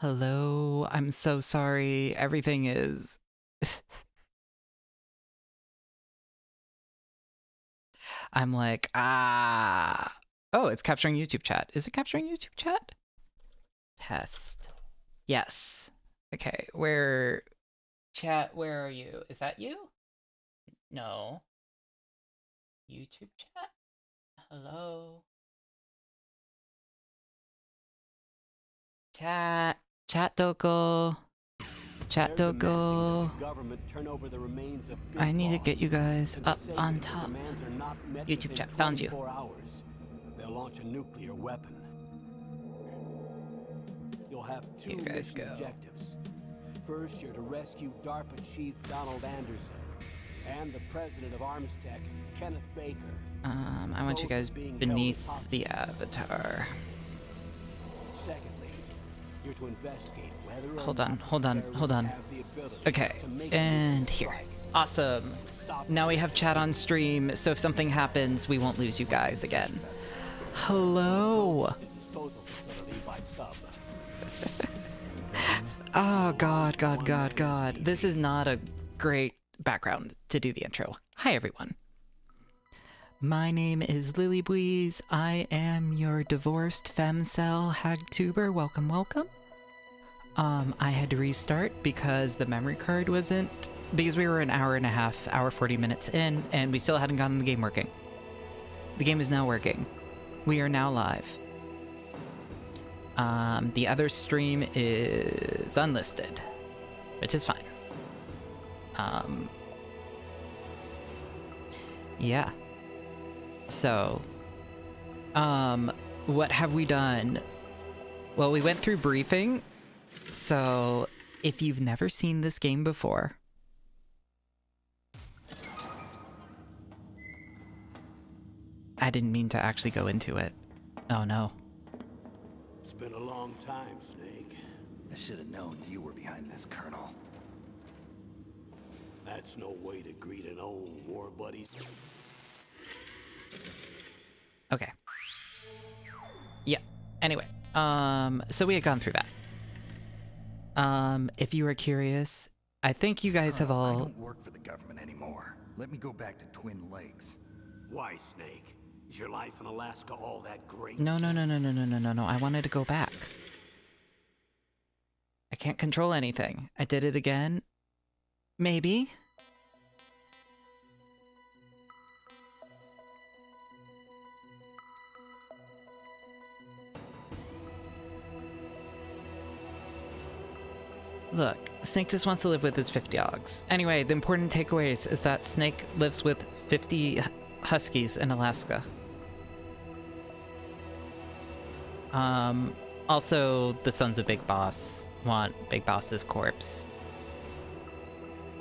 Hello, I'm so sorry. Everything is... I'm like, Oh, it's capturing YouTube chat. Is it capturing YouTube chat? Test. Yes. Okay, where... Chat, where are you? Is that you? No. YouTube chat? Hello? Chat. Chat Doko. Chat Doko. I need to get you guys up on top. YouTube chat, found you. They'll launch a nuclear weapon. You'll have two mission objectives. First, you're to rescue DARPA Chief Donald Anderson and the president of Armstech, Kenneth Baker. I want you guys beneath the avatar. Secondly, you're to investigate whether hold on. Okay, and here. Awesome. Now we have chat on stream, so if something happens, we won't lose you guys again. Hello. Oh, God. This is not a great background to do the intro. Hi, everyone. My name is Lilybwees. I am your divorced femcel hagtuber. Welcome. I had to restart because the memory card wasn't... Because we were an hour and a half, hour 40 minutes in, and we still hadn't gotten the game working. The game is now working. We are now live. The other stream is unlisted, which is fine. Yeah. So, what have we done? Well, we went through briefing. So, if you've never seen this game before, I didn't mean to actually go into it. Oh no. It's been a long time, Snake. I should have known you were behind this, Colonel. That's no way to greet an old war buddy. Okay. Yeah. Anyway, so we had gone through that. If you were curious, I think you guys have all... I don't work for the government anymore. Let me go back to Twin Lakes. Why, Snake? Is your life in Alaska all that great? No. I wanted to go back. I can't control anything. I did it again. Maybe. Look, Snake just wants to live with his 50 dogs. Anyway, the important takeaways is that Snake lives with 50 huskies in Alaska. Also, the Sons of Big Boss want Big Boss's corpse.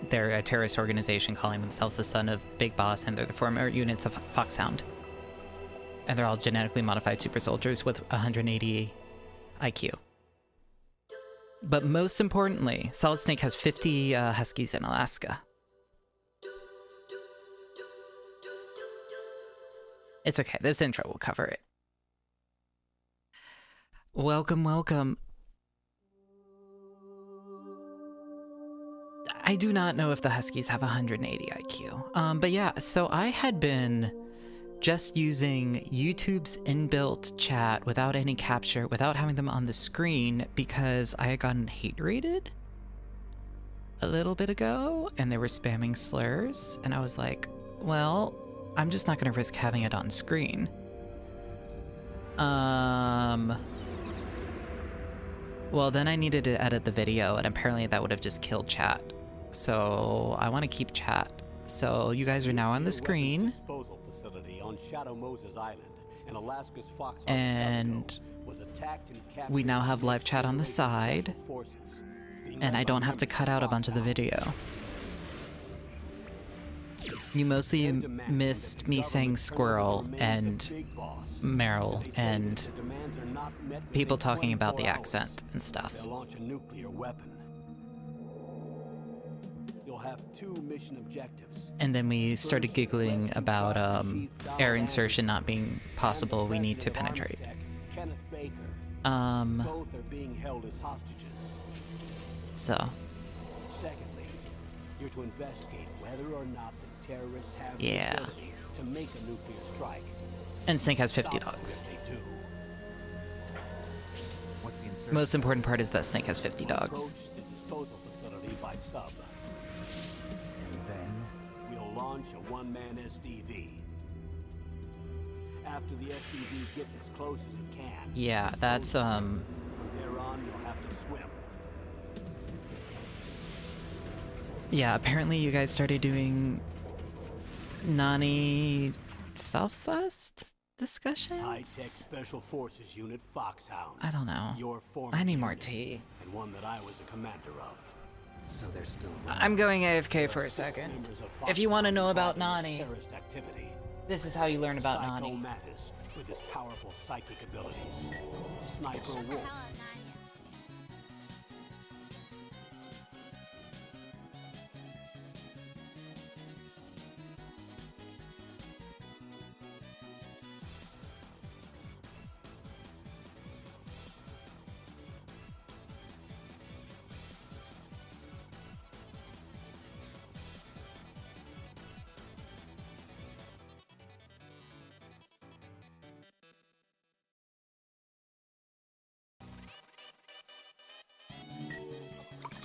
They're a terrorist organization calling themselves the Son of Big Boss, and they're the former units of Foxhound. And they're all genetically modified super soldiers with 180 IQ. But most importantly, Solid Snake has 50 huskies in Alaska. It's okay, this intro will cover it. Welcome. I do not know if the huskies have 180 IQ. But yeah, so I had been just using YouTube's inbuilt chat without any capture, without having them on the screen, because I had gotten hate rated a little bit ago, and they were spamming slurs, and I was like, well, I'm just not gonna risk having it on screen. Well, then I needed to edit the video, and apparently that would have just killed chat. So I want to keep chat. So you guys are now on the screen. And we now have live chat on the side. And I don't have to cut out a bunch of the video. You mostly missed me saying squirrel and Meryl and people talking about the accent and stuff. And then we started giggling about air insertion not being possible. We need to penetrate. Kenneth Baker, Both are being held as hostages. So. Secondly, you're to investigate whether or not the terrorists have Yeah. the ability to make a nuclear strike. And Snake has 50 Stop them dogs. if they do. What's the insertion? Most important part is that Snake has 50 We'll dogs. approach the disposal facility by sub. And then? We'll launch a one-man SDV. After the SDV gets as close as it can. Yeah, that's From there on, you'll have to swim. yeah, apparently you guys started doing Nani self-cessed discussions? High-tech Special Forces Unit Foxhound. I don't know. Your former I need more unit, tea. And one that I was a commander of. So they're still around. I'm going AFK There for are a 6 second. members of If you want to Foxhound know about involved in Nani, this terrorist activity. this is how you learn about Psycho Nani. Mattis with his powerful psychic abilities. Sniper Wolf.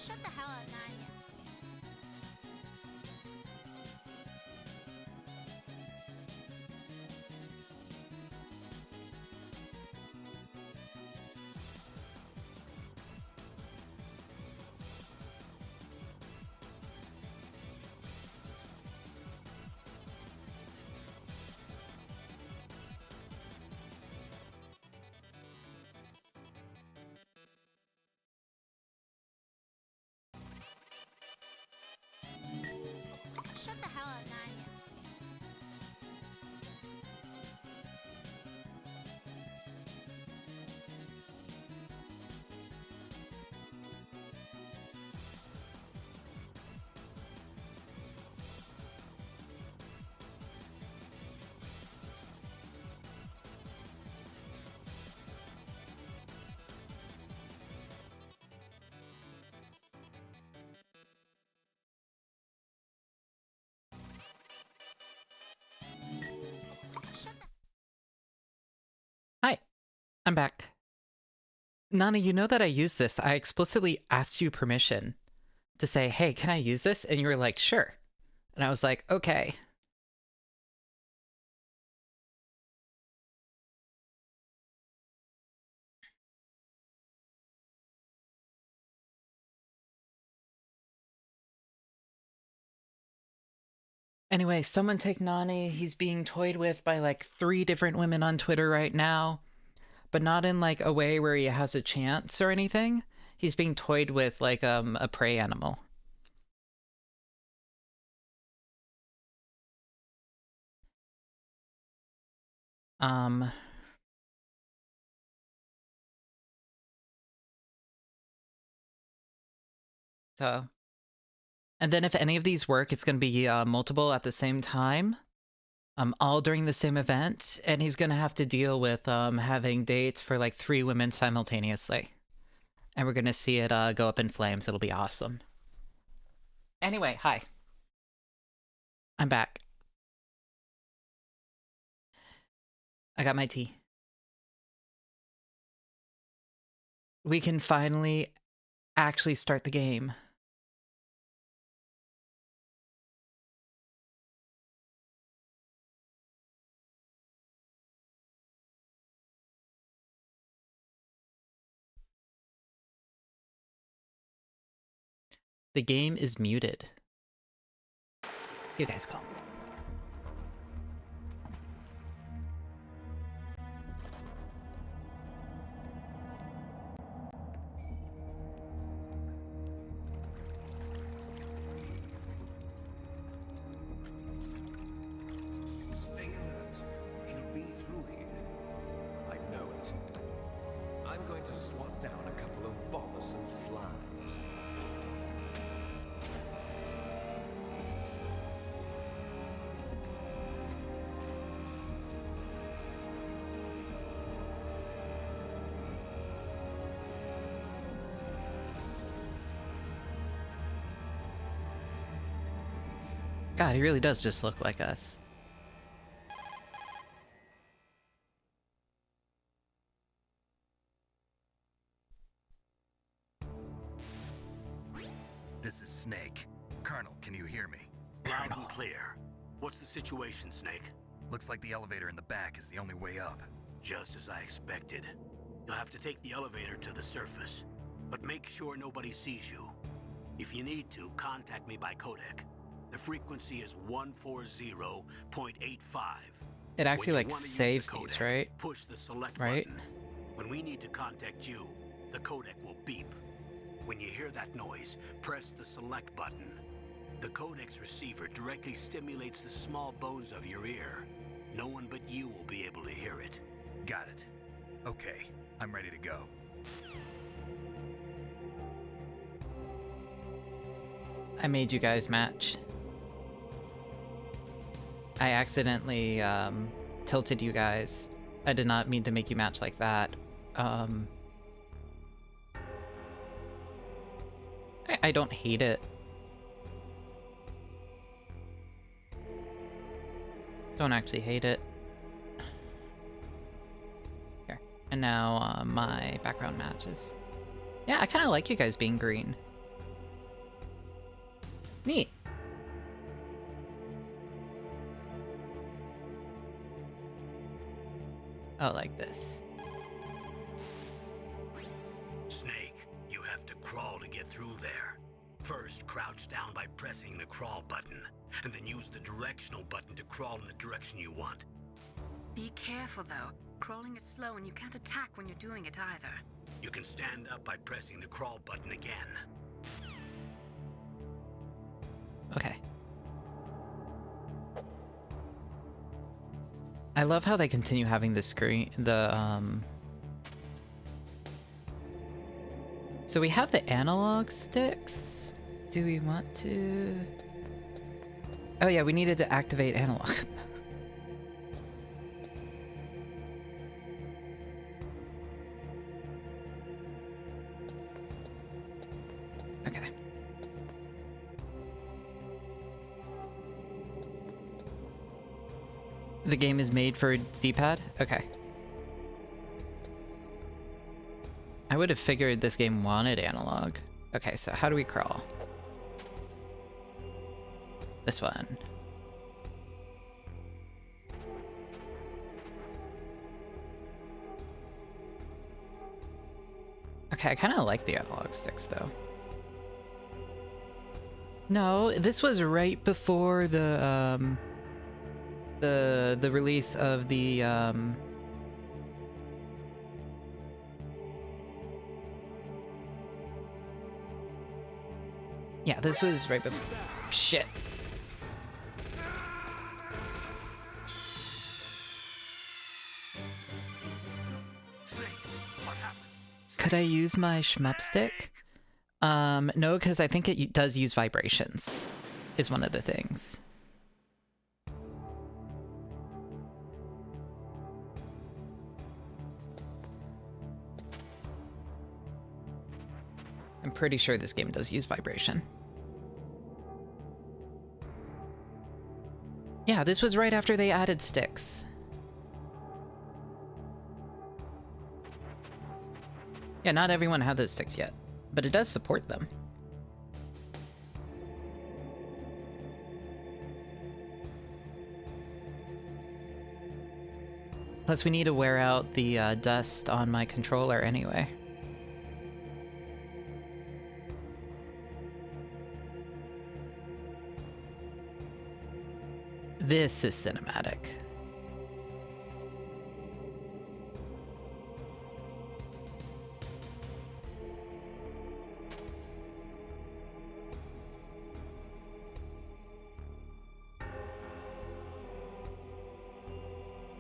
Shut the hell up, Nani. Shut the hell up, Nani. Shut the Hi, I'm back. Nani, you know that I use this. I explicitly asked you permission to say, hey, can I use this? And you were like, sure. And I was like, okay. Anyway, someone take Nani. He's being toyed with by like 3 different women on Twitter right now, but not in like a way where he has a chance or anything. He's being toyed with like a prey animal. So, and then if any of these work, it's going to be multiple at the same time, all during the same event, and he's going to have to deal with having dates for like 3 women simultaneously. And we're going to see it go up in flames. It'll be awesome. Anyway, hi. I'm back. I got my tea. We can finally actually start the game. The game is muted. You guys go. Stay alert. He'll be through here. I know it. I'm going to swat down a couple of bothersome flies. God, he really does just look like us. This is Snake. Colonel, can you hear me? Loud and clear. What's the situation, Snake? Looks like the elevator in the back is the only way up. Just as I expected. You'll have to take the elevator to the surface, but make sure nobody sees you. If you need to, contact me by codec. The frequency is 140.85. It actually When you like wanna use the saves these, codec, right? Push the select Right? button. When we need to contact you, the codec will beep. When you hear that noise, press the select button. The codec's receiver directly stimulates the small bones of your ear. No one but you will be able to hear it. Got it. Okay, I'm ready to go. I made you guys match. I accidentally tilted you guys. I did not mean to make you match like that. I don't hate it. Don't actually hate it. Here. And now my background matches. Yeah, I kind of like you guys being green. Neat. Oh, like this. Snake, you have to crawl to get through there. First, crouch down by pressing the crawl button, and then use the directional button to crawl in the direction you want. Be careful, though. Crawling is slow and you can't attack when you're doing it either. You can stand up by pressing the crawl button again. Okay. I love how they continue having the screen, So we have the analog sticks. Do we want to... Oh yeah, we needed to activate analog. Okay. The game is made for D-pad? Okay. I would have figured this game wanted analog. Okay, so how do we crawl? This one. Okay, I kind of like the analog sticks though. No, this was right before the release of the yeah, this was right before. Shit. Could I use my shmup stick? No, because I think it does use vibrations, is one of the things. I'm pretty sure this game does use vibration. Yeah, this was right after they added sticks. Yeah, not everyone had those sticks yet, but it does support them. Plus, we need to wear out the dust on my controller anyway. This is cinematic.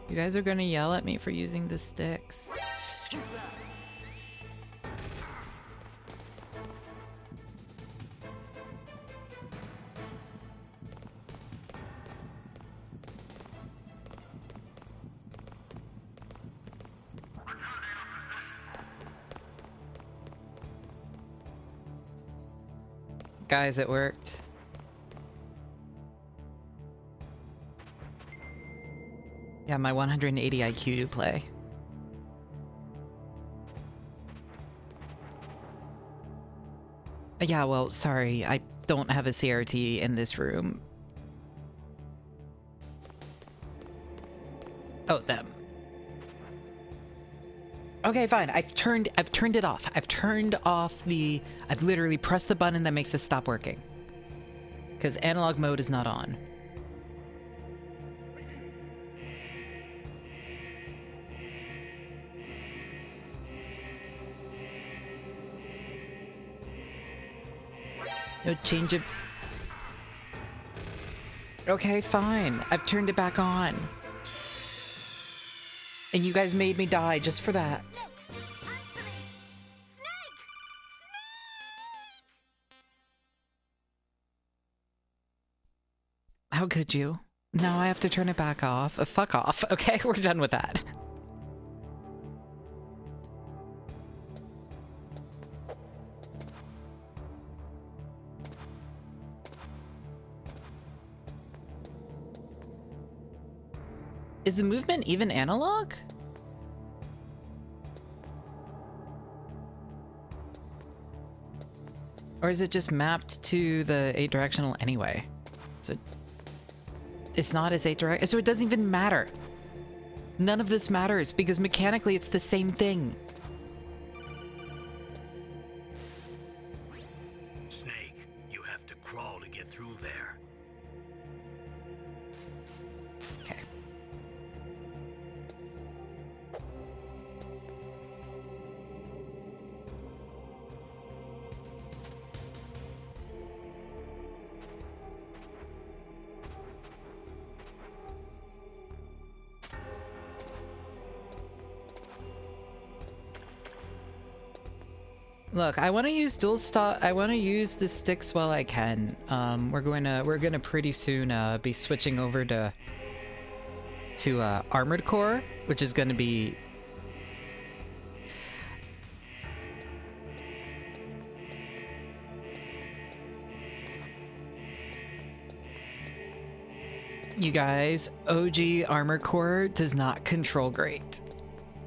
You guys are gonna yell at me for using the sticks. Guys, it worked. Yeah, my 180 IQ to play. Yeah, well, sorry, I don't have a CRT in this room. Oh, them. Okay, fine. I've turned it off. I've literally pressed the button that makes it stop working. Because analog mode is not on. No change of... Okay, fine. I've turned it back on. And you guys made me die just for that. How could you? Now I have to turn it back off. Fuck off. Okay, we're done with that. Is the movement even analog? Or is it just mapped to the 8-directional anyway? So it's not as 8-direct, so it doesn't even matter. None of this matters because mechanically it's the same thing. Snake, you have to crawl to get through there. Okay. Look, I want to use dual stock. I want to use the sticks while I can. We're gonna pretty soon be switching over to Armored Core, which is gonna be you guys. OG Armored Core does not control great.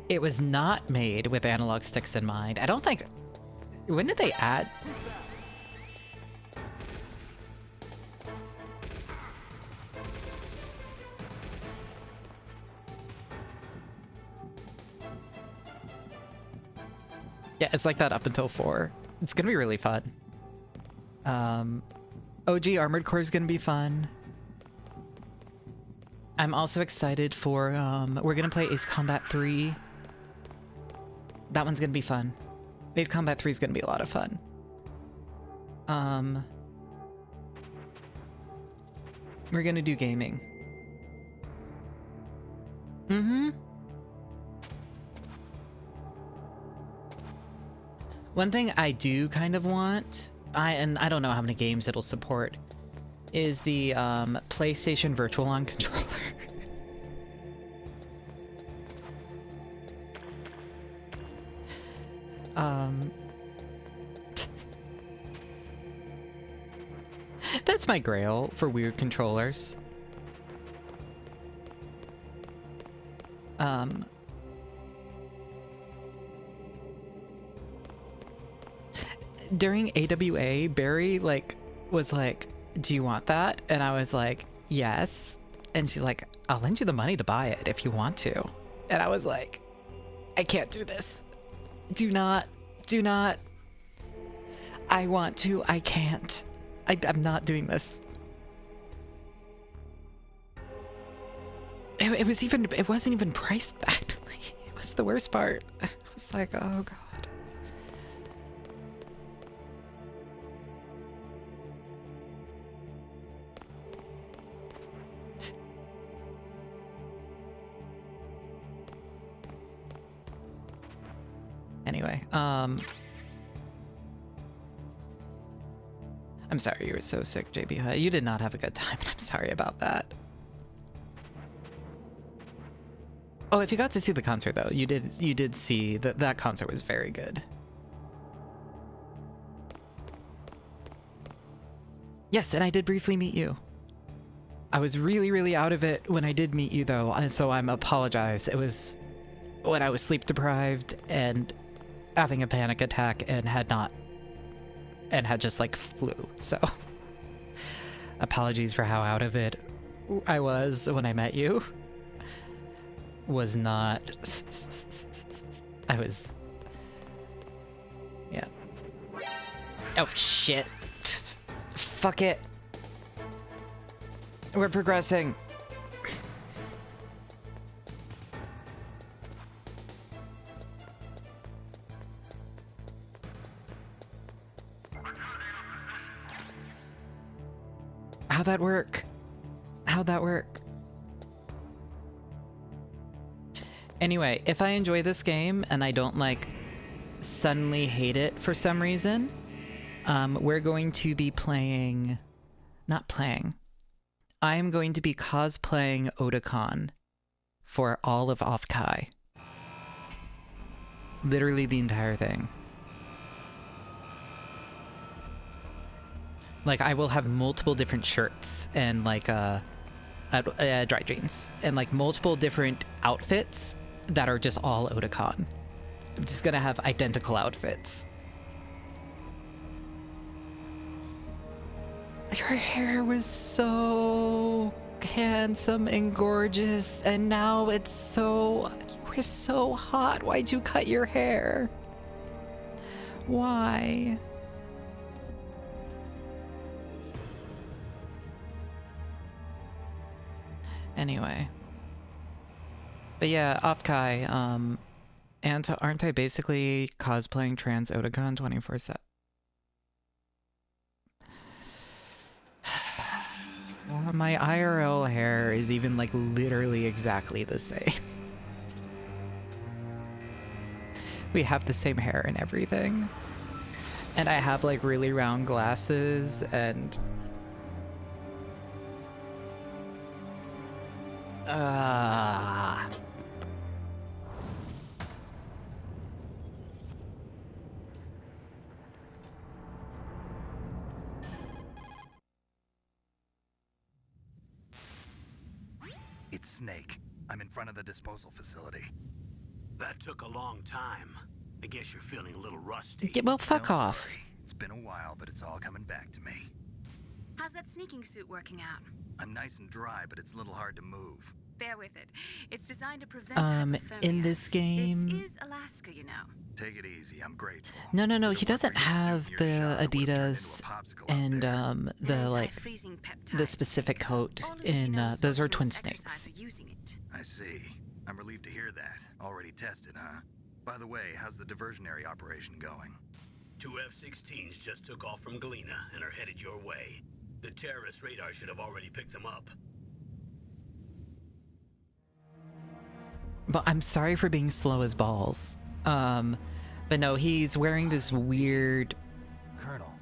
It was not made with analog sticks in mind. I don't think. When did they add? Yeah, it's like that up until 4. It's gonna be really fun. OG Armored Core is gonna be fun. I'm also excited for, we're gonna play Ace Combat 3. That one's gonna be fun. Ace Combat 3 is gonna be a lot of fun. We're gonna do gaming. Mm-hmm. One thing I do kind of want, and I don't know how many games it'll support, is the PlayStation Virtual On controller. That's my grail for weird controllers. During AWA, Barry was like, "Do you want that?" And I was like, "Yes." And she's like, "I'll lend you the money to buy it if you want to." And I was like, "I can't do this. Do not. I want to. I can't. I'm not doing this." It wasn't even priced badly. It was the worst part. I was like, oh god. Anyway, I'm sorry you were so sick, JB Hut. You did not have a good time, and I'm sorry about that. Oh, if you got to see the concert though, you did see that concert was very good. Yes, and I did briefly meet you. I was really, really out of it when I did meet you, though, and so I'm apologize. It was when I was sleep deprived and having a panic attack and had just like flu. So apologies for how out of it I was when I met you. Was not. I was. Yeah. Oh shit. Fuck it. We're progressing. How'd that work? How'd that work? Anyway, if I enjoy this game and I don't like suddenly hate it for some reason, we're going to be playing, not playing, I am going to be cosplaying Otakon for all of Offkai. Literally the entire thing. Like, I will have multiple different shirts and like dry jeans and like multiple different outfits that are just all Otakon. I'm just gonna have identical outfits. Your hair was so handsome and gorgeous, and now it's so... You were so hot. Why'd you cut your hair? Why? Anyway. But yeah, Offkai, aren't I basically cosplaying trans Otakon 24/7? My IRL hair is even like literally exactly the same. We have the same hair and everything. And I have like really round glasses and... It's Snake. I'm in front of the disposal facility. That took a long time. I guess you're feeling a little rusty. Yeah, well, fuck Don't off. worry. It's been a while, but it's all coming back to me. How's that sneaking suit working out? I'm nice and dry, but it's a little hard to move. Bear with it. It's designed to prevent hypothermia. In this game... This is Alaska, you know. Take it easy, I'm grateful. No, If he it weren't for doesn't you have shooting your the shot, I would've turned Adidas into a popsicle out and there. the like Anti-freezing the peptides. specific coat All of which in you know those are sources twin exercise snakes. for using it. I see. I'm relieved to hear that. Already tested, huh? By the way, how's the diversionary operation going? 2 F-16s just took off from Galena and are headed your way. The terrorist radar should have already picked them up. But I'm sorry for being slow as balls. But no, he's wearing this weird Colonel,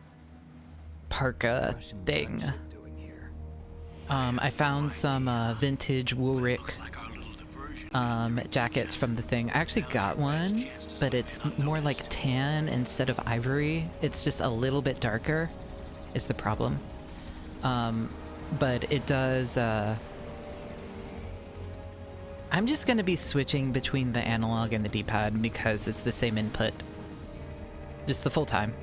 parka thing. doing here? I found some vintage Woolrich Like our little diversion. jackets from the thing. I actually got one, but it's more like tan instead of ivory. It's just a little bit darker is the problem. But it does... I'm just going to be switching between the analog and the D-pad because it's the same input. Just the full time.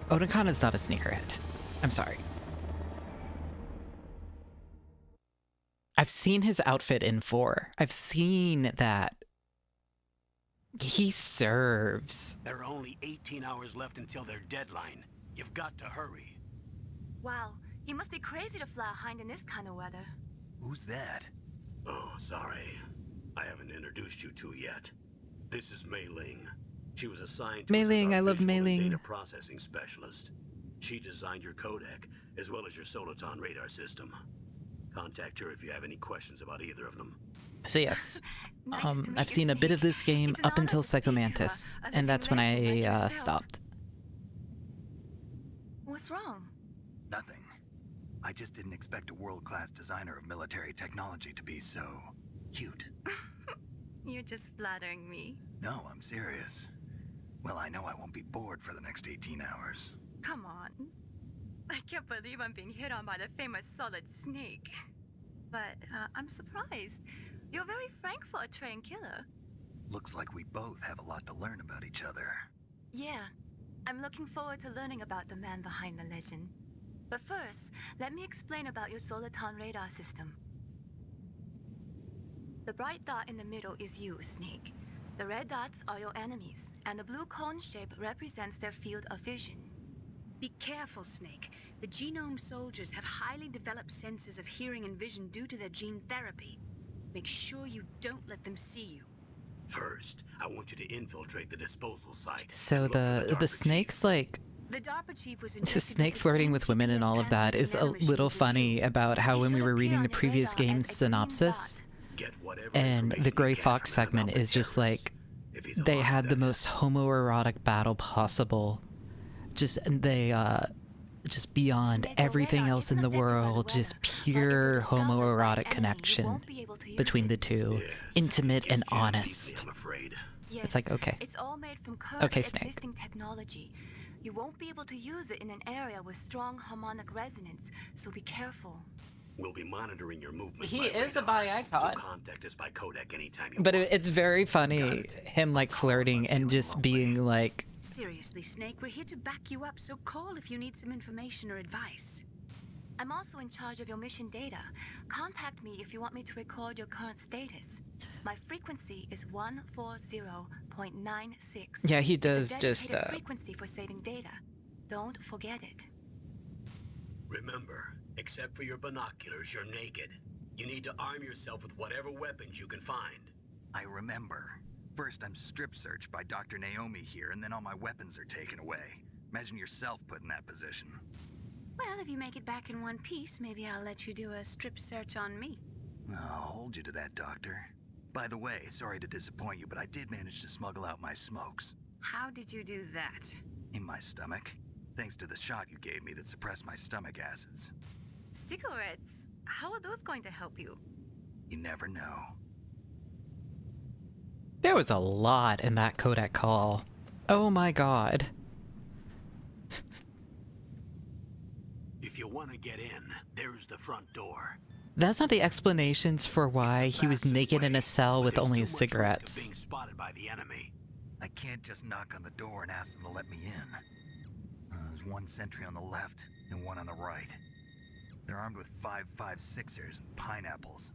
Otakon is not a sneakerhead. I'm sorry. I've seen his outfit in 4. I've seen that. He serves. There are only 18 hours left until their deadline. You've got to hurry. Wow, you must be crazy to fly a hind in this kind of weather. Who's that? Oh, sorry. I haven't introduced you to yet. This is Mei Ling. She was assigned to Mei us as Ling, our I love visual Mei and Ling. data processing specialist. She designed your codec, as well as your Soliton radar system. Contact her if you have any questions about either of them. So yes, Nice to meet I've you, seen a bit of Snake. this game It's an up honor until to speak to Psychomantis, a and that's when living legend like I yourself. stopped. What's wrong? Nothing. I just didn't expect a world-class designer of military technology to be so... cute. You're just flattering me. No, I'm serious. Well, I know I won't be bored for the next 18 hours. Come on. I can't believe I'm being hit on by the famous Solid Snake. But I'm surprised. You're very frank for a trained killer. Looks like we both have a lot to learn about each other. Yeah, I'm looking forward to learning about the man behind the legend. But first, let me explain about your Soliton radar system. The bright dot in the middle is you, Snake. The red dots are your enemies, and the blue cone shape represents their field of vision. Be careful, Snake. The genome soldiers have highly developed senses of hearing and vision due to their gene therapy. Make sure you don't let them see you. First, I want you to infiltrate the disposal site. So and look for the DARPA snake's like The DARPA chief was the snake flirting with women and all of that is a little funny about how when we were reading the previous game's synopsis, and the Gray Fox segment is just like they had the most homoerotic battle possible. Just beyond everything else in the world, just pure homoerotic connection between the two, intimate and honest. It's like, okay. It's all made from current Okay, Snake. existing technology. You won't be able to use it in an area with strong harmonic resonance, so be careful. We'll be monitoring your movements. He by is a radar, bi-icon. So contact us by codec anytime you But want. it's very funny, him like flirting and just being like, Seriously, Snake, we're here to back you up, so call if you need some information or advice. I'm also in charge of your mission data. Contact me if you want me to record your current status. My frequency is 140.96. yeah, he It's a does dedicated just, frequency for saving data. Don't forget it. Remember, except for your binoculars, you're naked. You need to arm yourself with whatever weapons you can find. I remember. First, I'm strip searched by Dr. Naomi here, and then all my weapons are taken away. Imagine yourself put in that position. Well, if you make it back in one piece, maybe I'll let you do a strip search on me. I'll hold you to that, Doctor. By the way, sorry to disappoint you, but I did manage to smuggle out my smokes. How did you do that? In my stomach. Thanks to the shot you gave me that suppressed my stomach acids. Cigarettes? How are those going to help you? You never know. there was a lot in that codec call. Oh my god. If you want to get in, there's the front door. That's not the explanations for why he was naked in a cell with only his Being cigarettes. spotted by the enemy. I can't just knock on the door and ask them to let me in. There's one sentry on the left and one on the right. They're armed with 5.56ers and pineapples.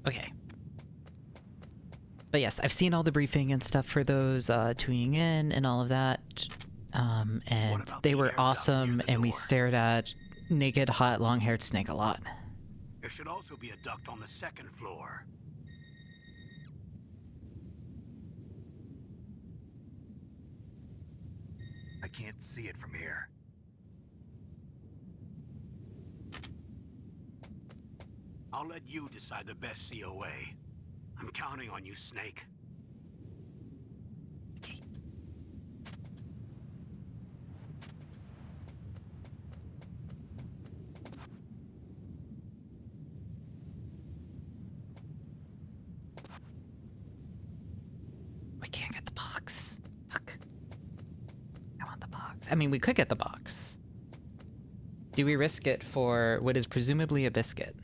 Okay. But yes, I've seen all the briefing and stuff for those tuning in and all of that. And they were awesome, and we stared at naked, hot, long-haired Snake a lot. There should also be a duct on the second floor. I can't see it from here. I'll let you decide the best COA. I'm counting on you, Snake. We can't get the box. Fuck. I want the box. I mean, we could get the box. Do we risk it for what is presumably a biscuit?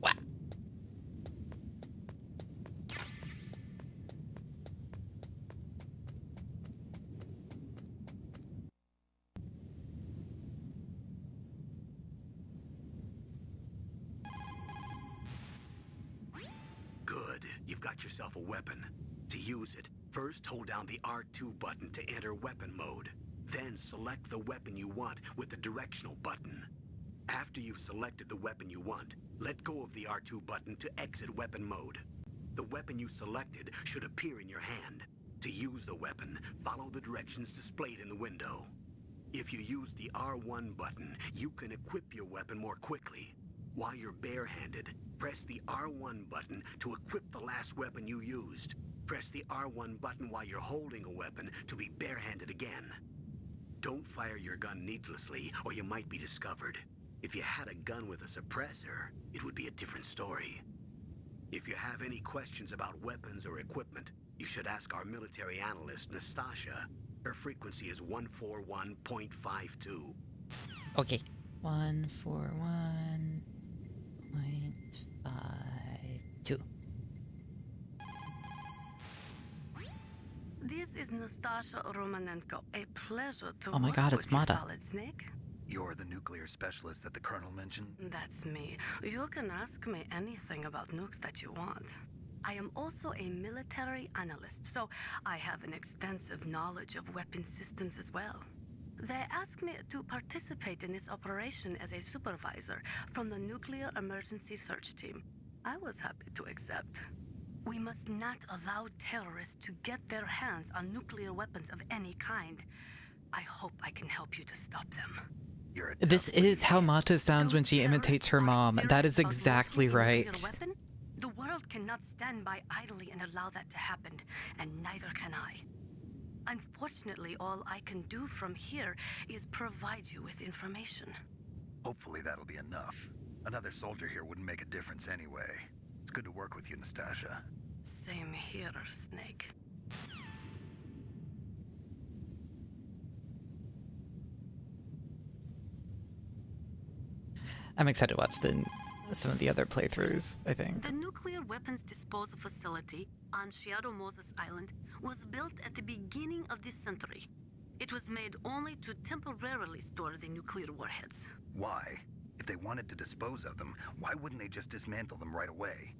What? Good. You've got yourself a weapon. To use it, first hold down the R2 button to enter weapon mode. Then select the weapon you want with the directional button. After you've selected the weapon you want, let go of the R2 button to exit weapon mode. The weapon you selected should appear in your hand. To use the weapon, follow the directions displayed in the window. If you use the R1 button, you can equip your weapon more quickly. While you're barehanded, Press the R1 button to equip the last weapon you used. Press the R1 button while you're holding a weapon to be barehanded again. Don't fire your gun needlessly, or you might be discovered. If you had a gun with a suppressor, it would be a different story. If you have any questions about weapons or equipment, you should ask our military analyst, Nastasha. Her frequency is 141.52. Okay. 141.52. This is Nastasha Romanenko. A pleasure to Oh my work God, it's with you, Mata. Solid Snake. You're the nuclear specialist that the Colonel mentioned? That's me. You can ask me anything about nukes that you want. I am also a military analyst, so I have an extensive knowledge of weapon systems as well. They asked me to participate in this operation as a supervisor from the Nuclear Emergency Search Team. I was happy to accept. We must not allow terrorists to get their hands on nuclear weapons of any kind. I hope I can help you to stop them. You're a This tough is lady. how Mata sounds when she imitates her mom. That is exactly right. The world cannot stand by idly and allow that to happen, and neither can I. Unfortunately, all I can do from here is provide you with information. Hopefully that'll be enough. Another soldier here wouldn't make a difference anyway. It's good to work with you, Nastasha. Same here, Snake. I'm excited to watch some of the other playthroughs, I think. The nuclear weapons disposal facility on Shadow Moses Island was built at the beginning of this century. It was made only to temporarily store the nuclear warheads. Why? If they wanted to dispose of them, why wouldn't they just dismantle them right away?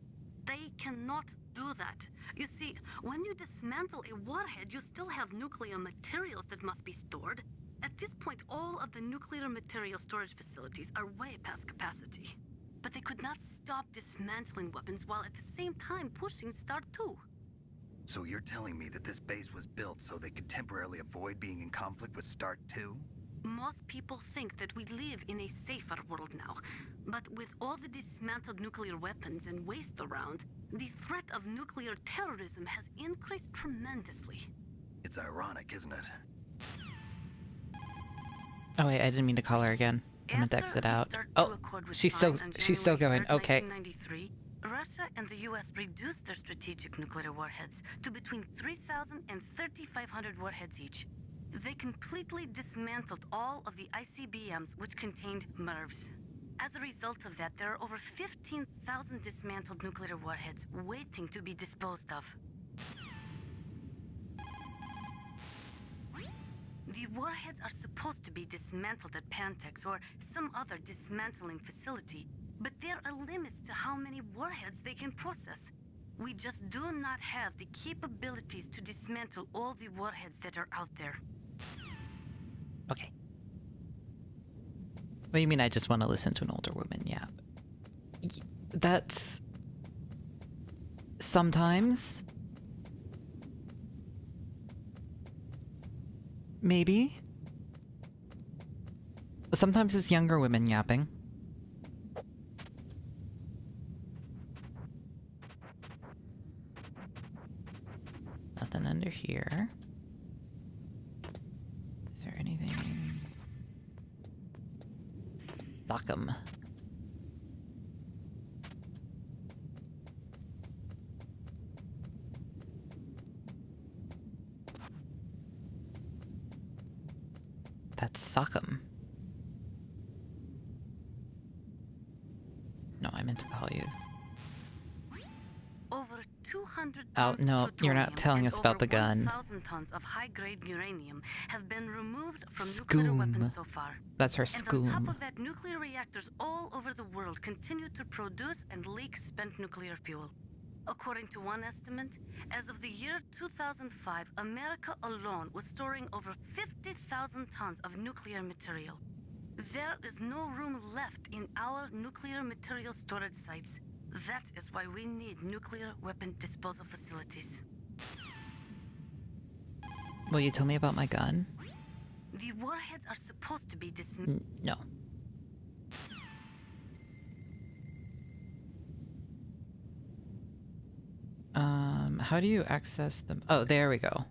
They cannot do that. You see, when you dismantle a warhead, you still have nuclear materials that must be stored. At this point, all of the nuclear material storage facilities are way past capacity. But they could not stop dismantling weapons while at the same time pushing Start 2. So you're telling me that this base was built so they could temporarily avoid being in conflict with Start 2? Most people think that we live in a safer world now. But with all the dismantled nuclear weapons and waste around, the threat of nuclear terrorism has increased tremendously. It's ironic, isn't it? Oh wait, I didn't mean to call her again. I'm gonna exit it out. Oh, she's still going. Okay. 1993, Russia and the US reduced their strategic nuclear warheads to between 3,000 and 3,500 warheads each. They completely dismantled all of the ICBMs which contained MIRVs. As a result of that, there are over 15,000 dismantled nuclear warheads waiting to be disposed of. The warheads are supposed to be dismantled at Pantex or some other dismantling facility, but there are limits to how many warheads they can process. We just do not have the capabilities to dismantle all the warheads that are out there. Okay. What do you mean I just want to listen to an older woman? Yeah. That's... Sometimes... Maybe. Sometimes it's younger women yapping. Nothing under here. Is there anything? Sock 'em. That's Sock'em. No, I meant to call you. Over 200 Oh, tons no, of you're not plutonium telling and us about the over gun. 1,000 tons of high-grade uranium have been removed from Scoom. nuclear weapons so far. That's her And on top scoom. of that, nuclear reactors all over the world continue to produce and leak spent nuclear fuel. According to one estimate, as of the year 2005, America alone was storing over 50,000 tons of nuclear material. There is no room left in our nuclear material storage sites. That is why we need nuclear weapon disposal facilities. Will you tell me about my gun? The warheads are supposed to be dismantled. No. How do you access them? Oh, there we go.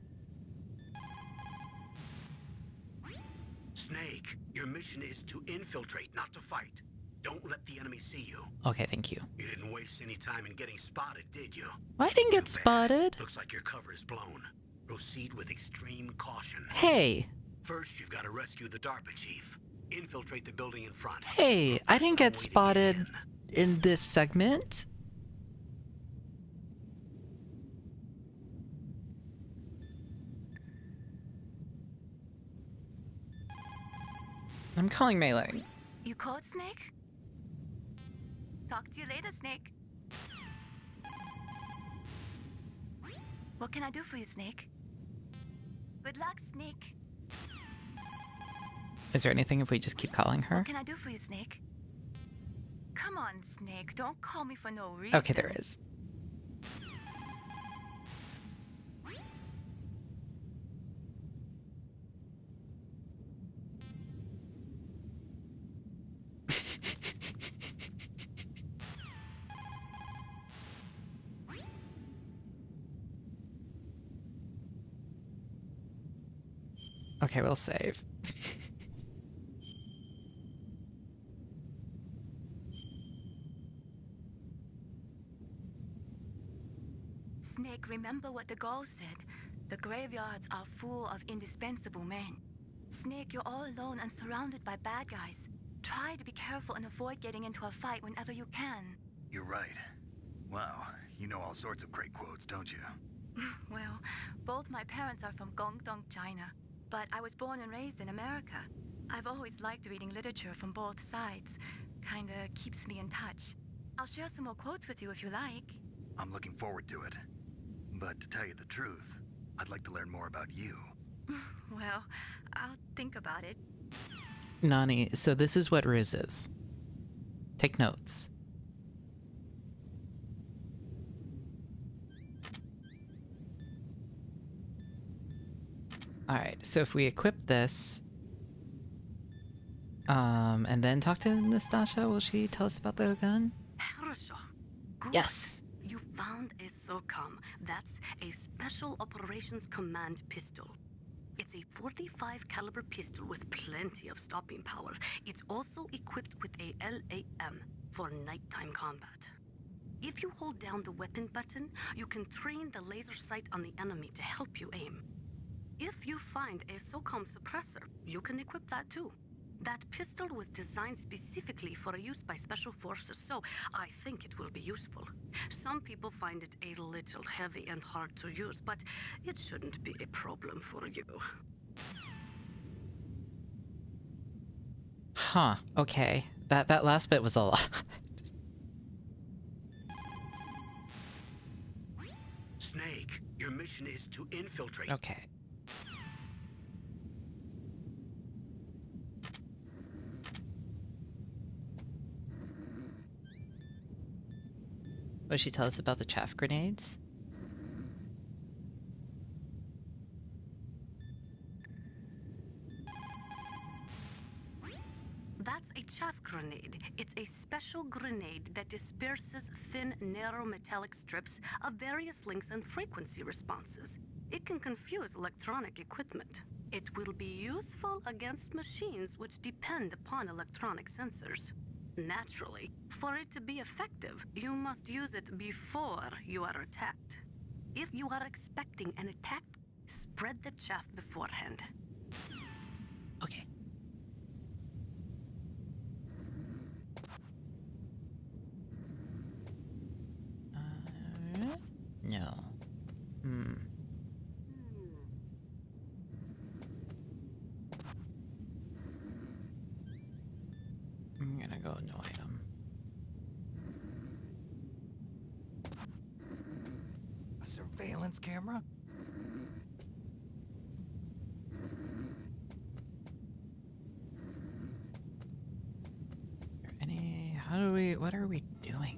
Snake, your mission is to infiltrate, not to fight. Don't let the enemy see you. Okay, thank you. You didn't waste any time in getting spotted, did you? I didn't get Too bad. spotted. Looks like your cover is blown. Proceed with extreme caution. Hey, First, you've got to rescue the DARPA chief. Infiltrate the building in front. hey, I didn't get Some way to spotted in. in this segment. I'm calling Melee. You called, Snake? Talk to you later, Snake. What can I do for you, Snake? Good luck, Snake. Is there anything if we just keep calling her? What can I do for you, Snake? Come on, Snake. Don't call me for no reason. Okay, there is. Okay, we'll save. Snake, remember what the Gaul said. The graveyards are full of indispensable men. Snake, you're all alone and surrounded by bad guys. Try to be careful and avoid getting into a fight whenever you can. You're right. Wow, you know all sorts of great quotes, don't you? Well, both my parents are from Guangdong, China, but I was born and raised in America. I've always liked reading literature from both sides. Kinda keeps me in touch. I'll share some more quotes with you if you like. I'm looking forward to it. But to tell you the truth, I'd like to learn more about you. Well, I'll think about it. Nani, so this is what Riz is. Take notes. Alright, so if we equip this, and then talk to Nastasha, will she tell us about the gun? Good. Yes. You found a SOCOM. That's a Special Operations Command pistol. It's a 45 caliber pistol with plenty of stopping power. It's also equipped with a LAM for nighttime combat. If you hold down the weapon button, you can train the laser sight on the enemy to help you aim. If you find a SOCOM suppressor, you can equip that too. That pistol was designed specifically for use by special forces, so I think it will be useful. Some people find it a little heavy and hard to use, but it shouldn't be a problem for you. Huh, okay. That last bit was a lot. Snake, your mission is to infiltrate. Okay. What did she tell us about the chaff grenades? That's a chaff grenade. It's a special grenade that disperses thin, narrow metallic strips of various lengths and frequency responses. It can confuse electronic equipment. It will be useful against machines which depend upon electronic sensors. Naturally, for it to be effective, you must use it before you are attacked. If you are expecting an attack, spread the chaff beforehand. Okay. No. I'm gonna go no item. A surveillance camera? What are we doing?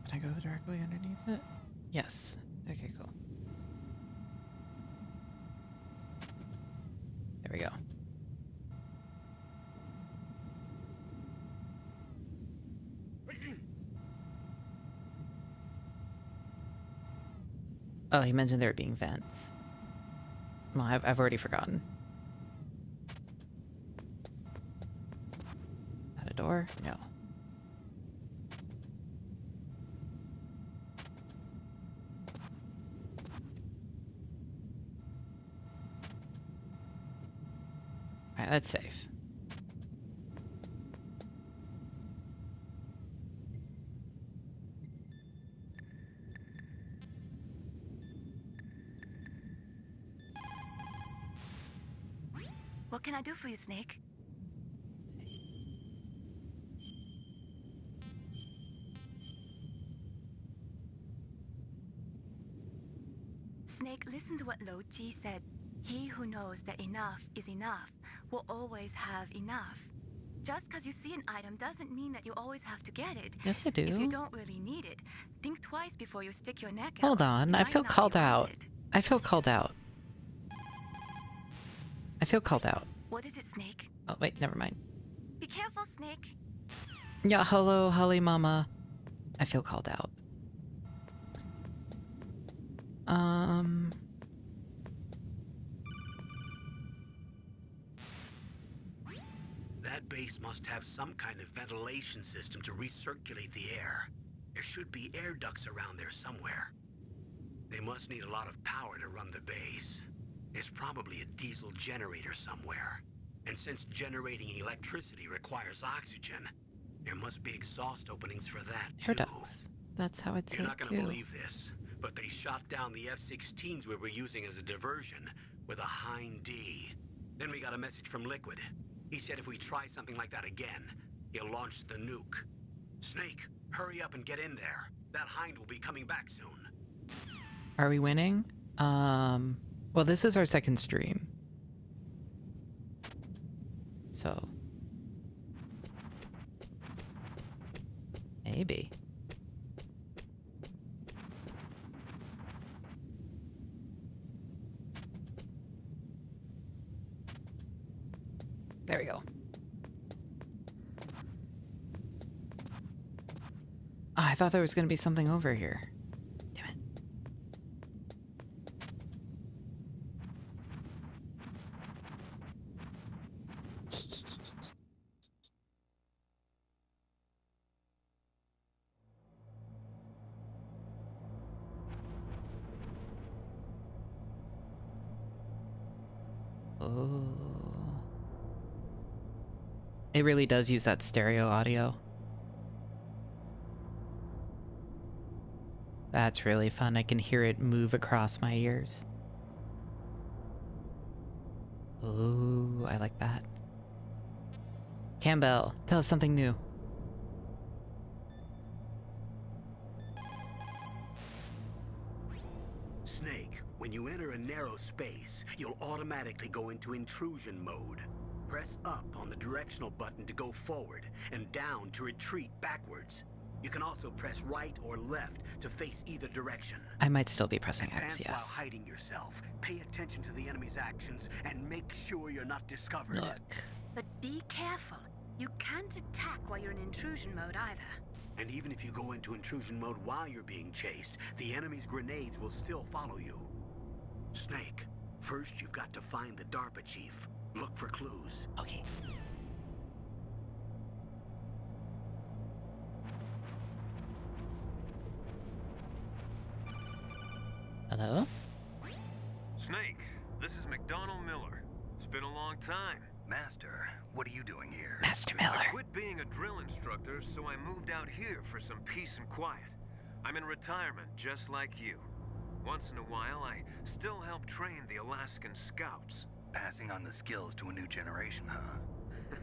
Can I go directly underneath it? Yes. Okay, cool. Oh, he mentioned there being vents. Well, I've already forgotten. At a door? No. Alright, that's safe. What can I do for you, Snake? Snake, listen to what Lo Ji said. He who knows that enough is enough will always have enough. Just because you see an item doesn't mean that you always have to get it. Yes, I do. If you don't really need it, think twice before you stick your neck out. Hold on, I feel called out. I feel called out. I feel called out. What is it, Snake? Oh, wait, never mind. Be careful, Snake. Yeah, hello, Holly Mama. I feel called out. That base must have some kind of ventilation system to recirculate the air. There should be air ducts around there somewhere. They must need a lot of power to run the base. There's probably a diesel generator somewhere. And since generating electricity requires oxygen, there must be exhaust openings for that, too. Air ducts. That's how it's You're not too. gonna believe this, but they shot down the F-16s we were using as a diversion with a Hind D. Then we got a message from Liquid. He said if we try something like that again, he'll launch the nuke. Snake, hurry up and get in there. That Hind will be coming back soon. Are we winning? Well, this is our second stream. So. Maybe. There we go. Oh, I thought there was going to be something over here. Damn it. Oh. It really does use that stereo audio. That's really fun. I can hear it move across my ears. Ooh, I like that. Campbell, tell us something new. Snake, when you enter a narrow space, you'll automatically go into intrusion mode. Press up on the directional button to go forward and down to retreat backwards. You can also press right or left to face either direction. I might still be pressing Advance X, yes. while hiding yourself. Pay attention to the enemy's actions and make sure you're not discovered. Look. But be careful. You can't attack while you're in intrusion mode either. And even if you go into intrusion mode while you're being chased, the enemy's grenades will still follow you. Snake, first you've got to find the DARPA chief. Look for clues. Okay. Hello? Snake, this is McDonald Miller. It's been a long time. Master, what are you doing here? Master Miller. I quit being a drill instructor, so I moved out here for some peace and quiet. I'm in retirement, just like you. Once in a while, I still help train the Alaskan Scouts. Passing on the skills to a new generation, huh?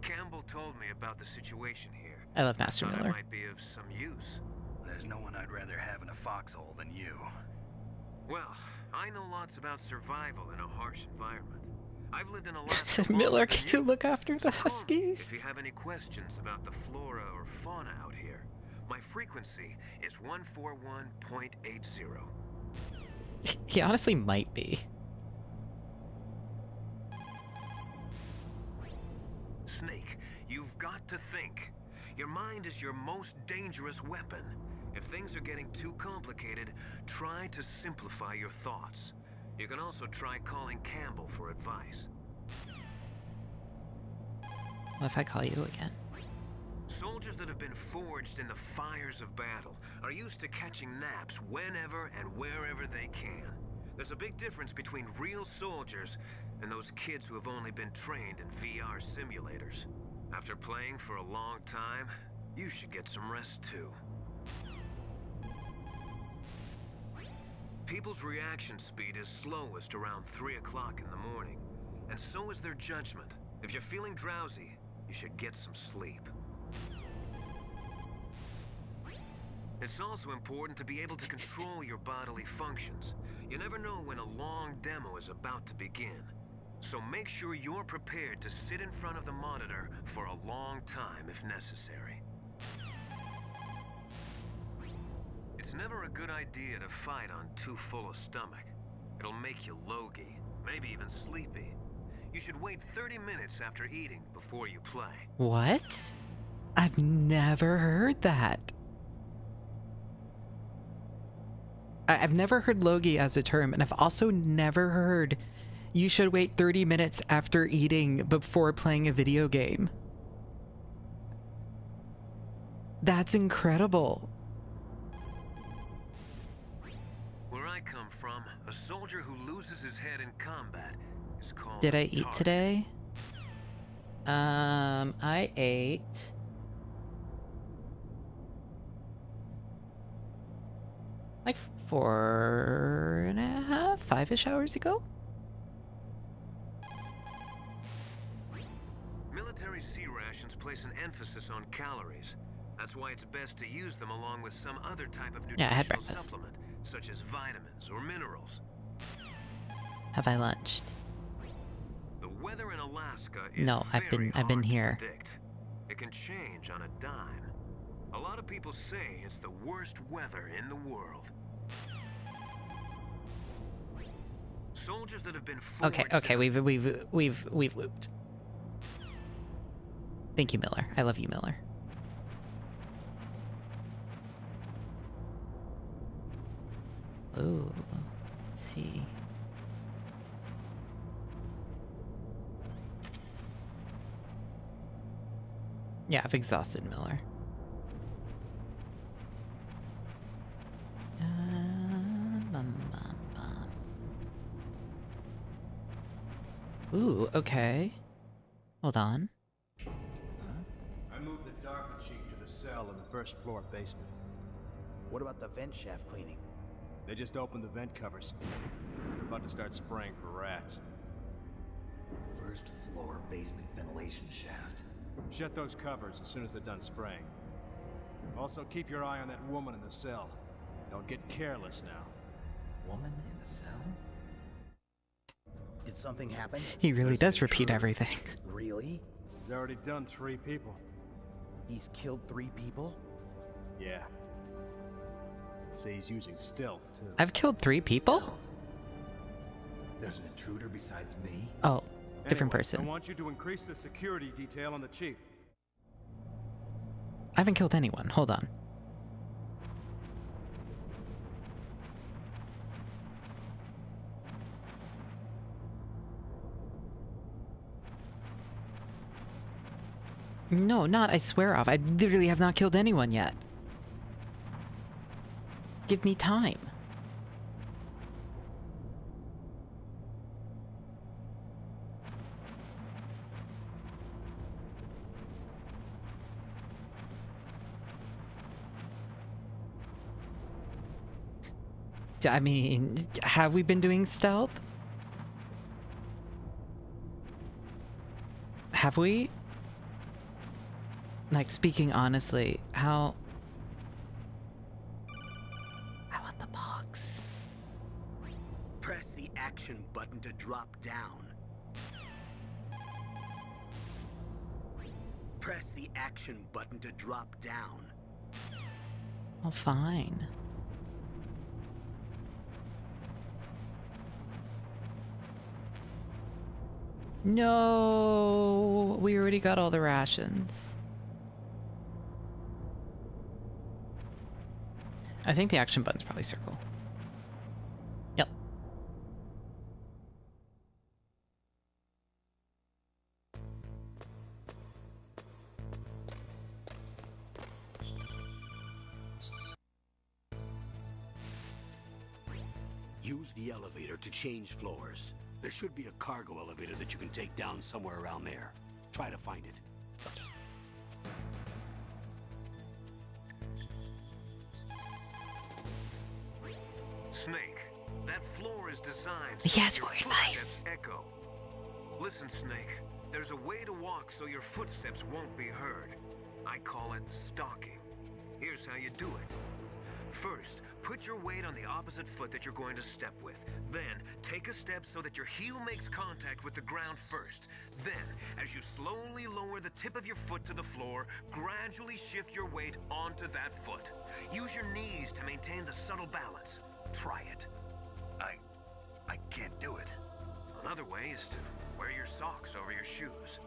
Campbell told me about the situation here. I love Master Thought I Miller. might be of some use. There's no one I'd rather have in a foxhole than you. Well, I know lots about survival in a harsh environment. I've lived in Alaska. Miller, longer can than you look after the So call me Huskies? if you have any questions about the flora or fauna out here. My frequency is 141.80. He honestly might be. Snake, you've got to think. Your mind is your most dangerous weapon, If things are getting too complicated, try to simplify your thoughts. You can also try calling Campbell for advice. What if I call you again? Soldiers that have been forged in the fires of battle are used to catching naps whenever and wherever they can. There's a big difference between real soldiers and those kids who have only been trained in VR simulators. After playing for a long time, you should get some rest too. People's reaction speed is slowest around 3 o'clock in the morning, and so is their judgment. If you're feeling drowsy, you should get some sleep. It's also important to be able to control your bodily functions. You never know when a long demo is about to begin. So make sure you're prepared to sit in front of the monitor for a long time if necessary. It's never a good idea to fight on too full a stomach. It'll make you logy, maybe even sleepy. You should wait 30 minutes after eating before you play. What? I've never heard that. I've never heard logy as a term, and I've also never heard you should wait 30 minutes after eating before playing a video game. That's incredible. Where I come from, a soldier who loses his head in combat is called Did I a eat target. today? I ate... like 4.5, 5-ish hours ago? Military C rations place an emphasis on calories. That's why it's best to use them along with some other type of Yeah, I had nutritional breakfast. supplement, such as vitamins or minerals. Have I lunched? The weather in Alaska is No, I've been hard to here. predict. It can change on a dime. A lot of people say it's the worst weather in the world. Soldiers that have been Okay, forged okay, in- we've looped. Thank you, Miller. I love you, Miller. Ooh, let's see. Yeah, I've exhausted Miller. Bum, bum, bum. Ooh, okay. Hold on. I moved the Dark Chief to the cell in the first floor basement. What about the vent shaft cleaning? They just opened the vent covers. They're about to start spraying for rats. First floor basement ventilation shaft. Shut those covers as soon as they're done spraying. Also, keep your eye on that woman in the cell. Don't get careless now. Woman in the cell? Did something happen? He really This does is repeat true. everything. Really? He's already done 3 people. He's killed 3 people? Yeah. Say he's using stealth, too. I've killed 3 people? Stealth. There's an intruder besides me? Oh, different Anyway, person. I want you to increase the security detail on the chief. I haven't killed anyone. Hold on. No, not. I swear off. I literally have not killed anyone yet. Give me time. I mean, have we been doing stealth? Have we? Like, speaking honestly, how... I want the box. Press the action button to drop down. Press the action button to drop down. Oh, fine. No, we already got all the rations. I think the action button's probably circle. Yep. Use the elevator to change floors. There should be a cargo elevator that you can take down somewhere around there. Try to find it. Snake, that floor is designed He has your weird footsteps voice. echo. Listen, Snake, there's a way to walk so your footsteps won't be heard. I call it stalking. Here's how you do it. First, put your weight on the opposite foot that you're going to step with. Then, take a step so that your heel makes contact with the ground first. Then, as you slowly lower the tip of your foot to the floor, gradually shift your weight onto that foot. Use your knees to maintain the subtle balance. Try it. I can't do it. Another way is to wear your socks over your shoes.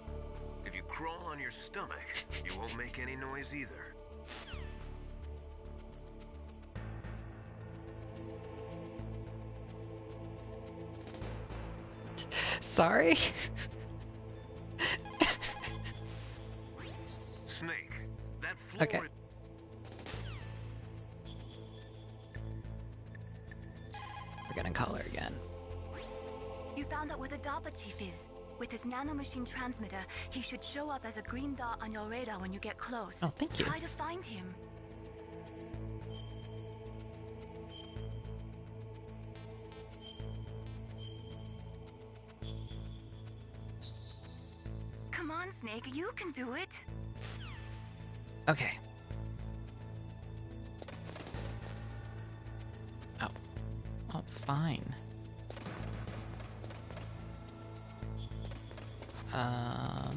If you crawl on your stomach, you won't make any noise either. Sorry? Snake, that floor Okay. We're gonna call her again. You found out where the DARPA chief is. With his nanomachine transmitter, he should show up as a green dot on your radar when you get close. Oh, thank you. Try to find him. Come on, Snake, you can do it. Okay. Oh. Oh, fine. Ah,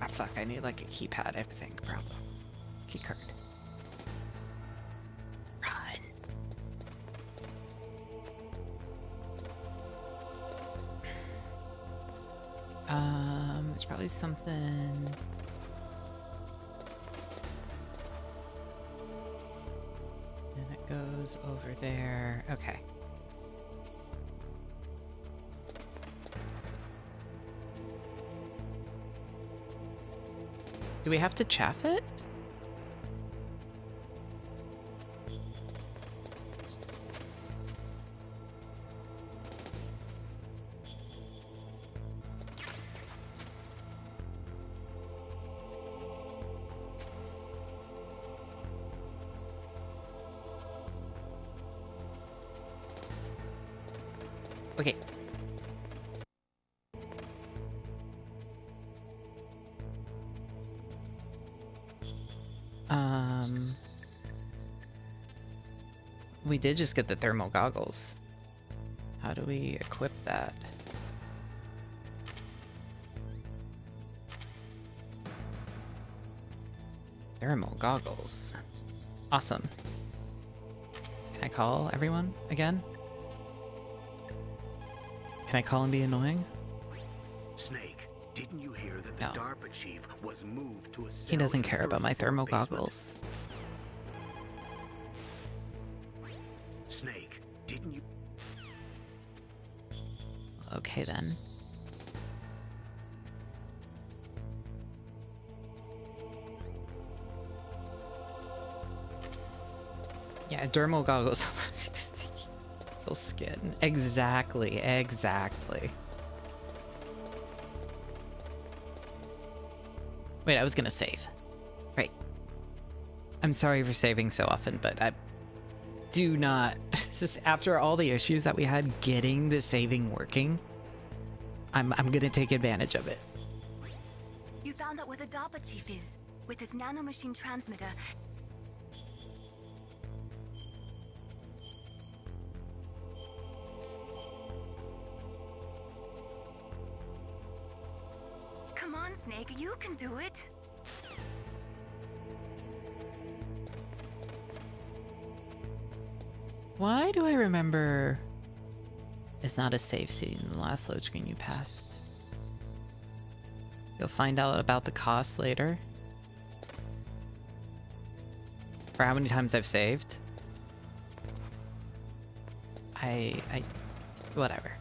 fuck, I need like a keypad, I think, probably. Key card. Run. There's probably something. And it goes over there. Okay. Do we have to chaff it? Okay. We did just get the thermal goggles. How do we equip that? Thermal goggles. Awesome. Can I call everyone again? Can I call and be annoying? Snake, didn't you hear that the No. DARPA chief was moved to a cell He doesn't in the care about first my floor thermal basement? goggles. Snake, didn't you? Okay then. Yeah, dermal goggles allows you to see full skin. Exactly, exactly. Wait, I was gonna save. Right. I'm sorry for saving so often, but I do not... This is after all the issues that we had getting the saving working. I'm gonna take advantage of it. You found out where the DARPA chief is. With his nanomachine transmitter, come on, Snake, you can do it. Why do I remember it's not a save scene in the last load screen you passed? You'll find out about the cost later. For how many times I've saved. Whatever.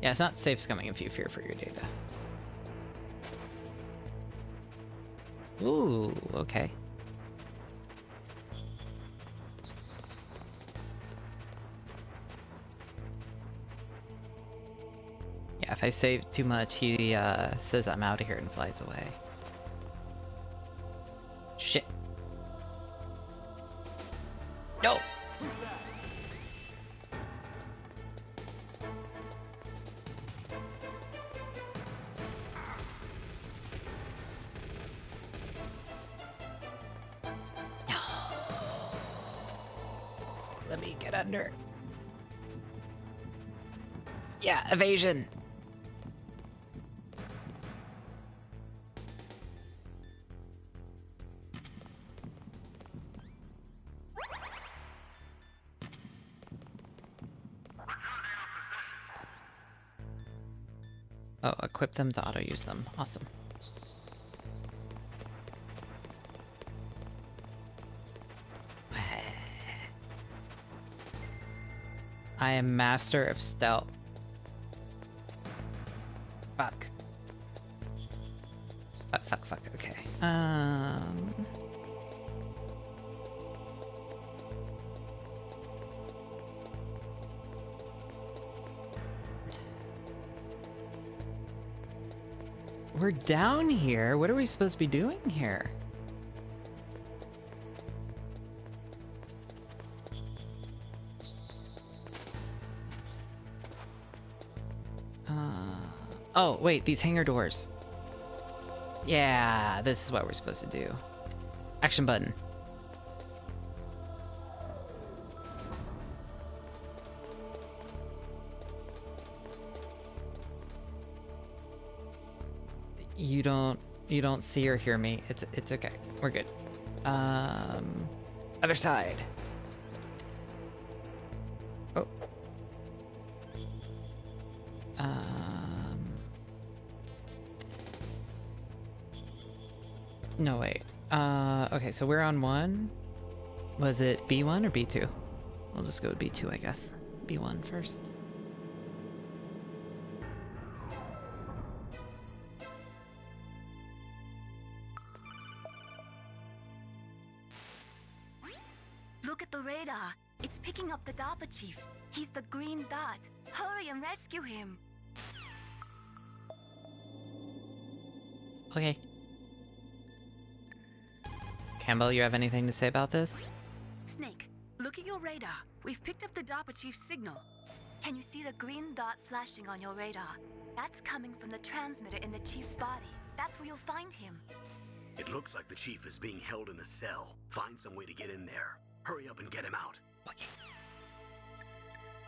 Yeah, it's not safe scumming if you fear for your data. Ooh, okay. Yeah, if I save too much, he says I'm out of here and flies away. Shit. No! Let me get under. Yeah, evasion. Oh, equip them to auto-use them. Awesome. I am master of stealth. Fuck. Fuck, okay. We're down here. What are we supposed to be doing here? Oh, wait, these hangar doors. Yeah, this is what we're supposed to do. Action button. You don't see or hear me. It's okay. We're good. Other side. Oh. No, wait. Okay, so we're on 1. Was it B1 or B2? We'll just go to B2, I guess. B1 first. Look at the radar. It's picking up the DARPA chief. He's the green dot. Hurry and rescue him. Okay. Campbell, you have anything to say about this? Snake, look at your radar. We've picked up the DARPA chief's signal. Can you see the green dot flashing on your radar? That's coming from the transmitter in the chief's body. That's where you'll find him. It looks like the chief is being held in a cell. Find some way to get in there. Hurry up and get him out. Okay.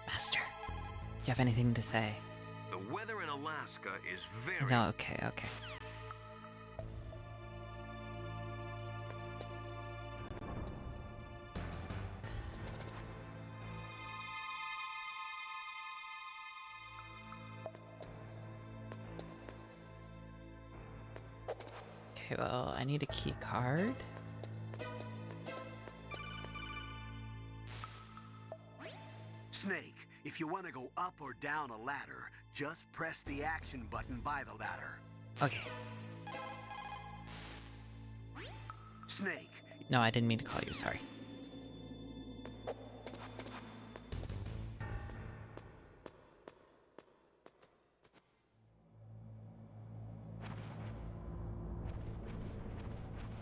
Master, you have anything to say? The weather in Alaska is very... No, okay. Okay, well, I need a key card. Snake, if you want to go up or down a ladder, just press the action button by the ladder. Okay. Snake. No, I didn't mean to call you, sorry.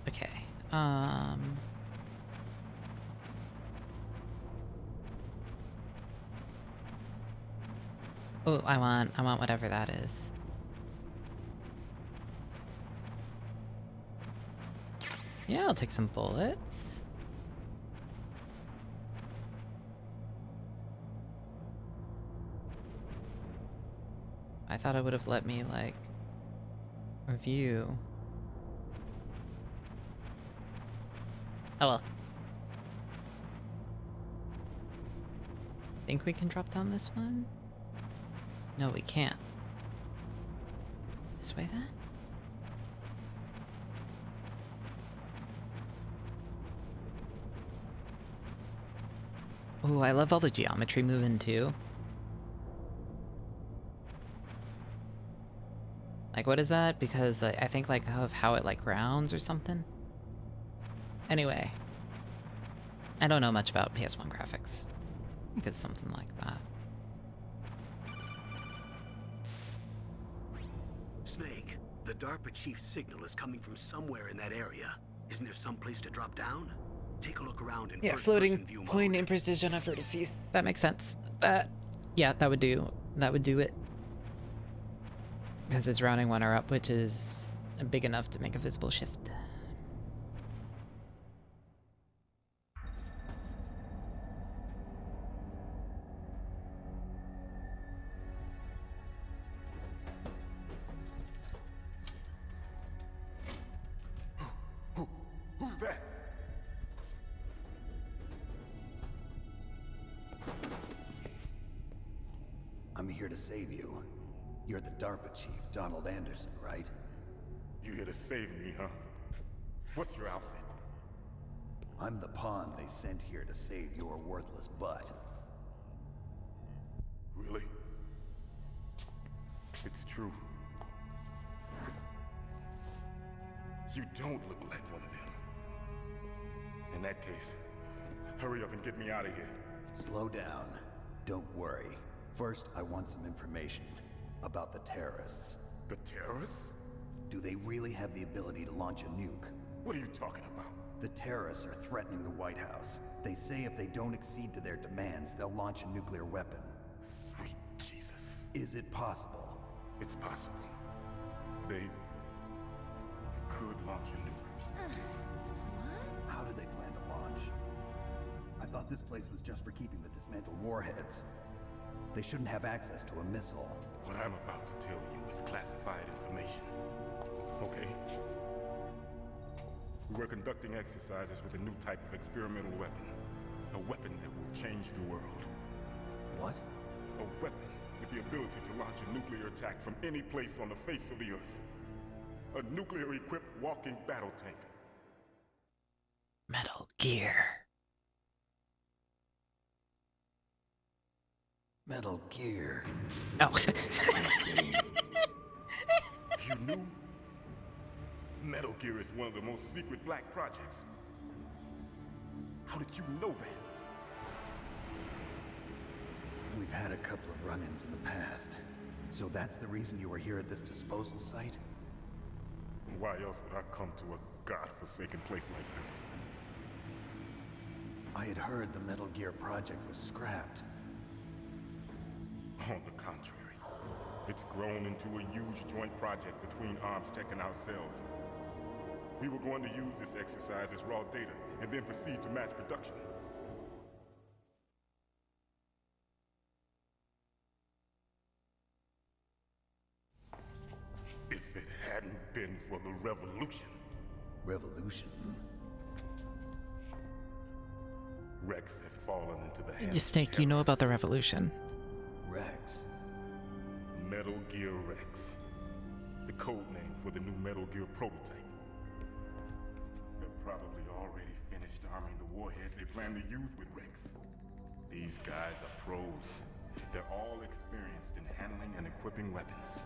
Okay, oh, I want whatever that is. Yeah, I'll take some bullets. I thought it would have let me, like, review. Oh well. Think we can drop down this one? No, we can't. This way then? Oh, I love all the geometry moving too. Like, what is that? Because I think, like, of how it, like, rounds or something. Anyway. I don't know much about PS1 graphics. I think it's something like that. Snake, the DARPA chief's signal is coming from somewhere in that area. Isn't there some place to drop down? Take a look around in first-person view mode. imprecision of vertices. That makes sense. Yeah, that would do it. Because it's rounding one up, which is big enough to make a visible shift. Who's that? I'm here to save you. You're the DARPA chief, Donald Anderson, right? You here to save me, huh? What's your outfit? I'm the pawn they sent here to save your worthless butt. Really? It's true. You don't look like one of them. In that case, hurry up and get me out of here. Slow down. Don't worry. First, I want some information about the terrorists. The terrorists? Do they really have the ability to launch a nuke? What are you talking about? The terrorists are threatening the White House. They say if they don't accede to their demands, they'll launch a nuclear weapon. Sweet Jesus. Is it possible? It's possible. They could launch a nuke. How do they plan to launch? I thought this place was just for keeping the dismantled warheads. They shouldn't have access to a missile. What I'm about to tell you is classified information. Okay? We were conducting exercises with a new type of experimental weapon. A weapon that will change the world. What? A weapon with the ability to launch a nuclear attack from any place on the face of the Earth. A nuclear-equipped walking battle tank. Metal Gear. Metal Gear. Oh. You knew? Metal Gear is one of the most secret black projects. How did you know that? We've had a couple of run-ins in the past. So that's the reason you were here at this disposal site? Why else would I come to a godforsaken place like this? I had heard the Metal Gear project was scrapped. On the contrary, it's grown into a huge joint project between Arms Tech and ourselves. We were going to use this exercise as raw data and then proceed to mass production. If it hadn't been for the revolution. Revolution? Rex has fallen into the hands You Snake, you know about the terrorists. revolution. Rex. Metal Gear Rex. The code name for the new Metal Gear prototype. They're probably already finished arming the warhead they plan to use with Rex. These guys are pros. They're all experienced in handling and equipping weapons.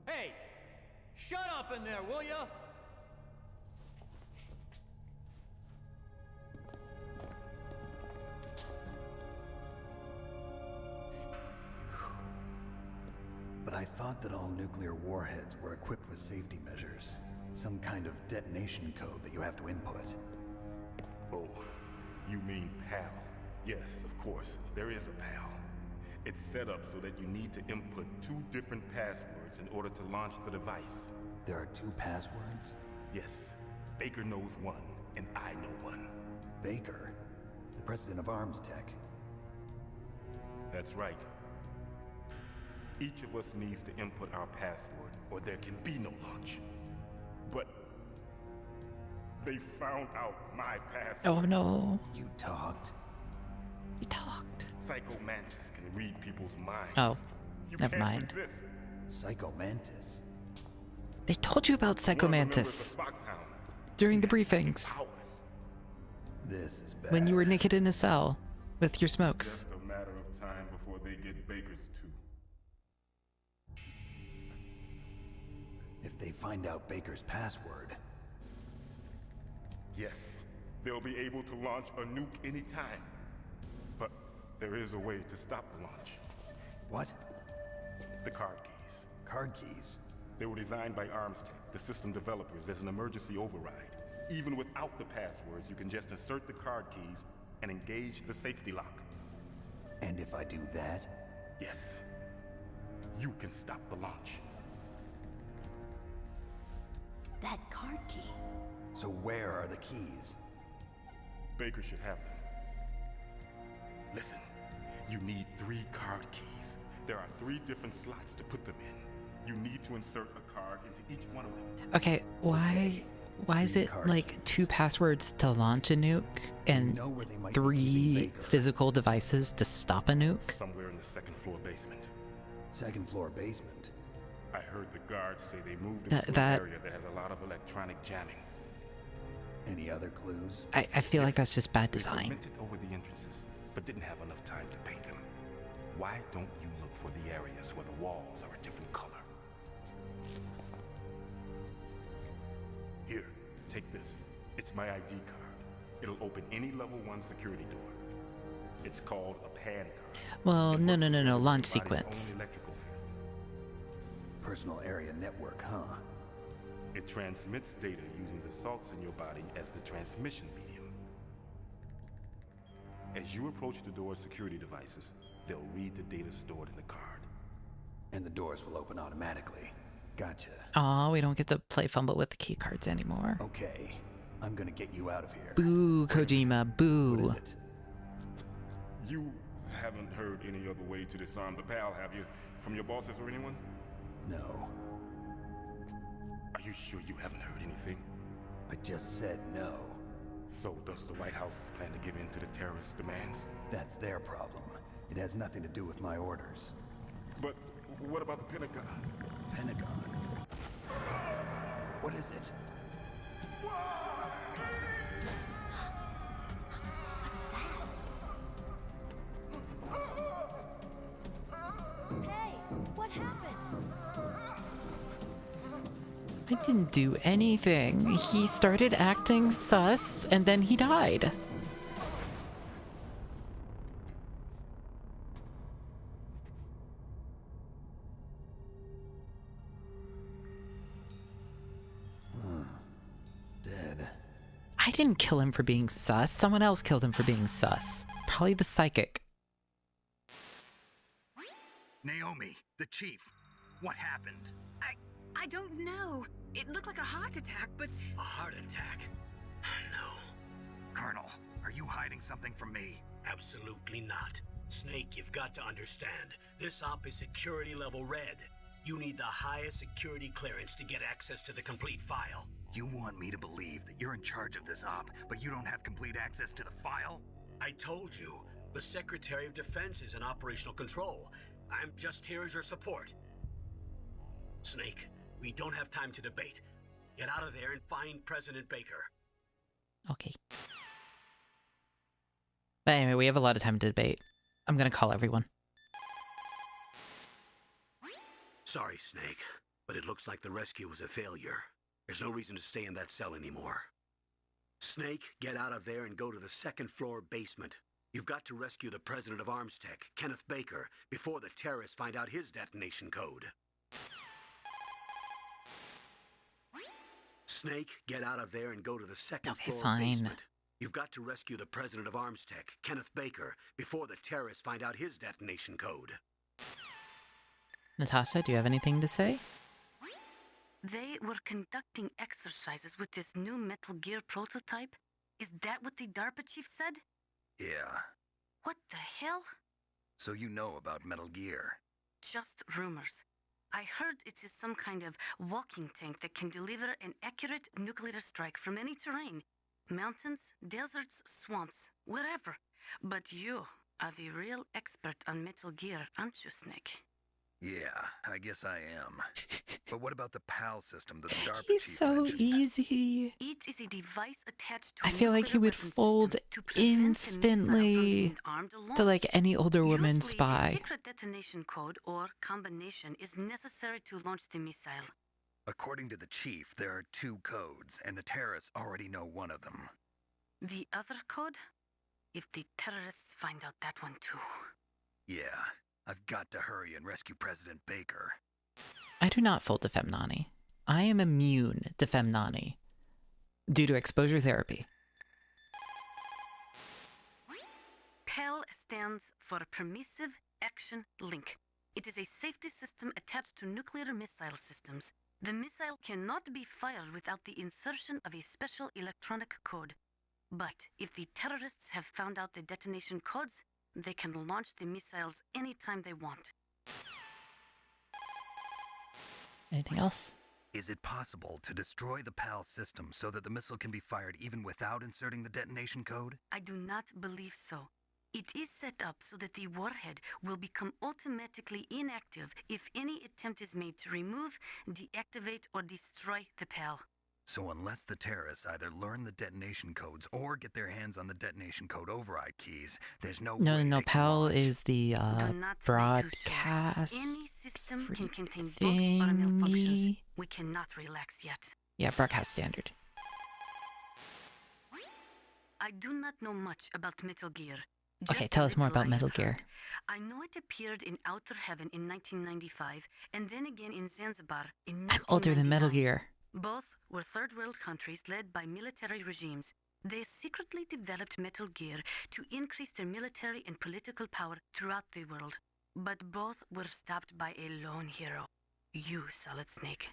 Hey! Shut up in there, will ya? But I thought that all nuclear warheads were equipped with safety measures. Some kind of detonation code that you have to input. Oh, you mean PAL? Yes, of course, there is a PAL. It's set up so that you need to input 2 different passwords in order to launch the device. There are 2 passwords? Yes, Baker knows one, and I know one. Baker? The president of Arms Tech? That's right. Each of us needs to input our password, or there can be no launch. But they found out my password. Oh no. You talked? He talked. Psycho Mantis can read people's minds. Oh, You never can't mind. resist. Psycho Mantis? They told you about Psycho One of the members Mantis of Foxhound. during the He has briefings powers. This is bad. when you were naked in a cell with your smokes. Just a matter of time before they get Baker's too. If they find out Baker's password... Yes, they'll be able to launch a nuke anytime. But there is a way to stop the launch. What? The card keys. Card keys? They were designed by ArmsTech, the system developers, as an emergency override. Even without the passwords, you can just insert the card keys and engage the safety lock. And if I do that? Yes. You can stop the launch. That card key. So where are the keys? Baker should have them. Listen, you need 3 card keys. There are 3 different slots to put them in. You need to insert a card into each one of them. Okay, why is it like 2 passwords to launch a nuke and 3 physical devices to stop a nuke? Somewhere in the 2nd floor basement. 2nd floor basement? I heard the guards say they moved into an area that has a lot of electronic jamming. Any other clues? I feel like that's just bad They design. cemented over the entrances, but didn't have enough time to paint them. Why don't you look for the areas where the walls are a different color? Here, take this. It's my ID card. It'll open any level 1 security door. It's called a PAN card. Well, no, launch Your body's sequence. own electrical field. Personal area network, huh? It transmits data using the salts in your body as the transmission medium. As you approach the door's security devices, they'll read the data stored in the card. And the doors will open automatically. Gotcha. Aw, we don't get to play fumble with the key cards anymore. Okay, I'm gonna get you out of here. Boo, Kojima, boo. What is it? You haven't heard any other way to disarm the PAL, have you? From your bosses or anyone? No. Are you sure you haven't heard anything? I just said no. So does the White House plan to give in to the terrorists' demands? That's their problem. It has nothing to do with my orders. But what about the Pentagon? Pentagon? What is it? Hey, what happened? I didn't do anything. He started acting sus, and then he died. Dead. I didn't kill him for being sus. Someone else killed him for being sus. Probably the psychic. Naomi, the chief. What happened? I don't know. It looked like a heart attack, but... A heart attack? No. Colonel, are you hiding something from me? Absolutely not. Snake, you've got to understand. This op is security level red. You need the highest security clearance to get access to the complete file. You want me to believe that you're in charge of this op, but you don't have complete access to the file? I told you, the Secretary of Defense is in operational control. I'm just here as your support. Snake, we don't have time to debate. Get out of there and find President Baker. Okay. But anyway, we have a lot of time to debate. I'm gonna call everyone. Sorry, Snake, but it looks like the rescue was a failure. There's no reason to stay in that cell anymore. Snake, get out of there and go to the 2nd floor basement. You've got to rescue the president of ArmsTech, Kenneth Baker, before the terrorists find out his detonation code. Snake, get out of there and go to the 2nd floor basement. You've got to rescue the president of ArmsTech, Kenneth Baker, before the terrorists find out his detonation code. Natasha, do you have anything to say? They were conducting exercises with this new Metal Gear prototype? Is that what the DARPA chief said? Yeah. What the hell? So you know about Metal Gear? just rumors. I heard it is some kind of walking tank that can deliver an accurate nuclear strike from any terrain. Mountains, deserts, swamps, wherever. But you are the real expert on Metal Gear, aren't you, Snake? Yeah, I guess I am. But what about the PAL system that the DARPA He's chief so mentioned? easy. It is a device attached to I feel like he would fold instantly to like any older woman Usually, a spy. secret detonation code or combination is necessary to launch the missile. According to the chief, there are 2 codes, and the terrorists already know one of them. The other code? If the terrorists find out that one too. Yeah, I've got to hurry and rescue President Baker. I do not fold to Femnani. I am immune to Femnani due to exposure therapy. PAL stands for Permissive Action Link. It is a safety system attached to nuclear missile systems. The missile cannot be fired without the insertion of a special electronic code. But if the terrorists have found out the detonation codes, they can launch the missiles anytime they want. Anything else? Is it possible to destroy the PAL system so that the missile can be fired even without inserting the detonation code? I do not believe so. It is set up so that the warhead will become automatically inactive if any attempt is made to remove, deactivate, or destroy the PAL. So unless the terrorists either learn the detonation codes or get their hands on the detonation code override keys, there's no way No, they can PAL launch. is the Do not be too sure. broadcast Any system can contain bugs or malfunctions. thingy. We cannot relax yet. Yeah, broadcast standard. I do not know much about Metal Gear. Okay, Just tell a us more little about I Metal have Gear. heard. I know it appeared in Outer Heaven in 1995, and then again in Zanzibar in 1999. I'm older than Metal Gear. Both were third world countries led by military regimes. They secretly developed Metal Gear to increase their military and political power throughout the world. But both were stopped by a lone hero. You, Solid Snake.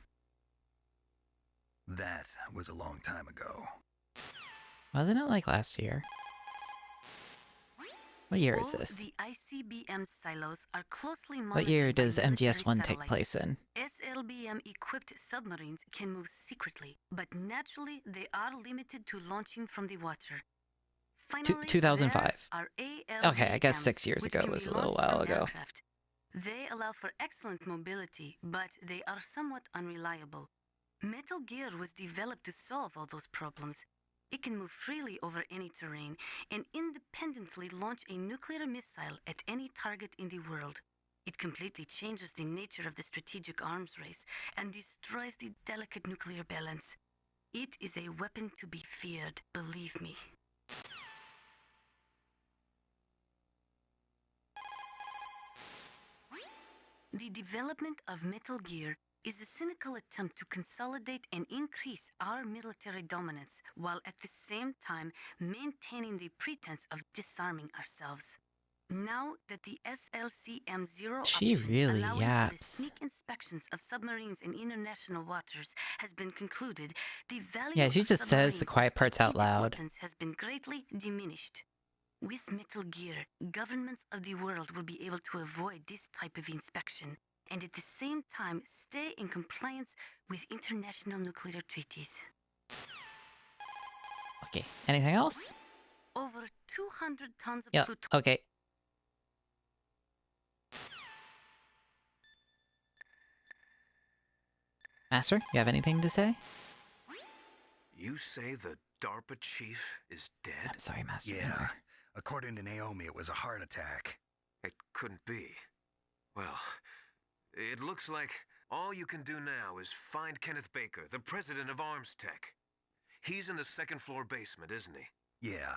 That was a long time ago. Wasn't it like last year? What year is All this? the ICBM silos are closely monitored What year by does military MGS1 take satellites. place in? SLBM-equipped submarines can move secretly, but naturally they are limited to launching from the water. Finally, 2005. there are Okay, I guess ALBMs, 6 years which ago can was be a little launched from while ago. aircraft. They allow for excellent mobility, but they are somewhat unreliable. Metal Gear was developed to solve all those problems. It can move freely over any terrain and independently launch a nuclear missile at any target in the world. It completely changes the nature of the strategic arms race and destroys the delicate nuclear balance. It is a weapon to be feared, believe me. The development of Metal Gear is a cynical attempt to consolidate and increase our military dominance while at the same time maintaining the pretense of disarming ourselves. Now that the SLCM-0 She option really allowing for the yaps. sneak inspections of submarines in international waters has been concluded, the value Yeah, she of just says the submarine quiet parts out strategic loud. weapons has been greatly diminished. With Metal Gear, governments of the world will be able to avoid this type of inspection and at the same time stay in compliance with international nuclear treaties. Okay, anything else? Over 200 tons of Yeah, plutonium. okay. Master, you have anything to say? You say the DARPA chief is dead? I'm sorry, Master. Yeah. Miller. According to Naomi, it was a heart attack. It couldn't be. Well, it looks like all you can do now is find Kenneth Baker, the president of Arms Tech. He's in the second floor basement, isn't he? Yeah,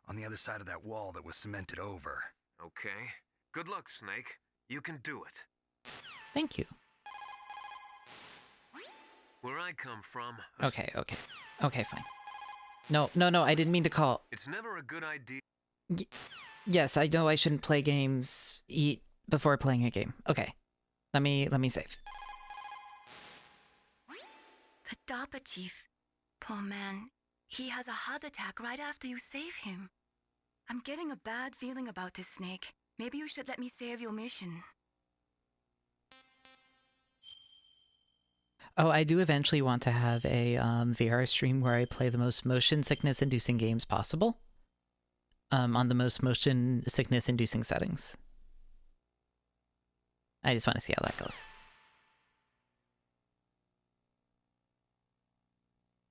on the other side of that wall that was cemented over. Okay. Good luck, Snake. You can do it. Thank you. Where I come from... Okay, fine. No, I didn't mean to call. It's never a good idea. Yes, I know I shouldn't play games, eat before playing a game. Okay. Let me save. The DARPA chief. Poor man. He has a heart attack right after you save him. I'm getting a bad feeling about this, Snake. Maybe you should let me save your mission. Oh, I do eventually want to have a VR stream where I play the most motion sickness inducing games possible. On the most motion sickness inducing settings. I just want to see how that goes.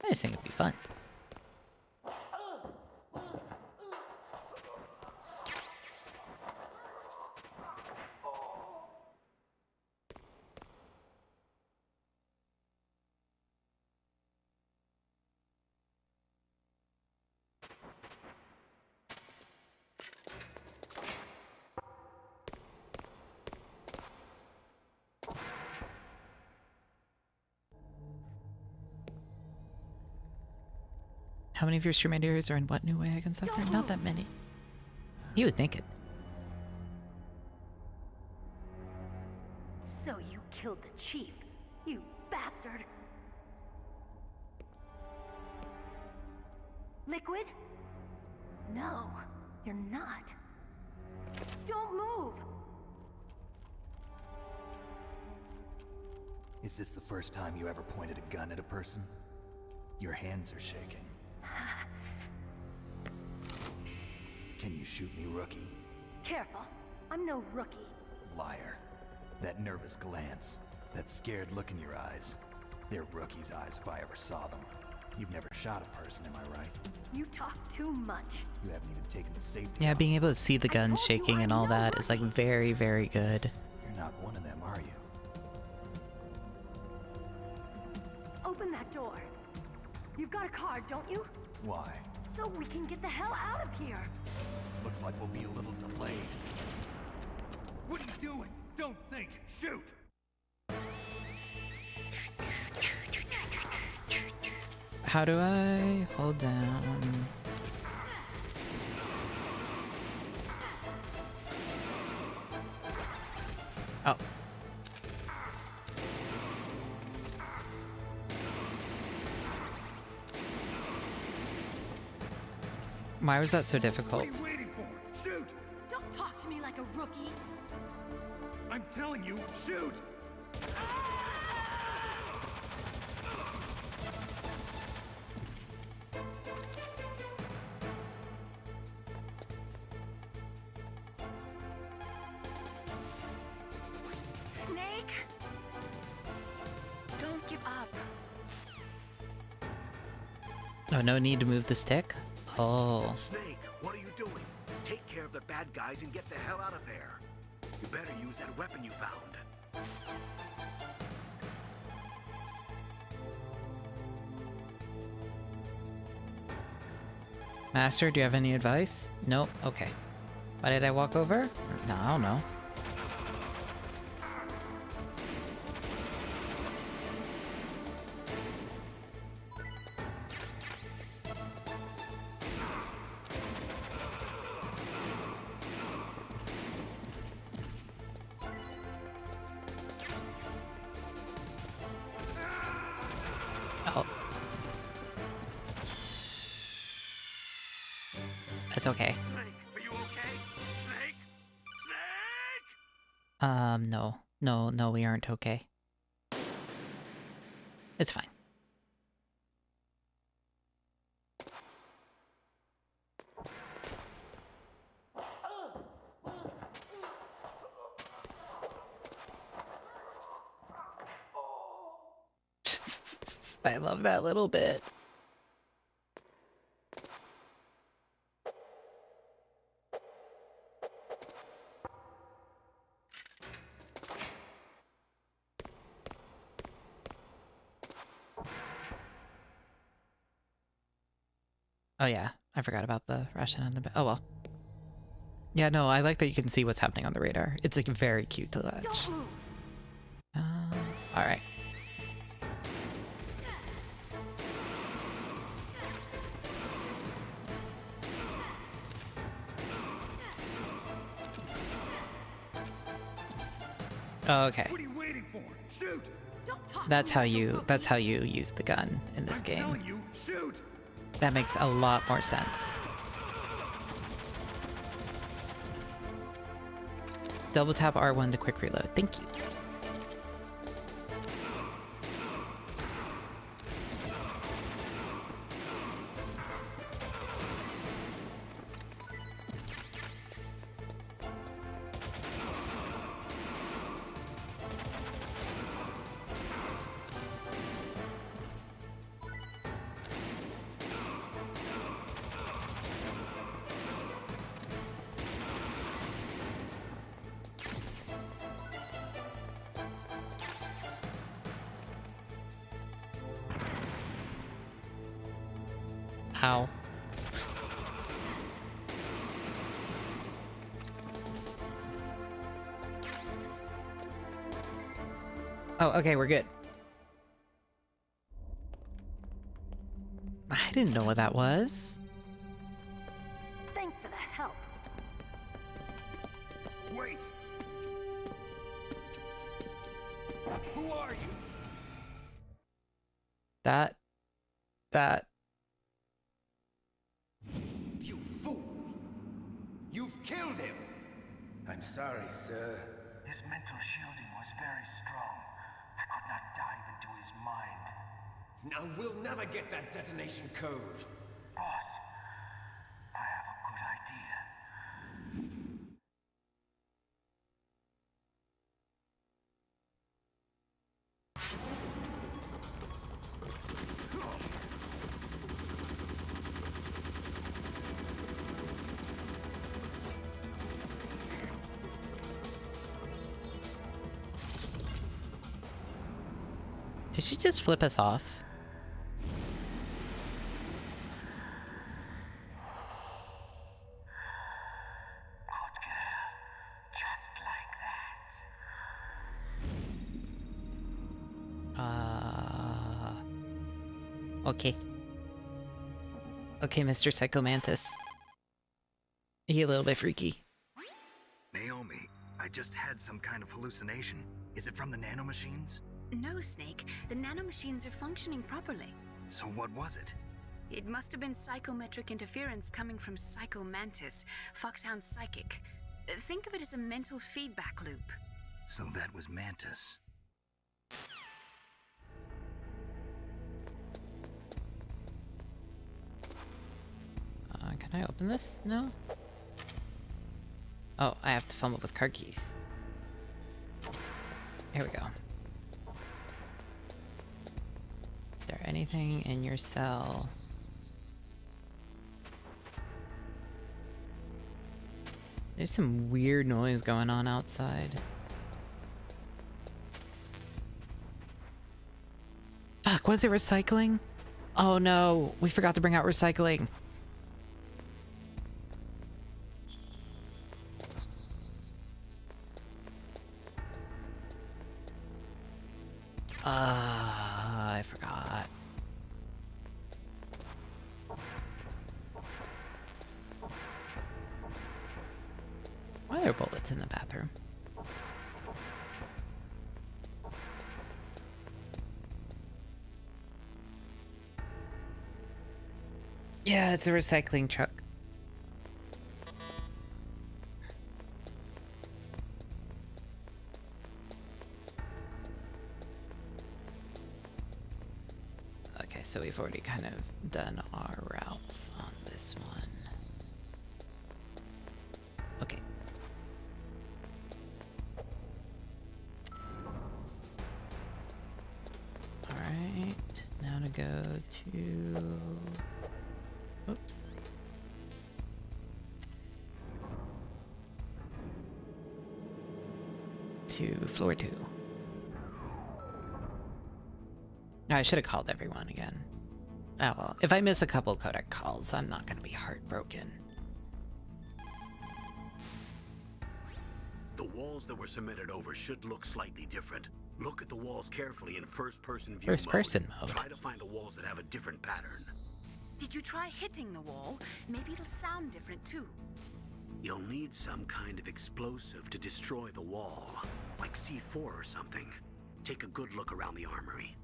I just think it'd be fun. How many of your stream ideas are in what new way I can suffer? Not that many. He was naked. So you killed the chief, you bastard! Liquid? No, you're not. Don't move! Is this the first time you ever pointed a gun at a person? Your hands are shaking. Can you shoot me, rookie? Careful, I'm no rookie. Liar. That nervous glance, that scared look in your eyes. They're rookie's eyes if I ever saw them. You've never shot a person, am I right? You talk too much. You haven't even taken the safety Yeah, off. being able to see the guns shaking and all that is like very, very good. You're not one of them, are you? Open that door. You've got a card, don't you? Why? So we can get the hell out of here. Looks like we'll be a little delayed. What are you doing? Don't think. Shoot! How do I hold down? Oh. Why was that so difficult? What are you waiting for? Shoot! Don't talk to me like a rookie. I'm telling you, shoot! Snake! Don't give up. Oh, no need to move the stick? Oh. Snake, what are you doing? Take care of the bad guys and get the hell out of there. You better use that weapon you found. Master, do you have any advice? Nope. Okay. Why did I walk over? No, I don't know. Oh. That's okay. Snake, are you okay? Snake? Snake? No. No, we aren't okay. It's fine. I love that little bit. Oh yeah, I forgot about the Russian on the oh well. Yeah, no, I like that you can see what's happening on the radar. It's like very cute to watch. Alright. Okay. What are you waiting for? Shoot! That's how you use the gun in this game. I'm telling you, shoot! That makes a lot more sense. Double tap R1 to quick reload. Thank you. Ow. Oh, okay, we're good. I didn't know what that was. Thanks for the help. Wait! Who are you? That... You fool! You've killed him! I'm sorry, sir. His mental shielding was very strong. I could not dive into his mind. Now we'll never get that detonation code. Boss, I have a good idea. Did she just flip us off? Good girl. Just like that. Okay. Okay, Mr. Psychomantis. He a little bit freaky. Naomi, I just had some kind of hallucination. Is it from the nanomachines? No, Snake. The nanomachines are functioning properly. So what was it? It must have been psychometric interference coming from Psychomantis, Foxhound Psychic. Think of it as a mental feedback loop. So that was Mantis. Can I open this? No? Oh, I have to fumble with card keys. Here we go. Is there anything in your cell? There's some weird noise going on outside. Fuck, was it recycling? Oh no, we forgot to bring out recycling. I forgot. Why are there bullets in the bathroom? Yeah, it's a recycling truck. Okay, so we've already kind of done our routes on this one. Okay. Alright, now to go to... Oops. To floor 2. No, I should have called everyone again. Oh well, if I miss a couple codec calls, I'm not gonna be heartbroken. The walls that were cemented over should look slightly different. Look at the walls carefully in first-person view First-person mode. Try to find the walls that have a different pattern. Did you try hitting the wall? Maybe it'll sound different too. You'll need some kind of explosive to destroy the wall, like C4 or something. Take a good look around the armory.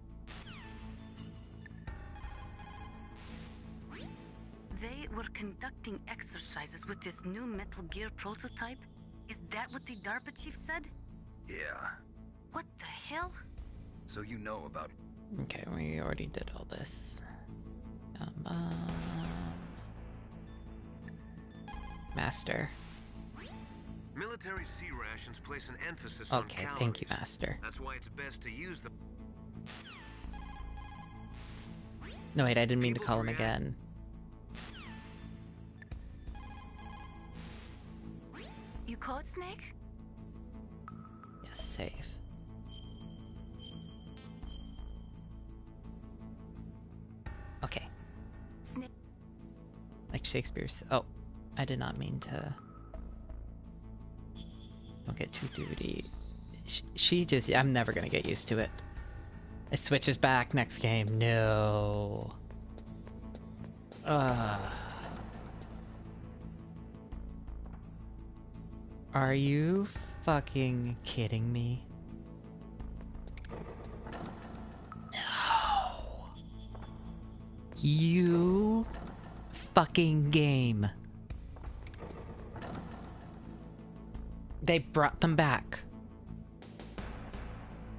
They were conducting exercises with this new Metal Gear prototype. Is that what the DARPA chief said? Yeah. What the hell? So you know about... Okay, we already did all this. Master. Military C rations place an emphasis on Okay, calories. thank you, Master. That's why it's best to use them. No, wait, I didn't mean to call him again. You caught Snake? Yes, save. Okay. Snake. like Shakespeare's. Oh, I did not mean to. Don't get too duty. She just. I'm never gonna get used to it. It switches back next game. No. Are you fucking kidding me? No. You fucking game. They brought them back.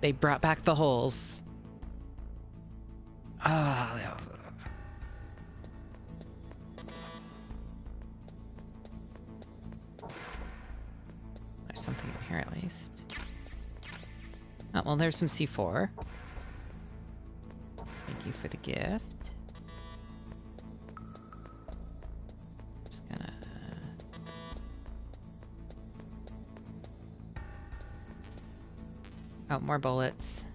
They brought back the holes. Ah. There's something in here at least. Oh, well, there's some C4. Thank you for the gift. Just gonna... Oh, more bullets.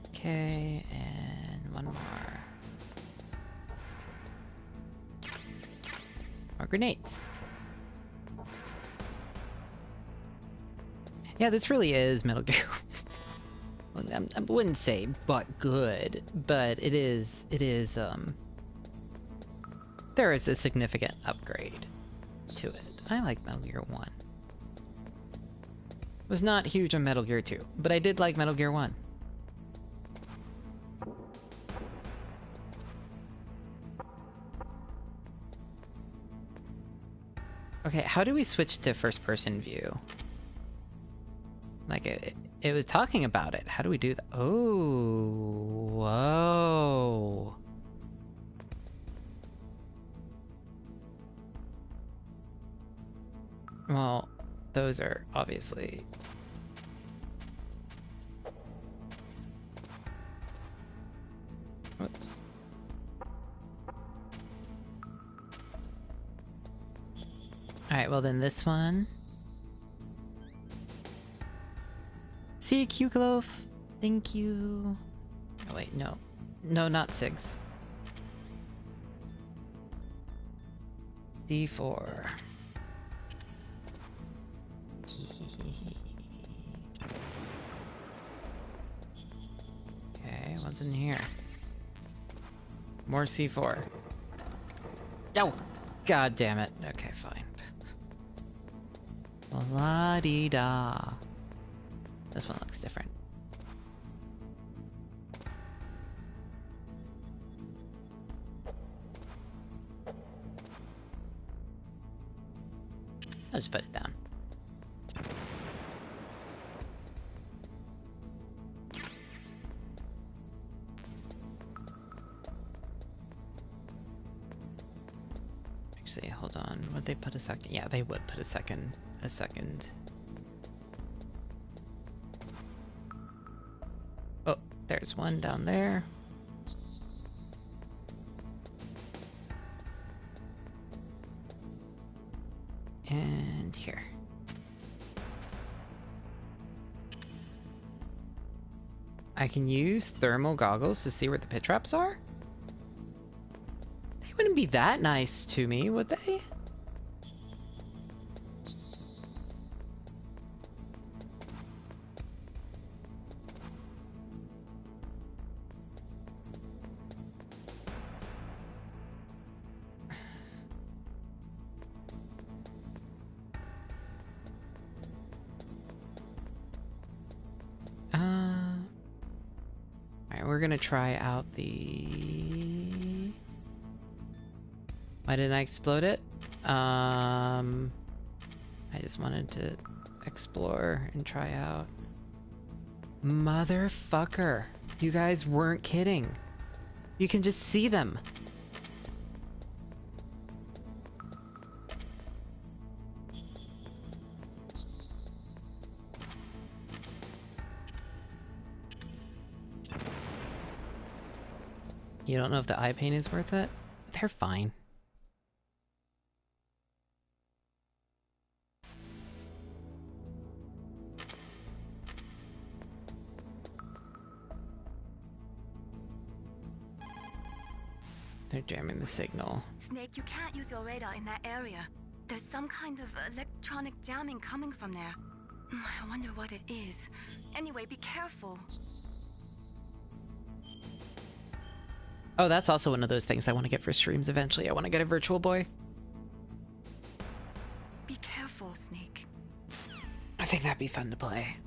Okay, and one more. More grenades. Yeah, this really is Metal Gear. Well, I wouldn't say but good, but it is, there is a significant upgrade to it. I like Metal Gear 1. Was not huge on Metal Gear 2, but I did like Metal Gear 1. Okay, how do we switch to first-person view? Like, it was talking about it. How do we do that? Oh, whoa. Well, those are obviously... Whoops. Alright, well then this one. See, Q-Cloaf. Thank you. Oh wait, no. No, not Sigs. C4. Okay, what's in here? More C4. Oh! God damn it. Okay, fine. La-di-da. This one looks different. I'll just put it down. Actually, hold on. Would they put a second? Yeah, they would put a second. Oh, there's one down there. And here. I can use thermal goggles to see where the pit traps are? They wouldn't be that nice to me, would they? Alright, we're gonna try out the... Why didn't I explode it? I just wanted to explore and try out. Motherfucker. You guys weren't kidding. You can just see them. You don't know if the eye pain is worth it? They're fine. They're jamming the signal. Snake, you can't use your radar in that area. There's some kind of electronic jamming coming from there. I wonder what it is. Anyway, be careful. Oh, that's also one of those things I want to get for streams eventually. I want to get a virtual boy. Be careful, Snake. I think that'd be fun to play.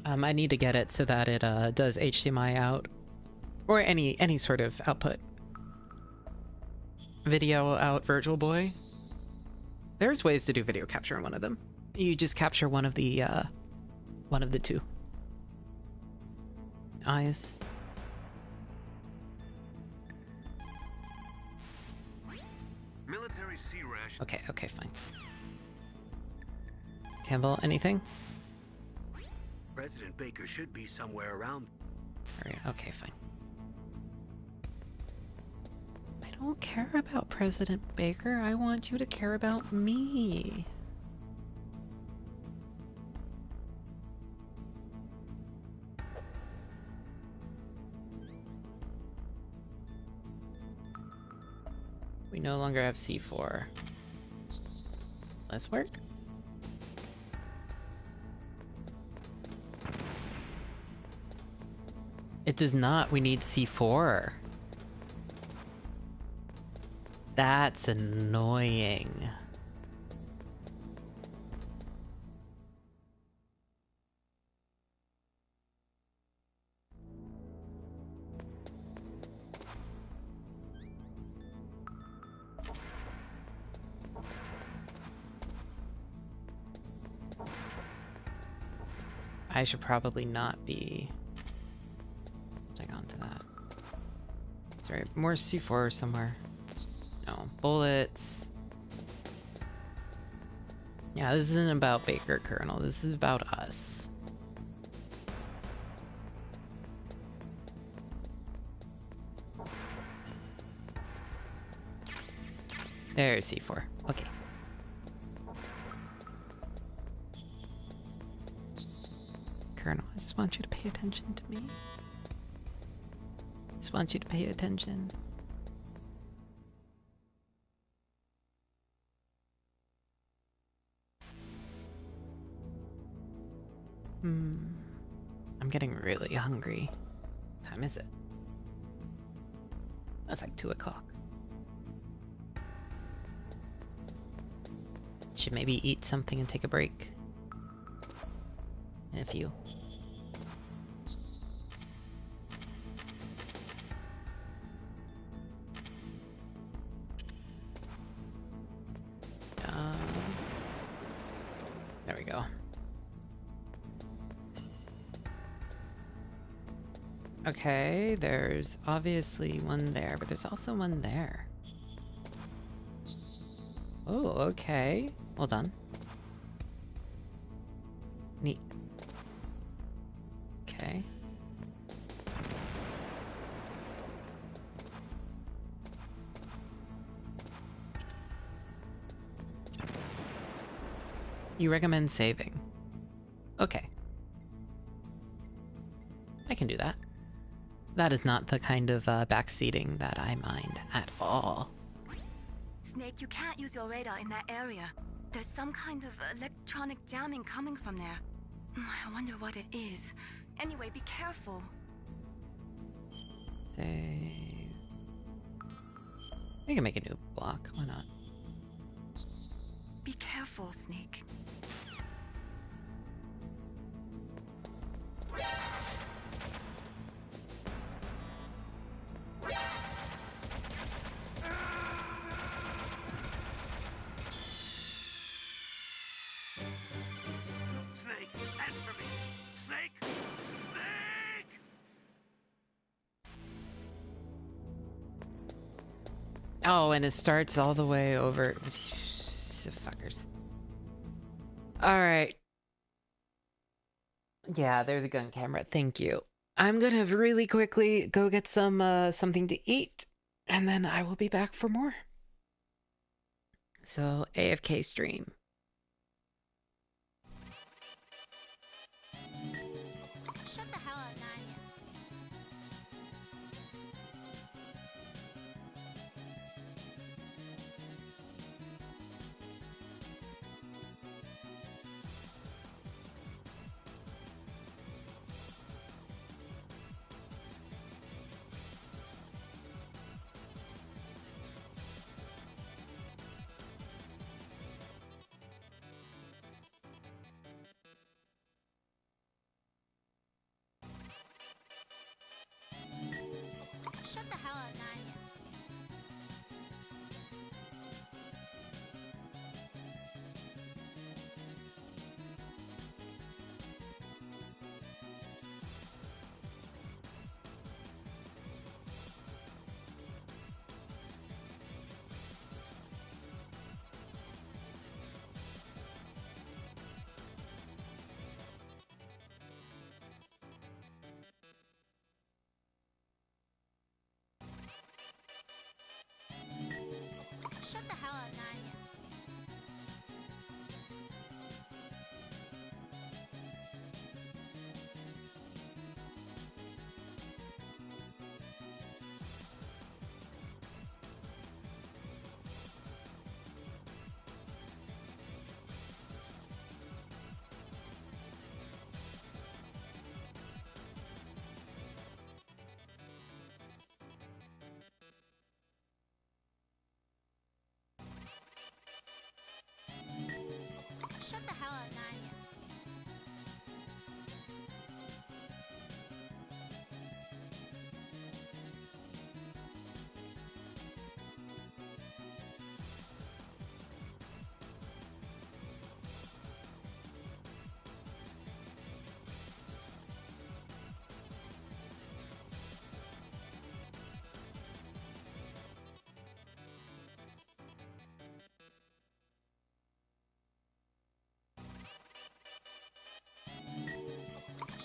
I need to get it so that it does HDMI out. Or any sort of output. Video out virtual boy. There's ways to do video capture in one of them. You just capture one of the two eyes. Military sea rash. Okay, fine. Campbell, anything? President Baker should be somewhere around. Alright, okay, fine. I don't care about President Baker. I want you to care about me. We no longer have C4. Let's work. It does not. We need C4. That's annoying. I should probably not be holding on to that. Sorry, more C4 somewhere. No, bullets. Yeah, this isn't about Baker, Colonel. This is about us. There's C4. Okay. Colonel, I just want you to pay attention to me. I just want you to pay attention. I'm getting really hungry. What time is it? It's like 2 o'clock. Should maybe eat something and take a break. In a few. There we go. Okay, there's obviously one there, but there's also one there. Oh, okay. Well done. Neat. Okay. You recommend saving. Okay. I can do that. That is not the kind of backseating that I mind at all. Snake, you can't use your radar in that area. There's some kind of electronic jamming coming from there. I wonder what it is. Anyway, be careful. Save. We can make a new block. Why not? Be careful, Snake. Snake, answer me! Snake! Snake! Oh, and it starts all the way over. Fuckers. Alright. Yeah, there's a gun camera. Thank you. I'm gonna really quickly go get some something to eat, and then I will be back for more. So, AFK stream. Shut the hell up, Nine. hell at night. Shut the hell at night. Shut the hell at night.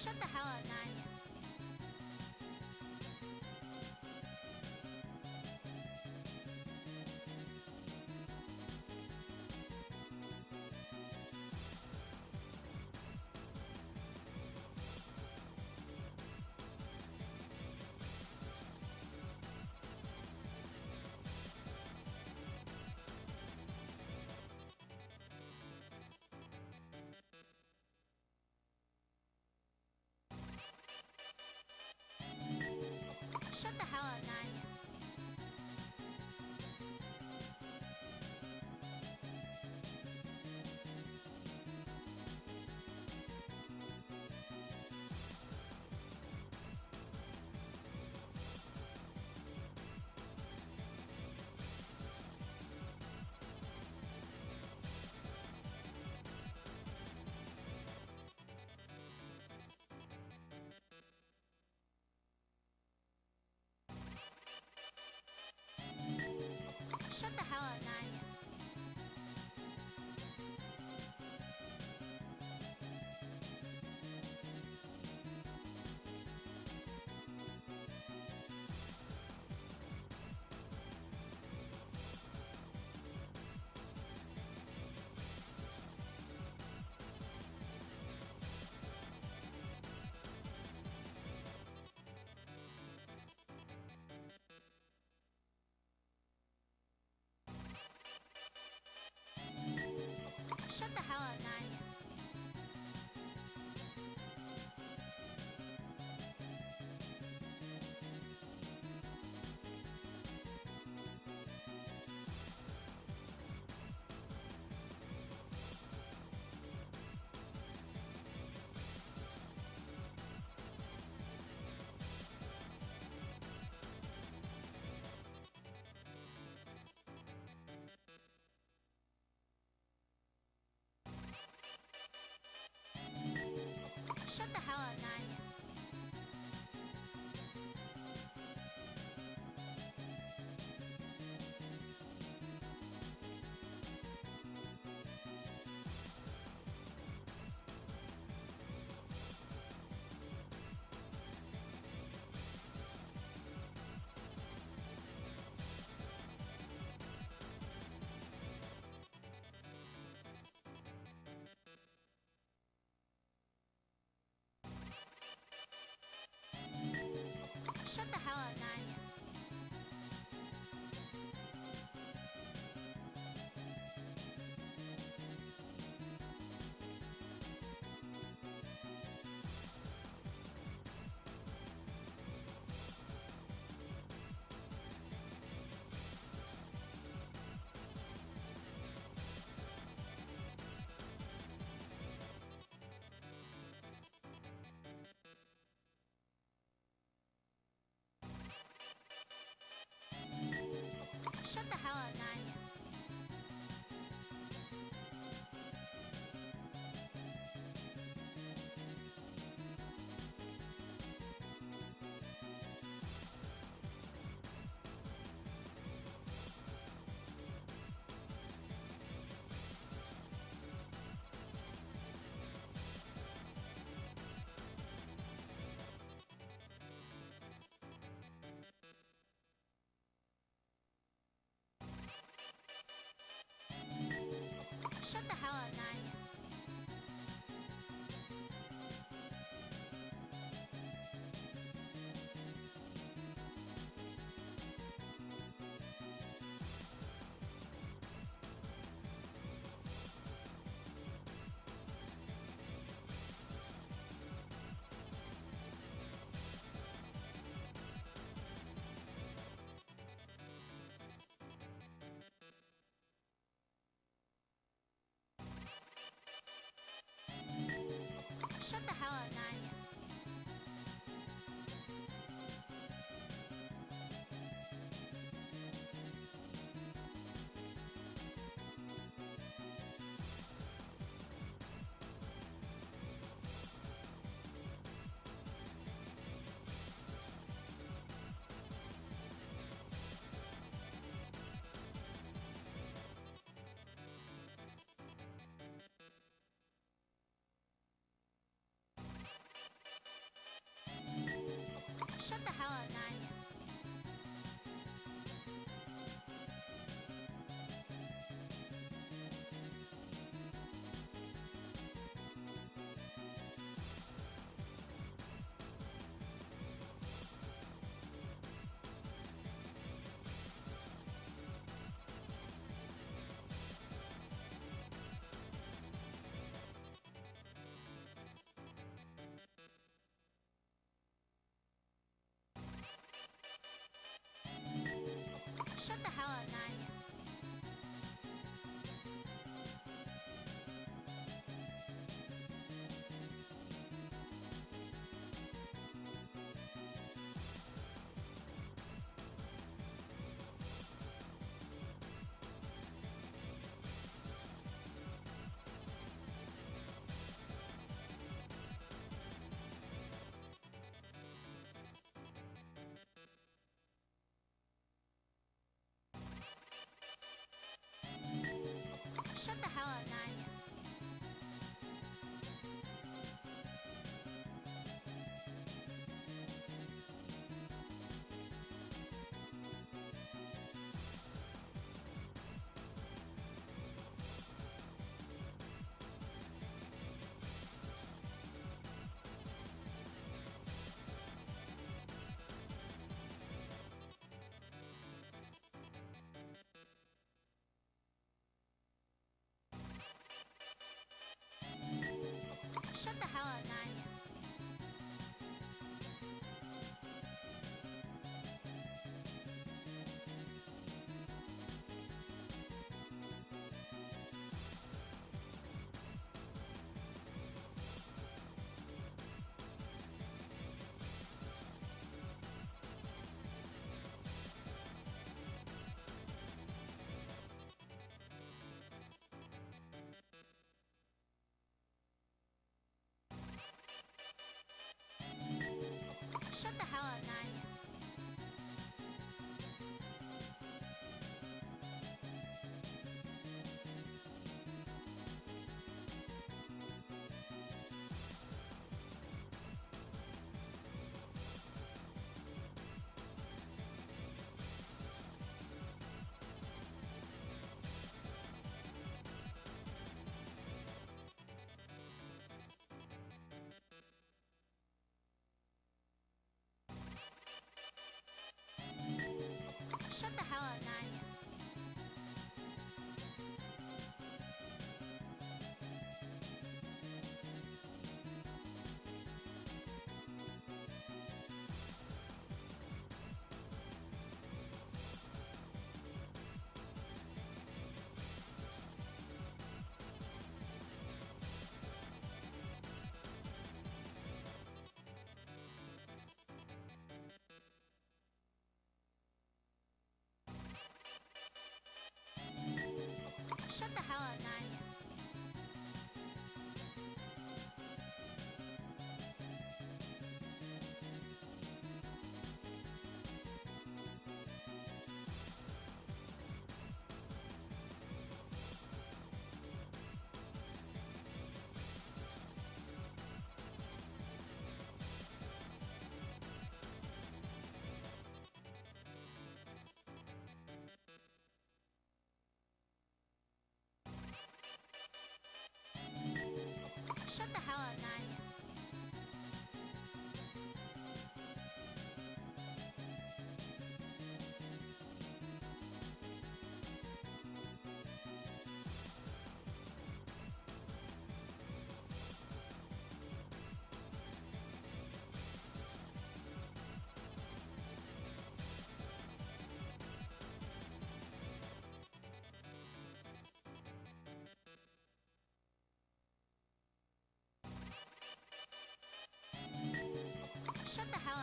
Shut the hell at night. Shut the hell at night. Shut the hell at night. Shut the hell at night. Shut the hell at night. Shut the hell at night. the hell up, Nines. Shut the hell up, Nines. Shut the hell up, Nines. Shut the hell up, Nines. Shut the hell up, Nines. Shut the hell up, Nines. Shut the hell up, Nines. Shut the hell up, Nines.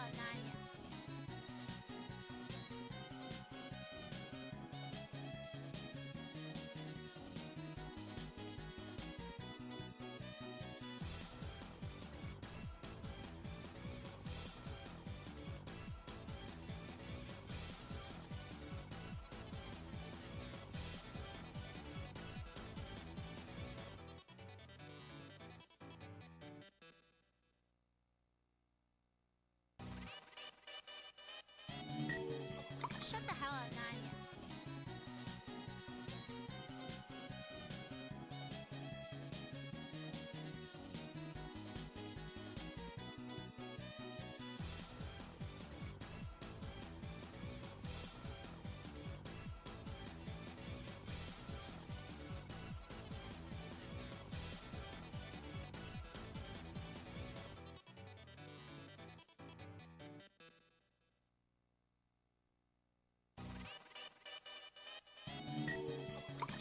at 9. Shut the hell at 9.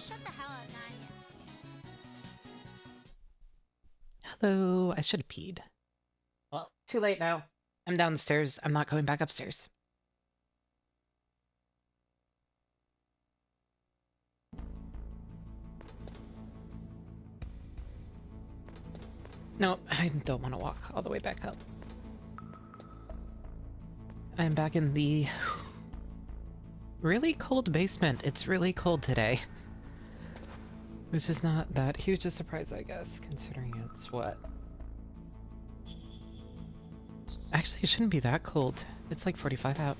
Shut the hell at 9. Hello, I should have peed. Well, too late now. I'm down the stairs. I'm not going back upstairs. No, I don't want to walk all the way back up. I'm back in the really cold basement. It's really cold today. Which is not that huge a surprise, I guess, considering it's what? Actually, it shouldn't be that cold. It's like 45 out.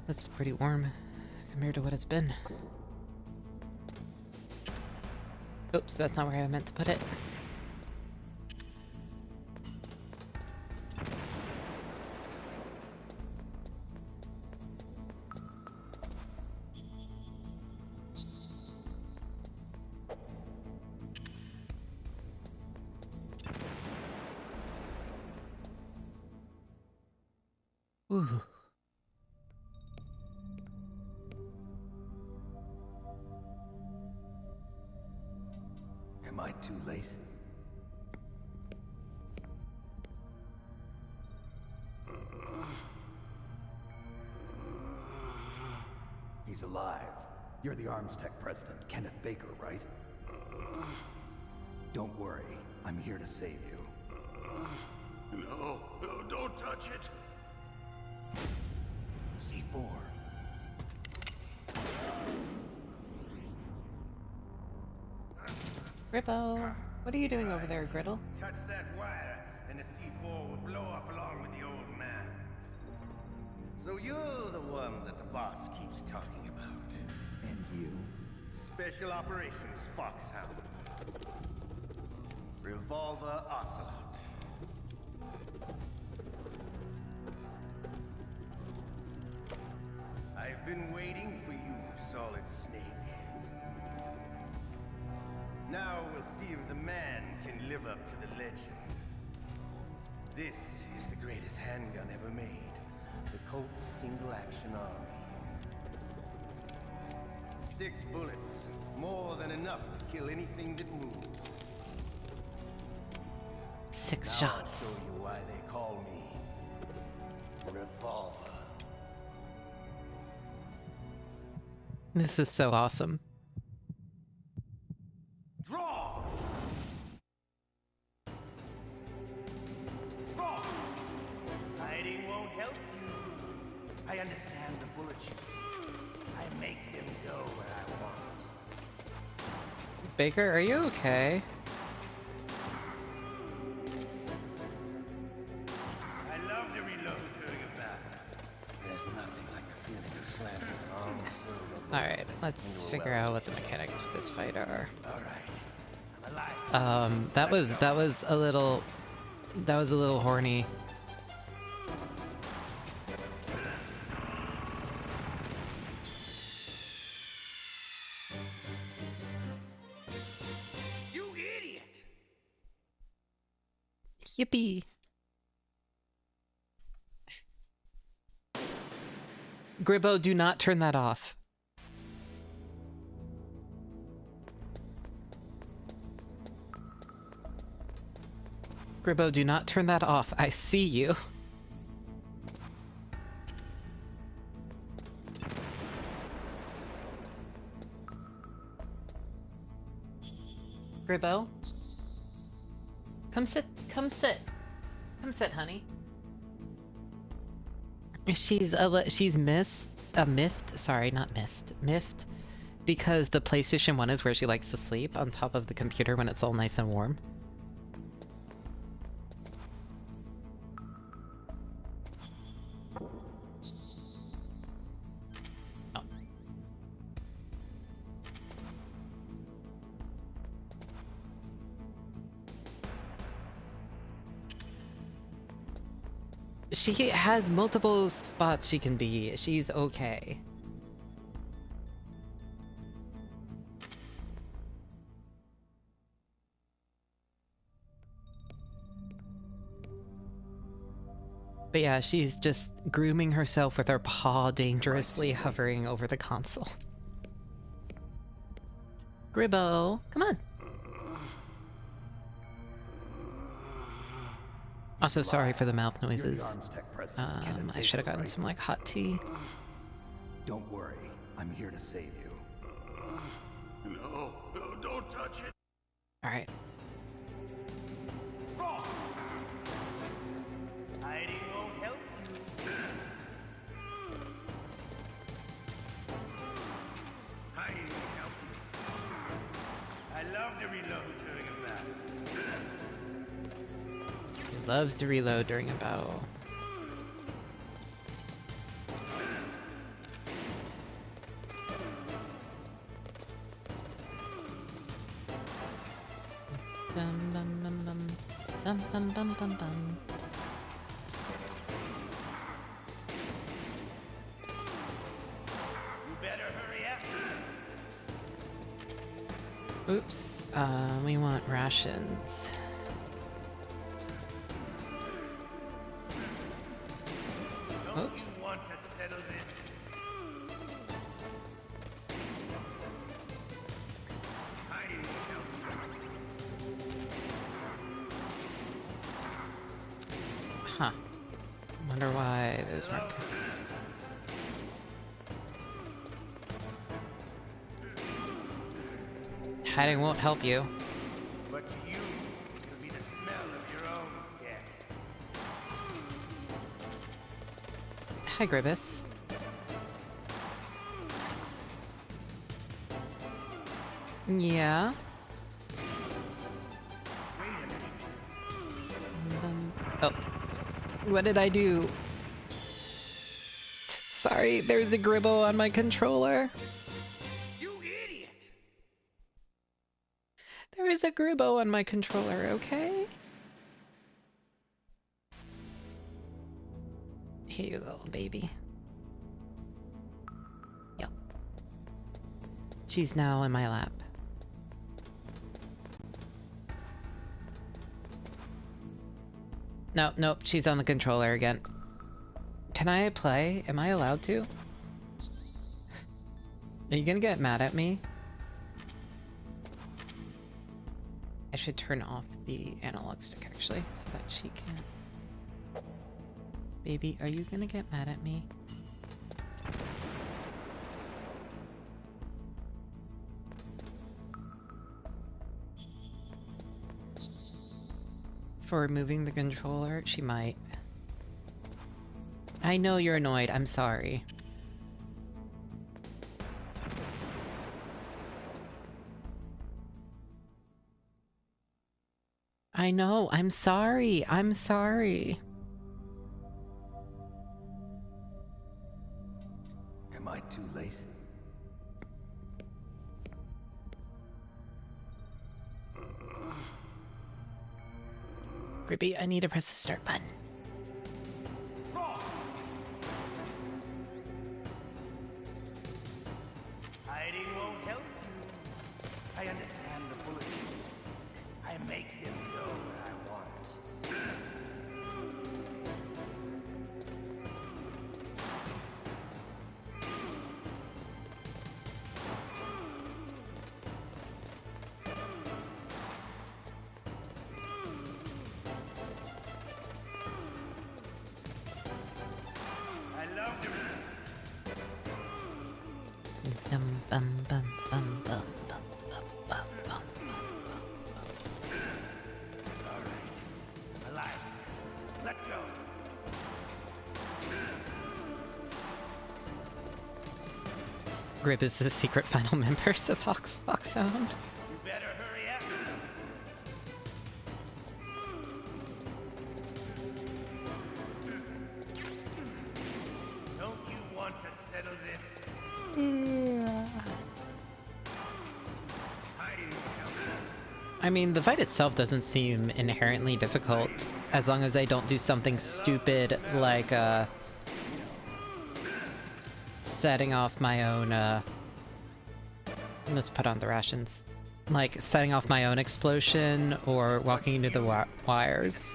That's pretty warm compared to what it's been. Oops, that's not where I meant to put it. Ooh. Am I too late? He's alive. You're the Arms Tech president, Kenneth Baker, right? Don't worry. I'm here to save you. No, don't touch it. C4. Rippo, what are you doing over there, Griddle? Touch that wire, and the C4 will blow up along with the old man. So you're the one that the boss keeps talking about. And you? Special Operations Foxhound. Revolver Ocelot. I've been waiting for you, Solid Snake. Now we'll see if the man can live up to the legend. This is the greatest handgun ever made. The Colt Single Action Army. 6 bullets, more than enough to kill anything that moves. 6 Now shots. I'll show you why they call me Revolver. This is so awesome. Draw! Draw! Hiding won't help you. I understand the bullets you see. I make them go where I want. Baker, are you okay? I love to reload during a battle. There's nothing like the feeling of slamming a long silver bullet. Alright, let's into a figure out what the mechanics for this fight are. All right. I'm alive. That was a little horny. You idiot! Yippee. Gribbo, do not turn that off. Gribbo, do not turn that off. I see you. Gribbo? Come sit. Come sit. Come sit, honey. She's miffed. Sorry, not missed. Miffed. Because the PlayStation 1 is where she likes to sleep, on top of the computer when it's all nice and warm. Oh. She has multiple spots she can be. She's okay. But yeah, she's just grooming herself with her paw dangerously hovering over the console. Gribbo, come on. Also, sorry for the mouth noises. I should have gotten some like hot tea. Don't worry, I'm here to save you. No, don't touch it. All right. Hiding won't help you. Hiding won't help you. I love to reload during a battle. He loves to reload during a battle. Bum bum bum bum bum bum bum bum bum. You better hurry up. Oops. We want rations. Oops. You want to settle this? Hiding won't help you. Huh. Wonder why those weren't. Hiding won't help you. But to you, it'll be the smell of your own death. Hi, Gribbus. Yeah. Oh. What did I do? Sorry, there's a Gribbo on my controller. You idiot! There is a Gribbo on my controller, okay? Here you go, baby. Yep. She's now in my lap. No, nope, she's on the controller again. Can I play? Am I allowed to? Are you gonna get mad at me? I should turn off the analog stick actually, so that she can. Baby, are you gonna get mad at me? For removing the controller? She might. I know you're annoyed, I'm sorry. I know, I'm sorry, I'm sorry. Am I too late? Gribby, I need to press the start button. Hiding won't help you. I understand the bullets. I make them go where I want. I love to. Bum, bum, bum, bum, bum, bum, bum, bum, bum. Grib is the secret final members of Foxhound. You better hurry up. Don't you want to settle this? I mean, the fight itself doesn't seem inherently difficult, as long as I don't do something stupid like, setting off my own, let's put on the rations. Like, setting off my own explosion, or walking into the wires.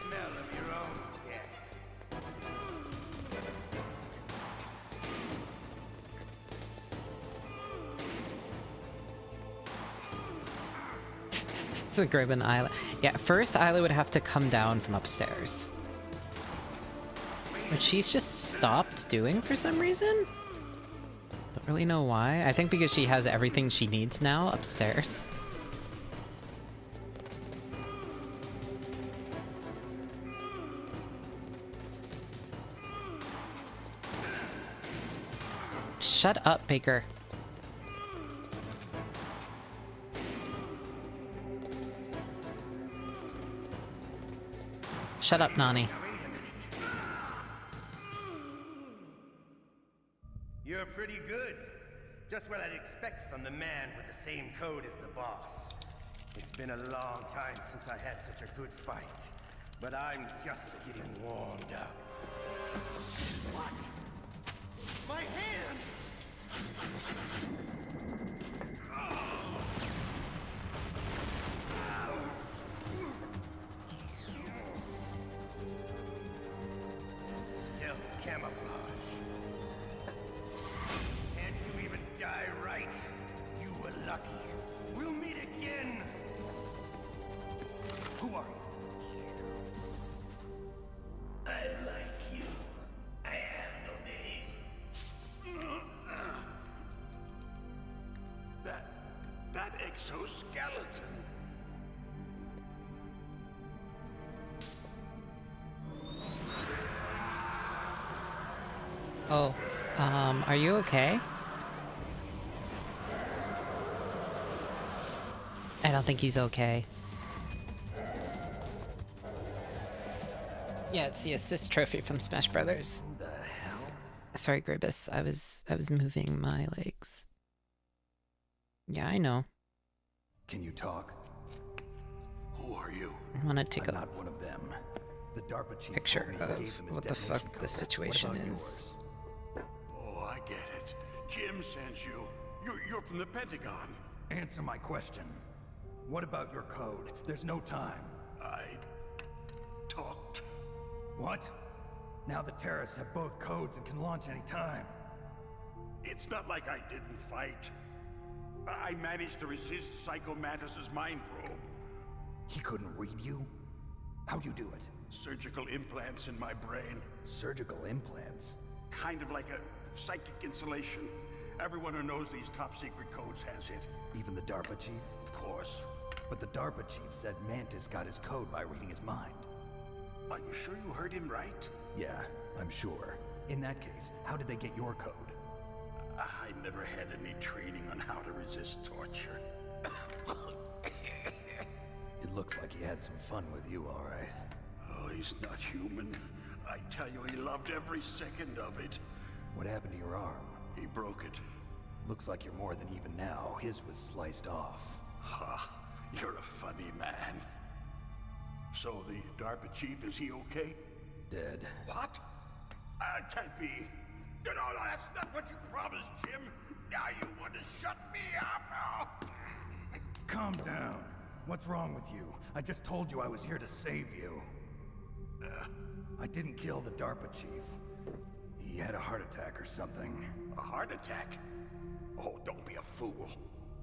It's a Grib and Isla. Yeah, first Isla would have to come down from upstairs. Which she's just stopped doing for some reason? Don't really know why. I think because she has everything she needs now upstairs. Shut up, Baker. Shut up, Nani. You're pretty good. Just what I'd expect from the man with the same code as the boss. It's been a long time since I had such a good fight, but I'm just getting warmed up. What? My hand! Stealth camouflage. Can't you even die right? You were lucky. We'll meet again. Who are you? I like you. I have no name. That exoskeleton. Oh, are you okay? I don't think he's okay. Yeah, it's the assist trophy from Smash Brothers. Who the hell? Sorry, Gribus. I was moving my legs. Yeah, I know. Can you talk? Who are you? I want to take I'm a not one of them. The DARPA chief picture told me he of gave them his what the detonation fuck code. this situation What about is. yours? Oh, I get it. Jim sent you. You're from the Pentagon. Answer my question. What about your code? There's no time. I talked. What? Now the terrorists have both codes and can launch any time. It's not like I didn't fight. I managed to resist Psycho Mantis's mind probe. He couldn't read you? How'd you do it? Surgical implants in my brain. Surgical implants? Kind of like a psychic insulation. Everyone who knows these top secret codes has it. Even the DARPA chief? Of course. But the DARPA chief said Mantis got his code by reading his mind. Are you sure you heard him right? Yeah, I'm sure. In that case, how did they get your code? I never had any training on how to resist torture. It looks like he had some fun with you, all right. Oh, he's not human. I tell you, he loved every second of it. What happened to your arm? He broke it. Looks like you're more than even now. His was sliced off. Ha, you're a funny man. So the DARPA chief, is he okay? Dead. What? Can't be. No, that's not what you promised, Jim. Now you want to shut me up? Oh. Calm down. What's wrong with you? I just told you I was here to save you. I didn't kill the DARPA chief. He had a heart attack or something. A heart attack? Oh, don't be a fool.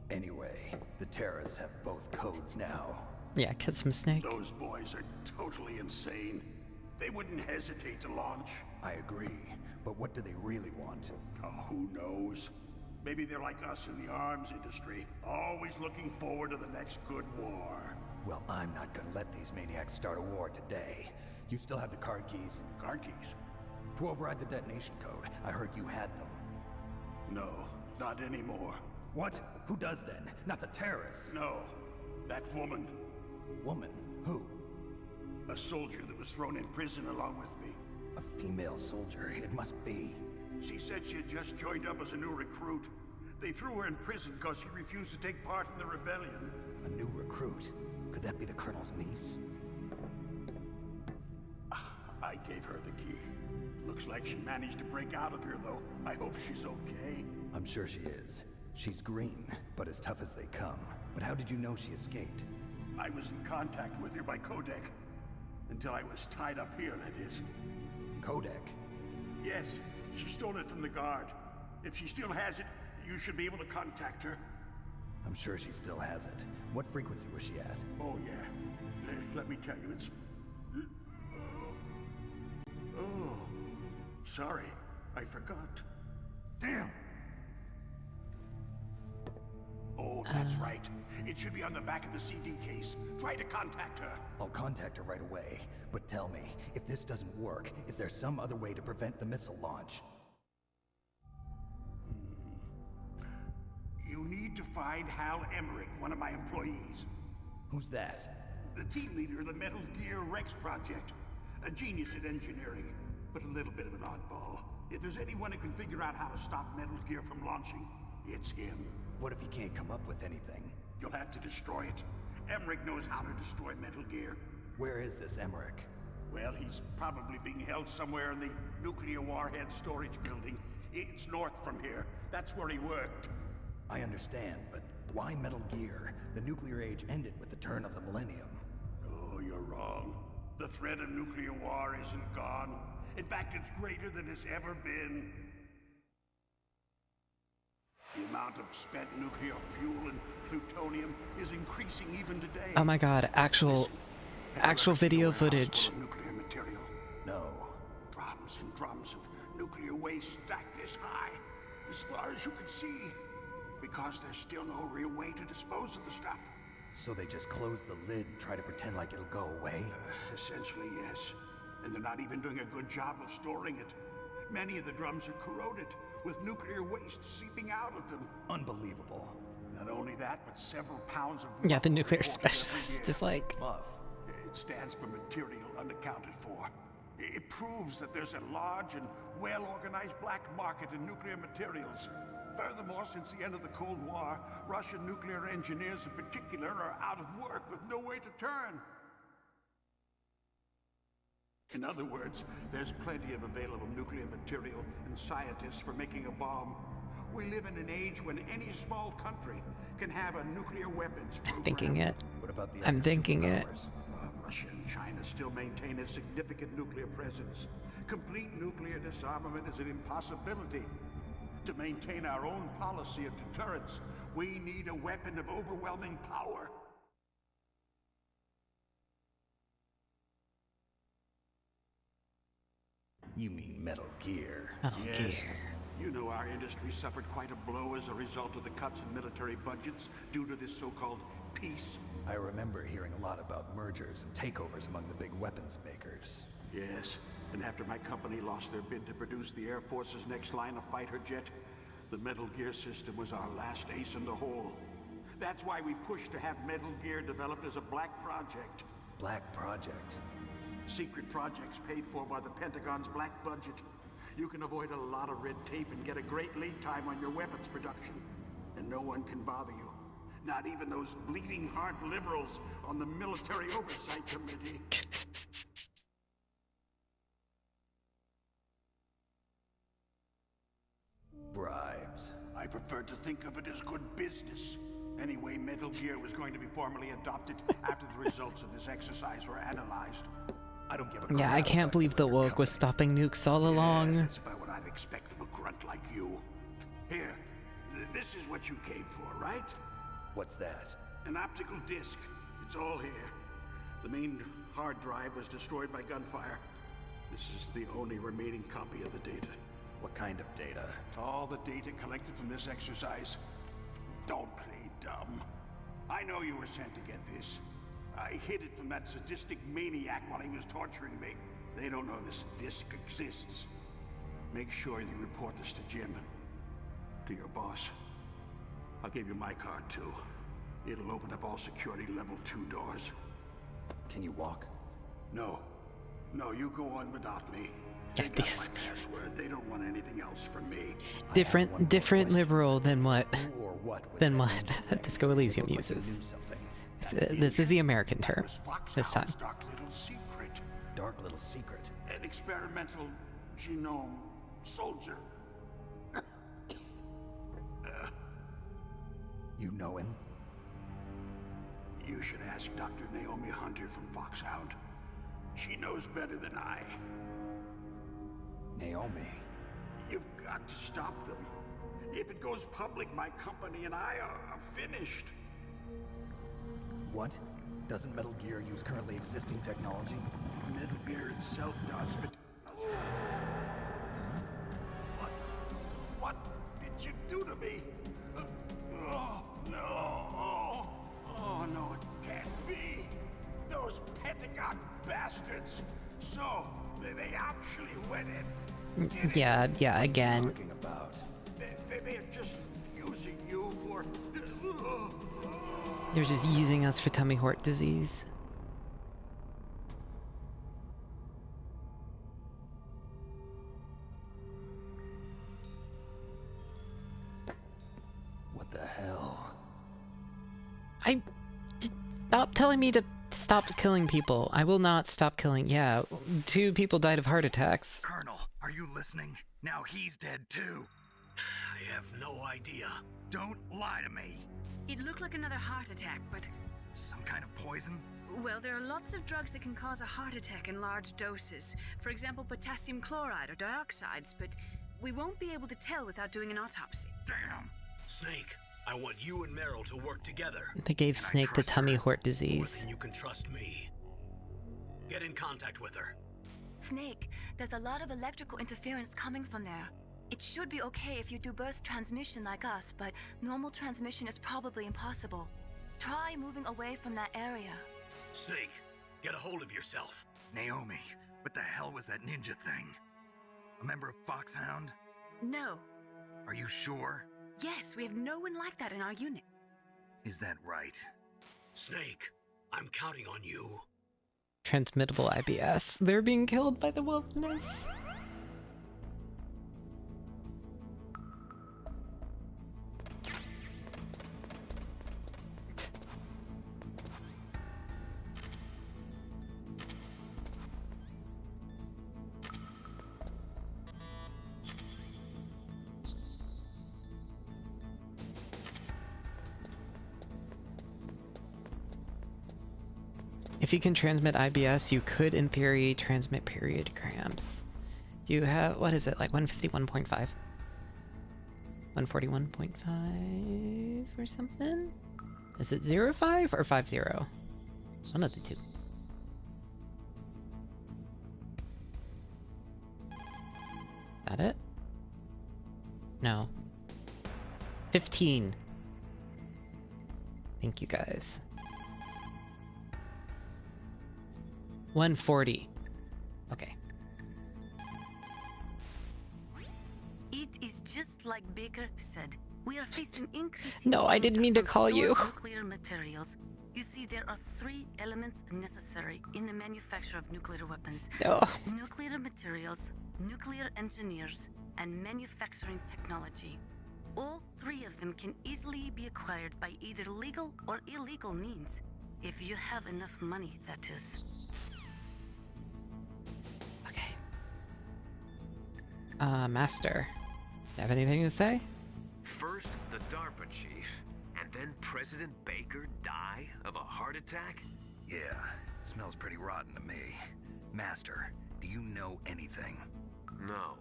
Anyway, the terrorists have both codes now. Yeah, catch some snake. Those boys are totally insane. They wouldn't hesitate to launch. I agree, but what do they really want? Oh, who knows? Maybe they're like us in the arms industry, always looking forward to the next good war. Well, I'm not gonna let these maniacs start a war today. You still have the card keys? Card keys? To override the detonation code. I heard you had them. No, not anymore. What? Who does then? Not the terrorists? No, that woman. Woman? Who? A soldier that was thrown in prison along with me. A female soldier, it must be. She said she had just joined up as a new recruit. They threw her in prison because she refused to take part in the rebellion. A new recruit? Could that be the Colonel's niece? I gave her the key. Looks like she managed to break out of here, though. I hope she's okay. I'm sure she is. She's green, but as tough as they come. But how did you know she escaped? I was in contact with her by codec. Until I was tied up here, that is. Codec? Yes, she stole it from the guard. If she still has it, you should be able to contact her. I'm sure she still has it. What frequency was she at? Oh, yeah. Let me tell you, it's... Oh, sorry. I forgot. Damn! Oh, that's right. It should be on the back of the CD case. Try to contact her. I'll contact her right away. But tell me, if this doesn't work, is there some other way to prevent the missile launch? You need to find Hal Emmerich, one of my employees. Who's that? The team leader of the Metal Gear Rex project. A genius at engineering, but a little bit of an oddball. If there's anyone who can figure out how to stop Metal Gear from launching, it's him. What if he can't come up with anything? You'll have to destroy it. Emmerich knows how to destroy Metal Gear. Where is this Emmerich? Well, he's probably being held somewhere in the nuclear warhead storage building. It's north from here. That's where he worked. I understand, but why Metal Gear? The nuclear age ended with the turn of the millennium. Oh, you're wrong. The threat of nuclear war isn't gone. In fact, it's greater than it's ever been. The amount of spent nuclear fuel and plutonium is increasing even today. Oh my god, actual video footage. Nuclear material. No. Drums and drums of nuclear waste stacked this high, as far as you can see, because there's still no real way to dispose of the stuff. So they just close the lid and try to pretend like it'll go away? Essentially, yes. And they're not even doing a good job of storing it. Many of the drums are corroded, with nuclear waste seeping out of them. Unbelievable. Not only that, but several pounds of... Yeah, the nuclear specialist is like... Muff. It stands for material unaccounted for. It proves that there's a large and well-organized black market in nuclear materials. Furthermore, since the end of the Cold War, Russian nuclear engineers in particular are out of work with no way to turn. In other words, there's plenty of available nuclear material and scientists for making a bomb. We live in an age when any small country can have a nuclear weapons program. I'm thinking it. What about the I'm thinking it. Russia and China still maintain a significant nuclear presence. Complete nuclear disarmament is an impossibility. To maintain our own policy of deterrence, we need a weapon of overwhelming power. You mean Metal Gear? Metal Yes. Gear. You know our industry suffered quite a blow as a result of the cuts in military budgets due to this so-called peace. I remember hearing a lot about mergers and takeovers among the big weapons makers. Yes, and after my company lost their bid to produce the Air Force's next line of fighter jet, the Metal Gear system was our last ace in the hole. That's why we pushed to have Metal Gear developed as a black project. Black Project? Secret projects paid for by the Pentagon's black budget. You can avoid a lot of red tape and get a great lead time on your weapons production. And no one can bother you. Not even those bleeding heart liberals on the Military Oversight Committee. Bribes. I prefer to think of it as good business. Anyway, Metal Gear was going to be formally adopted after the results of this exercise were analyzed. I don't give a Yeah, I can't believe the woke was stopping nukes all along. Yes, that's about what I'd expect from a grunt like you. Here, this is what you came for, right? What's that? An optical disc. It's all here. The main hard drive was destroyed by gunfire. This is the only remaining copy of the data. What kind of data? All the data collected from this exercise. Don't play dumb. I know you were sent to get this. I hid it from that sadistic maniac while he was torturing me. They don't know this disc exists. Make sure you report this to Jim. To your boss. I'll give you my card too. It'll open up all security level 2 doors. Can you walk? No. No, you go on without me. Yeah, They got my password. They don't want anything else from me. Different liberal than what Who or what was Disco Elysium uses. This is the American term this time. Dark little secret. Dark little secret. An experimental genome soldier. You know him? You should ask Dr. Naomi Hunter from Foxhound. She knows better than I. Naomi. You've got to stop them. If it goes public, my company and I are finished. What? Doesn't Metal Gear use currently existing technology? Metal Gear itself does, but... What did you do to me? Oh, no. Oh, no, it can't be. Those Pentagon bastards. So, they actually went in. Yeah, again. They're just using you for... They're just using us for tummy heart disease. What the hell? Stop telling me to stop killing people. I will not stop killing. Yeah, 2 people died of heart attacks. Colonel, are you listening? Now he's dead too. I have no idea. Don't lie to me. It looked like another heart attack, but... Some kind of poison? Well, there are lots of drugs that can cause a heart attack in large doses. For example, potassium chloride or dioxides, but we won't be able to tell without doing an autopsy. Damn. Snake, I want you and Meryl to work together. They gave Snake the tummy heart disease. You can trust me. Get in contact with her. Snake, there's a lot of electrical interference coming from there. It should be okay if you do burst transmission like us, but normal transmission is probably impossible. Try moving away from that area. Snake, get a hold of yourself. Naomi, what the hell was that ninja thing? A member of Foxhound? No. Are you sure? Yes, we have no one like that in our unit. Is that right? Snake, I'm counting on you. Transmittable IBS. They're being killed by the wilderness. If you can transmit IBS, you could, in theory, transmit period cramps. Do you have, what is it, like 151.5? 141.5 or something? Is it 05 or 50? One of the two. That it? No. 15. Thank you guys. 140. Okay. It is just like Baker said. We are facing increasing... No, I didn't mean to call you. Nuclear materials. You see, there are 3 elements necessary in the manufacture of nuclear weapons. No. Nuclear materials, nuclear engineers, and manufacturing technology. All 3 of them can easily be acquired by either legal or illegal means. If you have enough money, that is. Master, you have anything to say? First, the DARPA chief, and then President Baker die of a heart attack? Yeah, smells pretty rotten to me. Master, do you know anything? No,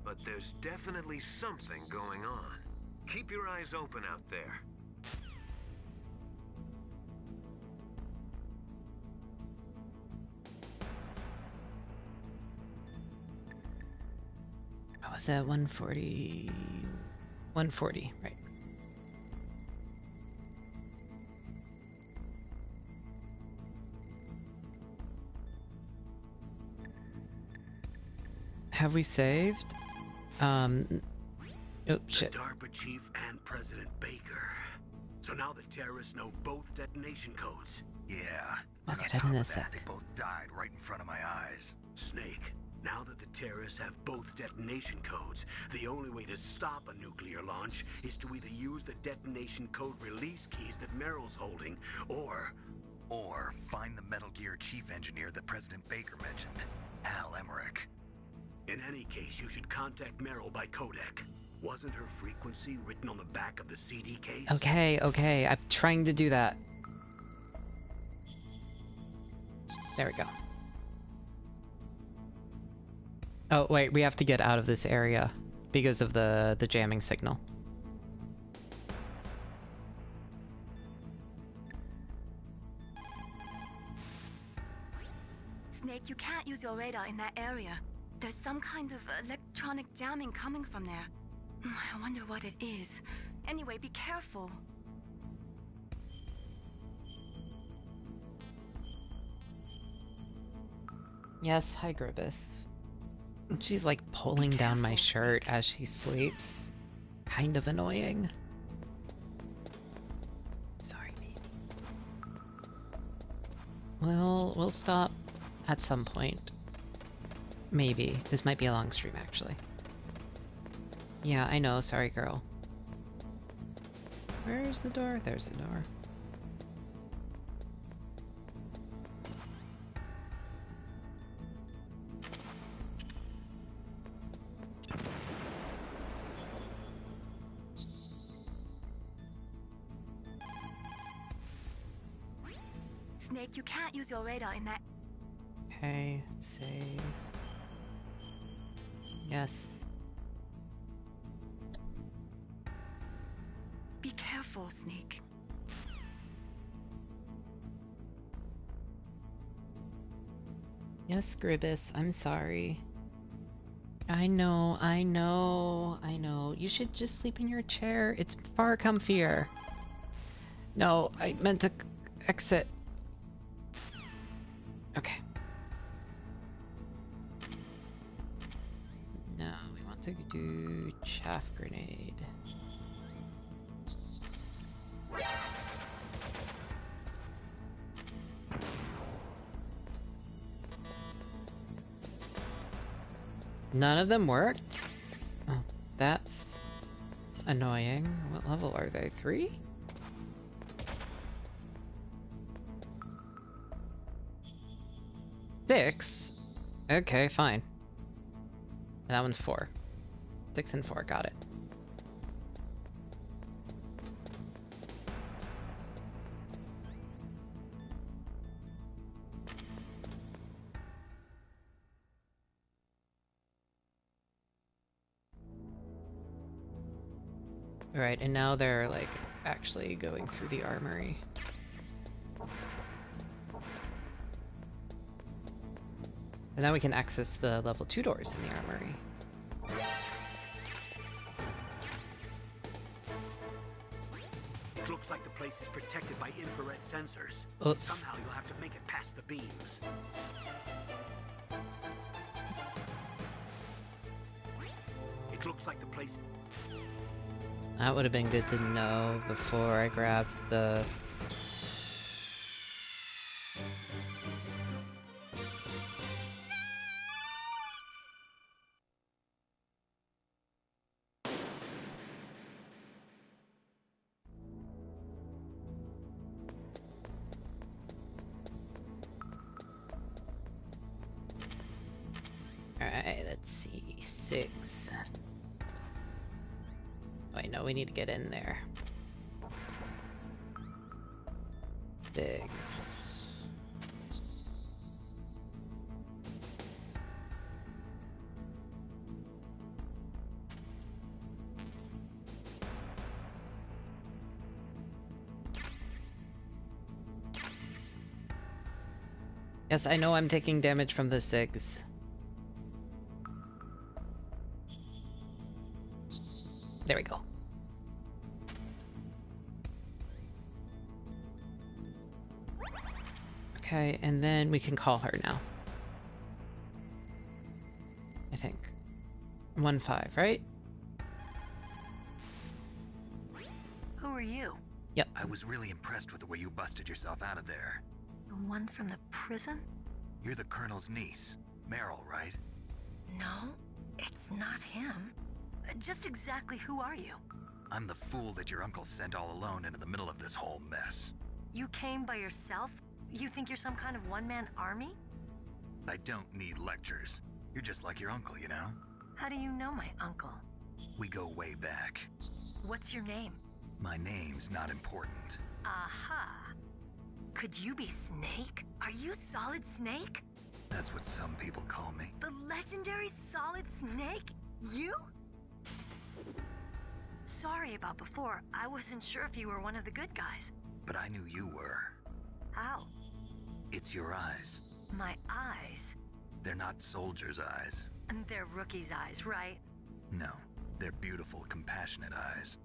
but there's definitely something going on. Keep your eyes open out there. I was at 140. 140, right. Have we saved? Oh, shit. The DARPA chief and President Baker. So now the terrorists know both detonation codes. Yeah. I'll And get on it in top a of that, sec. they both died right in front of my eyes. Snake, now that the terrorists have both detonation codes, the only way to stop a nuclear launch is to either use the detonation code release keys that Meryl's holding, or find the Metal Gear chief engineer that President Baker mentioned, Hal Emmerich. in any case, you should contact Meryl by codec. Wasn't her frequency written on the back of the CD case? Okay, okay. I'm trying to do that. There we go. Oh, wait. We have to get out of this area because of the jamming signal. Snake, you can't use your radar in that area. There's some kind of electronic jamming coming from there. I wonder what it is. Anyway, be careful. Yes, hi Gribus. She's like pulling down my shirt as she sleeps. Kind of annoying. Sorry, baby. We'll stop at some point. Maybe. This might be a long stream, actually. Yeah, I know. Sorry, girl. Where's the door? There's the door. Snake, you can't use your radar in that... Okay, save. Yes. Be careful, Snake. Yes, Gribus, I'm sorry. I know. You should just sleep in your chair. It's far comfier. No, I meant to exit. Okay. No, we want to do chaff grenade. None of them worked? Oh, that's annoying. What level are they? 3? Six? Okay, fine. That one's 4. 6 and 4, got it. Alright, and now they're like actually going through the armory. And now we can access the level 2 doors in the armory. It looks like the place is protected by infrared sensors. Oops. Somehow you'll have to make it past the beams. It looks like the place... That would have been good to know before I grabbed the... Alright, let's see. 6. Wait, no, we need to get in there. 6. Yes, I know I'm taking damage from the 6. There we go. Okay, and then we can call her now. I think. 1-5, right? Who are you? Yep. I was really impressed with the way you busted yourself out of there. The one from the prison? You're the Colonel's niece, Meryl, right? No, it's not him. Just exactly who are you? I'm the fool that your uncle sent all alone into the middle of this whole mess. You came by yourself? You think you're some kind of one-man army? I don't need lectures. You're just like your uncle, you know? How do you know my uncle? We go way back. What's your name? My name's not important. Aha. Could you be Snake? Are you Solid Snake? That's what some people call me. The legendary Solid Snake? You? Sorry about before. I wasn't sure if you were one of the good guys. But I knew you were. How? It's your eyes. My eyes? They're not soldiers' eyes. And they're rookies' eyes, right? No, they're beautiful, compassionate eyes.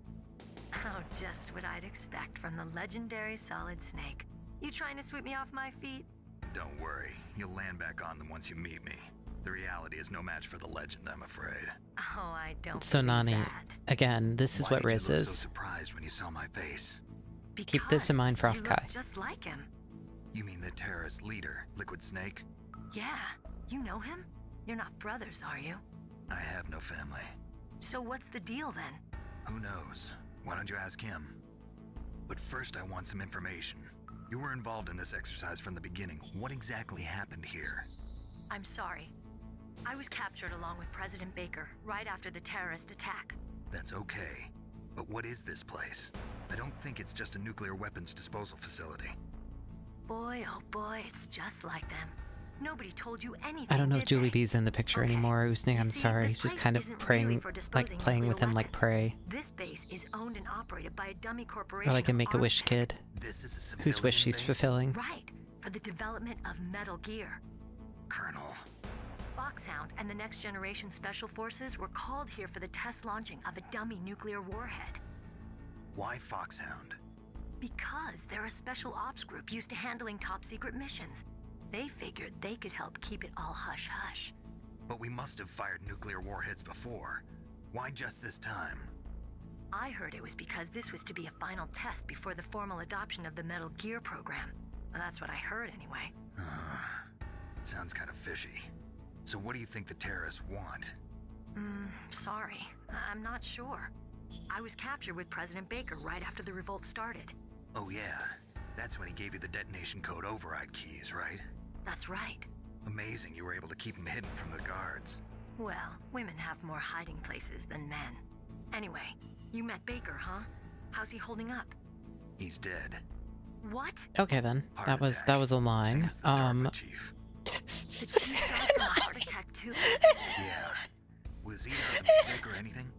Oh, just what I'd expect from the legendary Solid Snake. You trying to sweep me off my feet? Don't worry, you'll land back on them once you meet me. The reality is no match for the legend, I'm afraid. Oh, I don't So Nani, again, this is what Riz Why did you look is. so surprised when you saw my face? Keep this in mind for you look Offkai. just like him. You mean the terrorist leader, Liquid Snake? Yeah, you know him? You're not brothers, are you? I have no family. So what's the deal then? Who knows? Why don't you ask him? But first I want some information. You were involved in this exercise from the beginning. What exactly happened here? I'm sorry. I was captured along with President Baker right after the terrorist attack. That's okay. But what is this place? I don't think it's just a nuclear weapons disposal facility. Boy, oh boy, it's just like them. Nobody told you anything. I don't know if did they? Juliebee's in the picture anymore. Usnik, I'm sorry. He's just kind of praying, like playing with him like prey. This base is owned and operated by a dummy corporation. Or like a of Make-A-Wish arms kid. This is a whose wish civilian she's base? fulfilling. Right, for the development of Metal Gear. Colonel. Foxhound and the Next Generation Special Forces were called here for the test launching of a dummy nuclear warhead. Why Foxhound? Because they're a special ops group used to handling top secret missions. They figured they could help keep it all hush-hush. But we must have fired nuclear warheads before. Why just this time? I heard it was because this was to be a final test before the formal adoption of the Metal Gear program. Well, that's what I heard anyway. Sounds kind of fishy. So what do you think the terrorists want? Sorry. I'm not sure. I was captured with President Baker right after the revolt started. Oh yeah, that's when he gave you the detonation code override keys, right? That's right. Amazing you were able to keep him hidden from the guards. Well, women have more hiding places than men. Anyway, you met Baker, huh? How's he holding up? He's dead. What? Okay then. That was a line. The chief died from a heart attack too? Yeah. Was he a mistake or anything?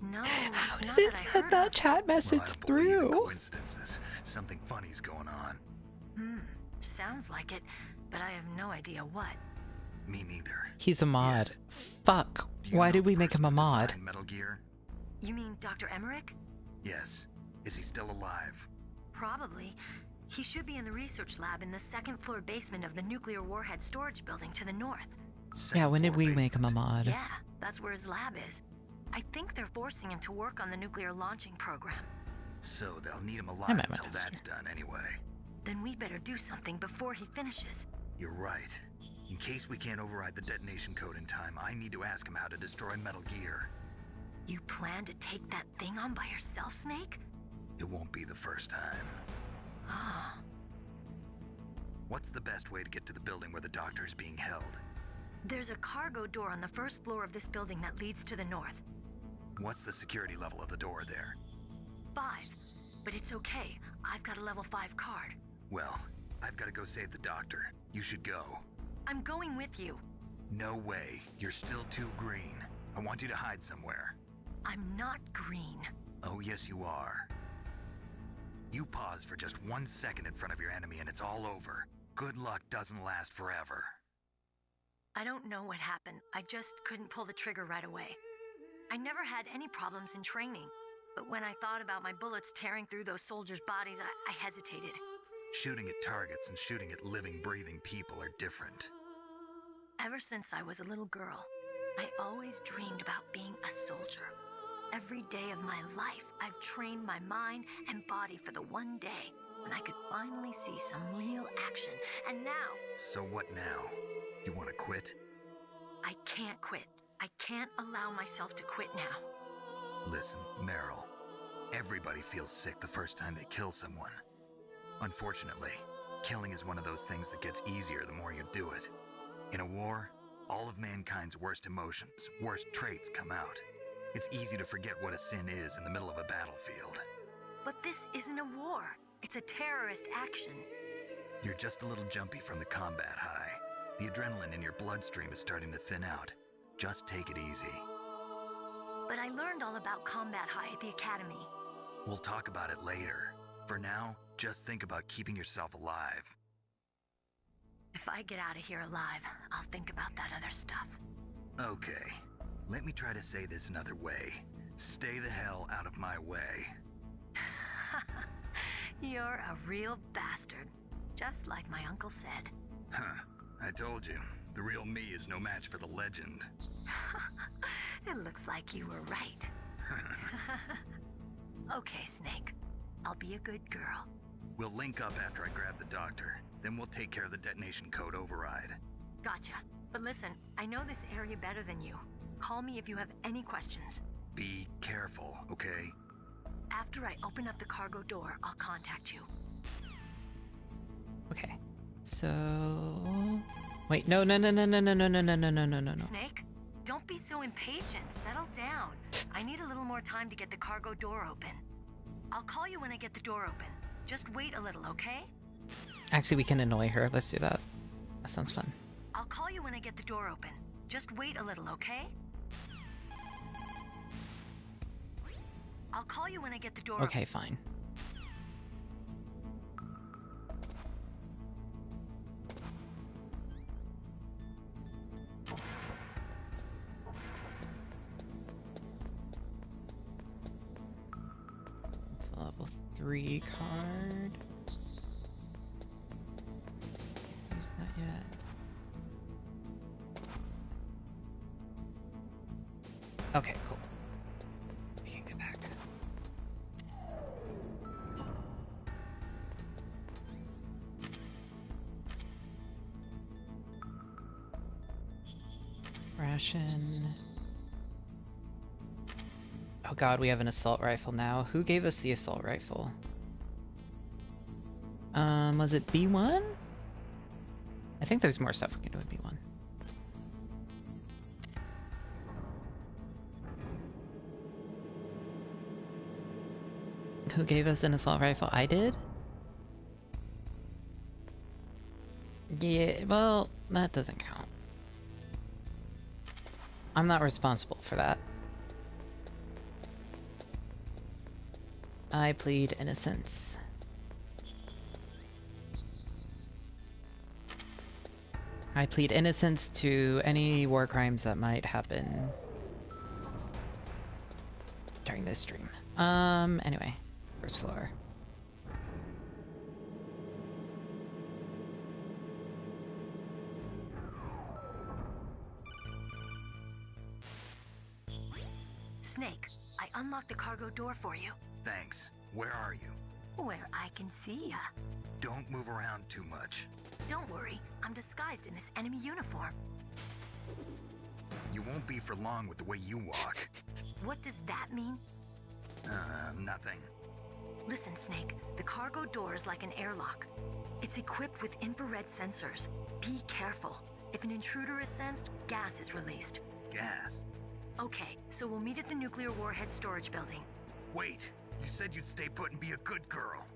No, How not did that I it heard let that of. chat message Well, I don't believe in through? coincidences. Something funny's going on. Sounds like it, but I have no idea what. Me neither. He's a mod. Fuck. Why did we make him a mod? Designed Metal Gear? You mean Dr. Emmerich? Yes. Is he still alive? Probably. He should be in the research lab in the second floor basement of the nuclear warhead storage building to the north. Yeah, when did we make him a mod? Yeah, that's where his lab is. I think they're forcing him to work on the nuclear launching program. So they'll need him I alive might until ask that's done anyway. Then we better do something before he finishes. You're right. In case we can't override the detonation code in time, I need to ask him how to destroy Metal Gear. You plan to take that thing on by yourself, Snake? It won't be the first time. Ah. What's the best way to get to the building where the doctor is being held? There's a cargo door on the first floor of this building that leads to the north. What's the security level of the door there? 5. But it's okay. I've got a level 5 card. Well, I've got to go save the doctor. You should go. I'm going with you. No way. You're still too green. I want you to hide somewhere. I'm not green. Oh, yes, you are. You pause for just 1 second in front of your enemy and it's all over. Good luck doesn't last forever. I don't know what happened. I just couldn't pull the trigger right away. I never had any problems in training, but when I thought about my bullets tearing through those soldiers' bodies, I hesitated. Shooting at targets and shooting at living, breathing people are different. Ever since I was a little girl, I always dreamed about being a soldier. Every day of my life, I've trained my mind and body for the one day when I could finally see some real action. And now... So what now? You want to quit? I can't quit. I can't allow myself to quit now. Listen, Meryl. Everybody feels sick the first time they kill someone. Unfortunately, killing is one of those things that gets easier the more you do it. In a war, all of mankind's worst emotions, worst traits come out. It's easy to forget what a sin is in the middle of a battlefield. But this isn't a war. It's a terrorist action. You're just a little jumpy from the combat high. The adrenaline in your bloodstream is starting to thin out. Just take it easy. But I learned all about combat high at the academy. We'll talk about it later. For now, just think about keeping yourself alive. If I get out of here alive, I'll think about that other stuff. Okay. Let me try to say this another way. Stay the hell out of my way. You're a real bastard. Just like my uncle said. Huh. I told you. The real me is no match for the legend. It looks like you were right. Okay, Snake. I'll be a good girl. We'll link up after I grab the doctor. Then we'll take care of the detonation code override. Gotcha. But listen, I know this area better than you. Call me if you have any questions. Be careful, okay? After I open up the cargo door, I'll contact you. Okay. So... Wait, no. Snake, don't be so impatient. Settle down. I need a little more time to get the cargo door open. I'll call you when I get the door open. Just wait a little, okay? Actually, we can annoy her. Let's do that. That sounds fun. I'll call you when I get the door open. Just wait a little, okay? I'll call you when I get the door Okay, open. fine. It's a level 3 card. Use that yet? Okay, cool. We can get back. Ration. Oh god, we have an assault rifle now. Who gave us the assault rifle? Was it B1? I think there's more stuff we can do with B1. Who gave us an assault rifle? I did? Yeah, well, that doesn't count. I'm not responsible for that. I plead innocence. I plead innocence to any war crimes that might happen during this stream. Anyway, first floor. Snake, I unlocked the cargo door for you. Thanks. Where are you? Where I can see ya. Don't move around too much. Don't worry, I'm disguised in this enemy uniform. You won't be for long with the way you walk. What does that mean? Nothing. Listen, Snake, the cargo door is like an airlock. It's equipped with infrared sensors. Be careful. If an intruder is sensed, gas is released. Gas? Okay, so we'll meet at the nuclear warhead storage building. Wait, you said you'd stay put and be a good girl.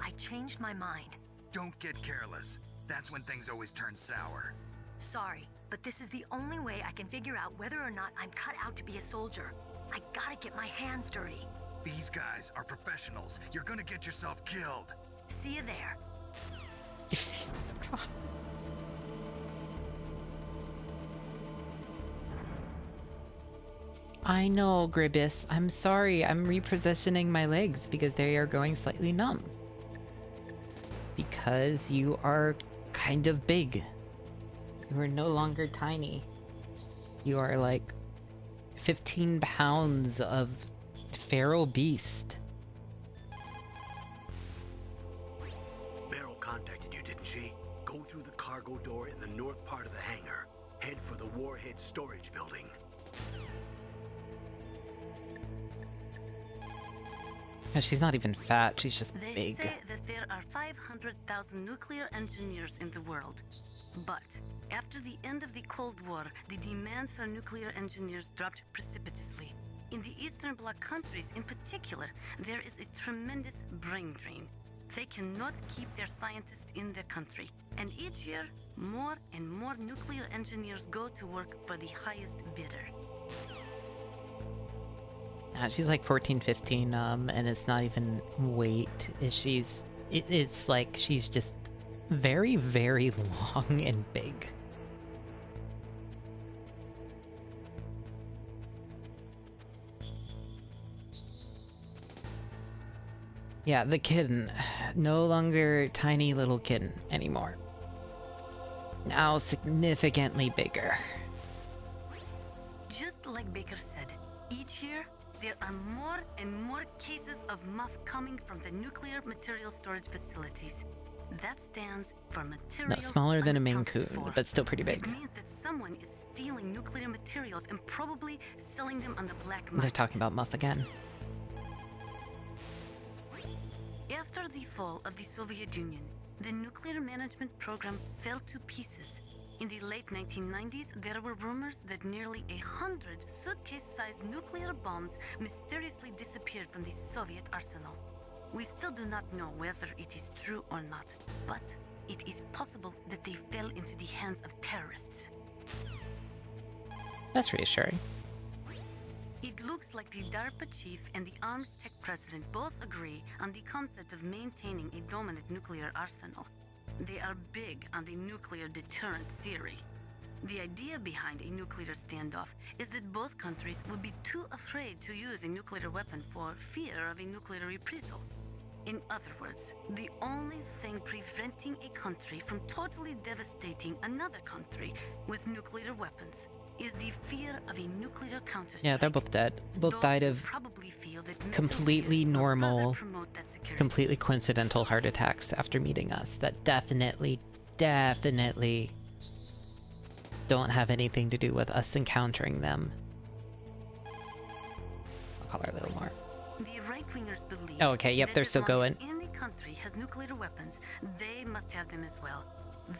I changed my mind. Don't get careless. That's when things always turn sour. Sorry, but this is the only way I can figure out whether or not I'm cut out to be a soldier. I gotta get my hands dirty. These guys are professionals. You're gonna get yourself killed. See you there. I know, Gribus. I'm sorry. I'm repositioning my legs because they are going slightly numb. Because you are kind of big. You are no longer tiny. You are like 15 pounds of feral beast. Meryl contacted you, didn't she? Go through the cargo door in the north part of the hangar. Head for the warhead storage building. No, she's not even fat, she's just They big. say that there are 500,000 nuclear engineers in the world. But after the end of the Cold War, the demand for nuclear engineers dropped precipitously. In the Eastern Bloc countries in particular, there is a tremendous brain drain. They cannot keep their scientists in the country. And each year, more and more nuclear engineers go to work for the highest bidder. She's like 14, 15, and it's not even weight. It's like she's just very, very long and big. Yeah, the kitten. No longer tiny little kitten anymore. Now significantly bigger. Just like Baker said, each year there are more and more cases of muff coming from the nuclear material storage facilities. That stands for material. No, smaller than a Maine unaccounted Coon, for. but still pretty big. It means that someone is stealing nuclear materials and probably selling them on the black market. They're talking about Muff again. After the fall of the Soviet Union, the nuclear management program fell to pieces. In the late 1990s, there were rumors that nearly 100 suitcase-sized nuclear bombs mysteriously disappeared from the Soviet arsenal. We still do not know whether it is true or not, but it is possible that they fell into the hands of terrorists. That's reassuring. It looks like the DARPA chief and the Arms Tech president both agree on the concept of maintaining a dominant nuclear arsenal. They are big on the nuclear deterrent theory. The idea behind a nuclear standoff is that both countries would be too afraid to use a nuclear weapon for fear of a nuclear reprisal. In other words, the only thing preventing a country from totally devastating another country with nuclear weapons is the fear of a nuclear counterstrike. Yeah, they're both dead. Both Those died who of probably feel that completely military will normal, further promote that security. completely coincidental heart attacks after meeting us that definitely don't have anything to do with us encountering them. I'll call her a little more. The right-wingers believe Oh, okay, yep, that they're as still long going. as any country has nuclear weapons, they must have them as well.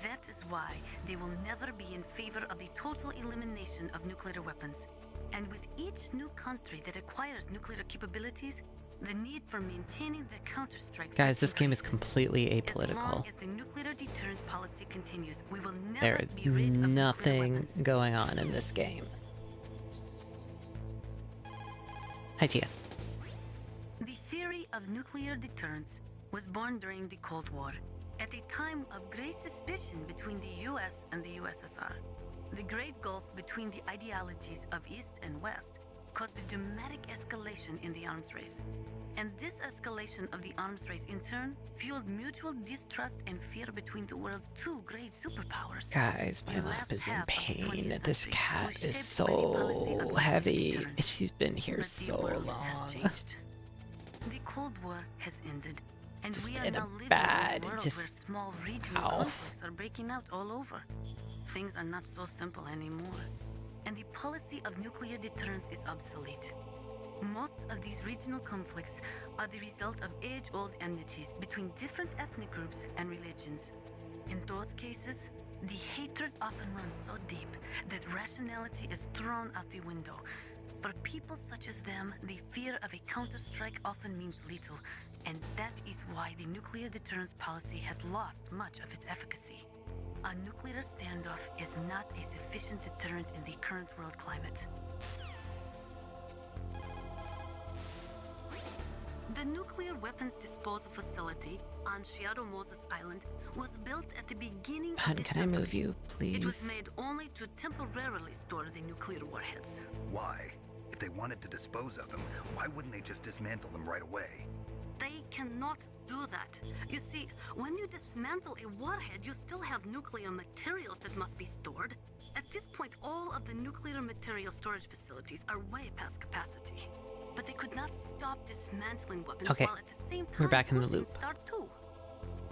That is why they will never be in favor of the total elimination of nuclear weapons. And with each new country that acquires nuclear capabilities, the need for maintaining the counterstrike. Guys, this game is completely apolitical. As long as the nuclear deterrence policy continues, we will never There is be rid of nuclear nothing weapons. going on in this game. Hi, Tia. The theory of nuclear deterrence was born during the Cold War, at a time of great suspicion between the US and the USSR. The great gulf between the ideologies of East and West caused a dramatic escalation in the arms race. And this escalation of the arms race in turn fueled mutual distrust and fear between the world's two great superpowers. Guys, my The lap last is in half of the pain. 20th This century cat was is shaped by the policy of so nuclear heavy. deterrence. She's been here But the so world long. has changed. The Cold War has ended, and Just we are in a now living bad- in a world just- where small regional Ow. conflicts are breaking out all over. Things are not so simple anymore, and the policy of nuclear deterrence is obsolete. Most of these regional conflicts are the result of age-old enmities between different ethnic groups and religions. In those cases, the hatred often runs so deep that rationality is thrown out the window. For people such as them, the fear of a counterstrike often means little, and that is why the nuclear deterrence policy has lost much of its efficacy. A nuclear standoff is not a sufficient deterrent in the current world climate. The nuclear weapons disposal facility on Shadow Moses Island was built at the beginning of Hun, the can I move century. you, It was please? made only to temporarily store the nuclear warheads. Why? If they wanted to dispose of them, why wouldn't they just dismantle them right away? They cannot do that. You see, when you dismantle a warhead, you still have nuclear materials that must be stored, At this point, all of the nuclear material storage facilities are way past capacity. But they could not stop dismantling weapons Okay. while at the same time We're back in the pushing loop. Start 2.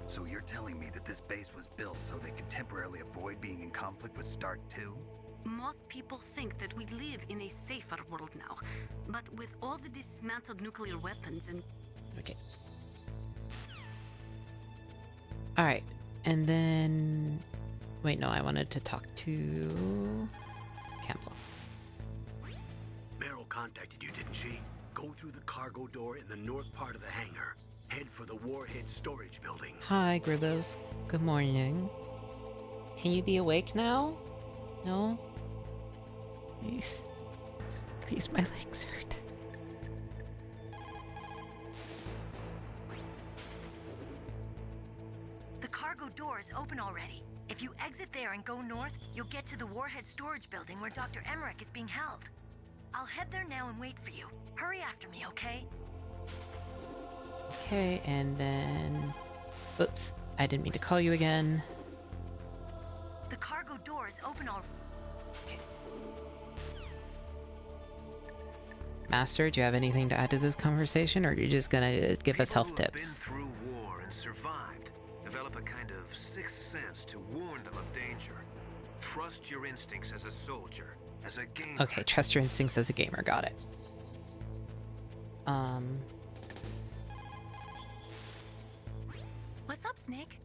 So you're telling me that this base was built so they can temporarily avoid being in conflict with Start 2? Most people think that we live in a safer world now. But with all the dismantled nuclear weapons and... Okay. Alright. And then... Wait, no, I wanted to talk to... Campbell. Meryl contacted you, didn't she? Go through the cargo door in the north part of the hangar. Head for the warhead storage building. Hi, Gribbos. Good morning. Can you be awake now? No? Please. Please, my legs hurt. The cargo door is open already. If you exit there and go north, you'll get to the warhead storage building where Dr. Emmerich is being held. I'll head there now and wait for you. Hurry after me, okay? Okay, and then... Oops, I didn't mean to call you again. The cargo door is open already. Master, do you have anything to add to this conversation, or are you just gonna give us health People who have tips? been through war and survived develop a kind of sixth sense to warn them of danger. Trust your instincts as a soldier, as a gamer. Okay, trust your instincts as a gamer, got it. What's up, Snake?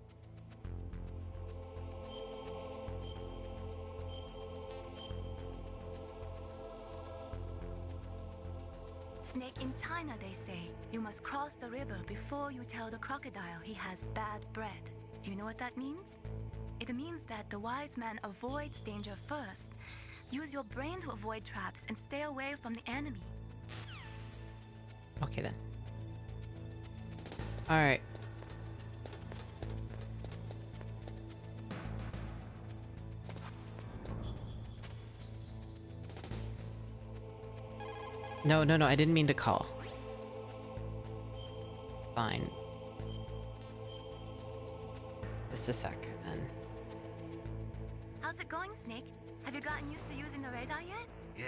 Snake, in China they say, you must cross the river before you tell the crocodile he has bad bread. Do you know what that means? It means that the wise man avoids danger first. Use your brain to avoid traps and stay away from the enemy. Okay then. Alright. No, I didn't mean to call. Fine. Just a sec, then. How's it going, Snake? Have you gotten used to using the radar yet? Yeah,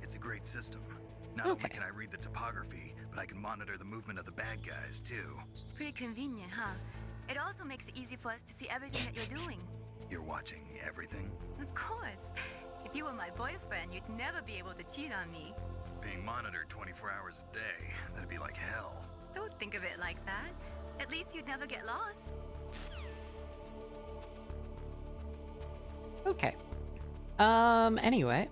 it's a great system. Not Okay. only can I read the topography, but I can monitor the movement of the bad guys, too. Pretty convenient, huh? It also makes it easy for us to see everything that you're doing. You're watching everything? Of course. If you were my boyfriend, you'd never be able to cheat on me. Being monitored 24 hours a day, that'd be like hell. Don't think of it like that. At least you'd never get lost. Okay. Anyway.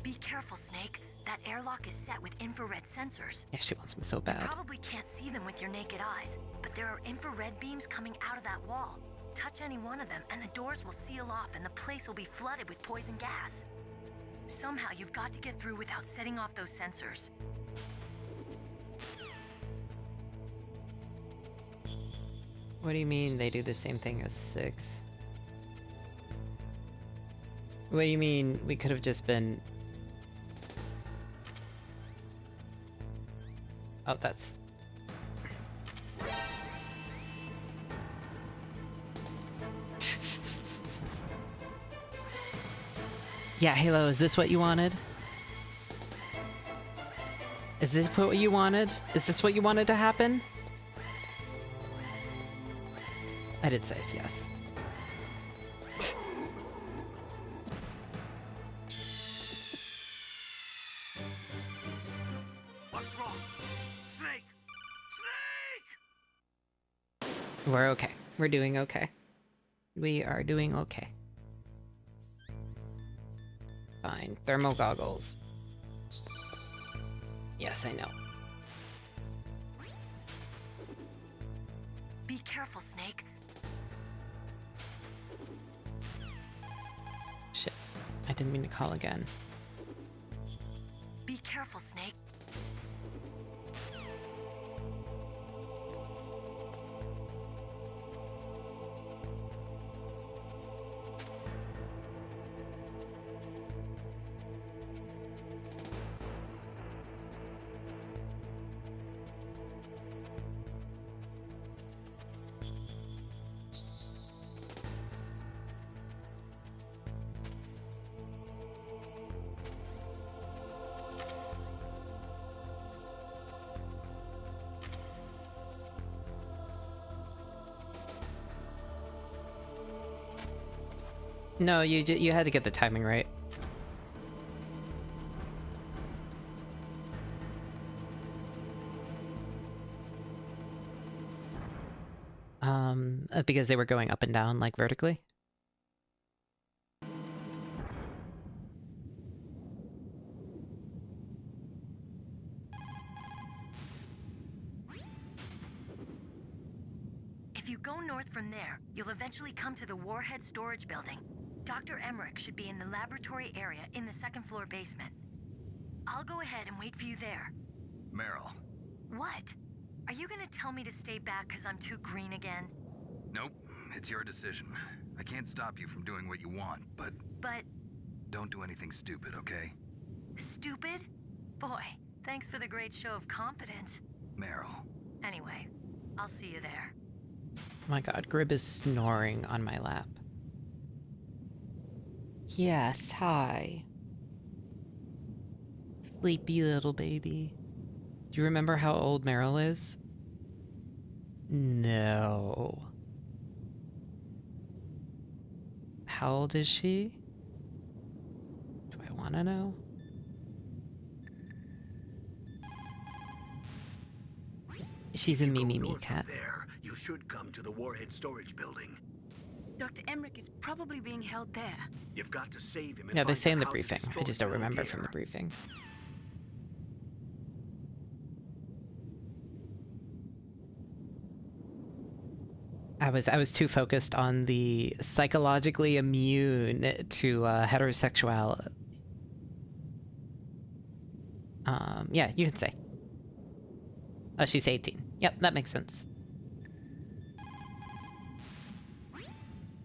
Be careful, Snake. That airlock is set with infrared sensors. Yeah, she wants me so You bad. probably can't see them with your naked eyes, but there are infrared beams coming out of that wall. Touch any one of them and the doors will seal off and the place will be flooded with poison gas. Somehow you've got to get through without setting off those sensors. What do you mean they do the same thing as 6? What do you mean we could have just been... Oh, that's... Yeah, Halo, is this what you wanted? Is this what you wanted? Is this what you wanted to happen? I did save, yes. What's wrong? Snake! Snake! We're okay. We're doing okay. We are doing okay. Fine. Thermal goggles. Yes, I know. Be careful, Snake. Shit. I didn't mean to call again. Be careful, Snake. No, you had to get the timing right. Because they were going up and down, like, vertically. If you go north from there, you'll eventually come to the Warhead Storage Building. Dr. Emmerich should be in the laboratory area in the second floor basement. I'll go ahead and wait for you there. Meryl. What? Are you gonna tell me to stay back because I'm too green again? Nope, it's your decision. I can't stop you from doing what you want, but... But... Don't do anything stupid, okay? Stupid? Boy, thanks for the great show of confidence. Meryl. Anyway, I'll see you there. Oh my god, Grib is snoring on my lap. Yes, hi. Sleepy little baby. Do you remember how old Meryl is? No. How old is she? Do I want to know? She's a me cat. There, you should come to the Warhead Storage Building. Dr. Emmerich is probably being held there. You've got to save him. And Yeah, they find say in out the how to briefing. I destroy just don't Metal remember Gear. from the briefing. I was too focused on the psychologically immune to heterosexuality. Yeah, you can say. Oh, she's 18. Yep, that makes sense.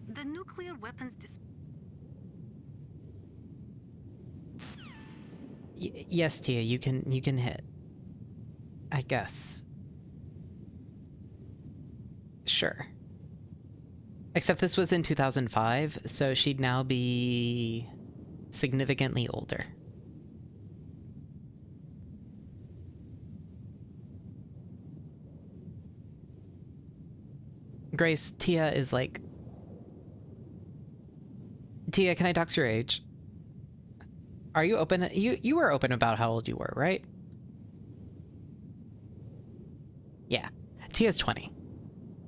The nuclear weapons Yes, Tia, you can hit. I guess. Sure. Except this was in 2005, so she'd now be significantly older. Grace, Tia is like... Tia, can I dox your age? Are you open? You were open about how old you were, right? Yeah. Tia's 20.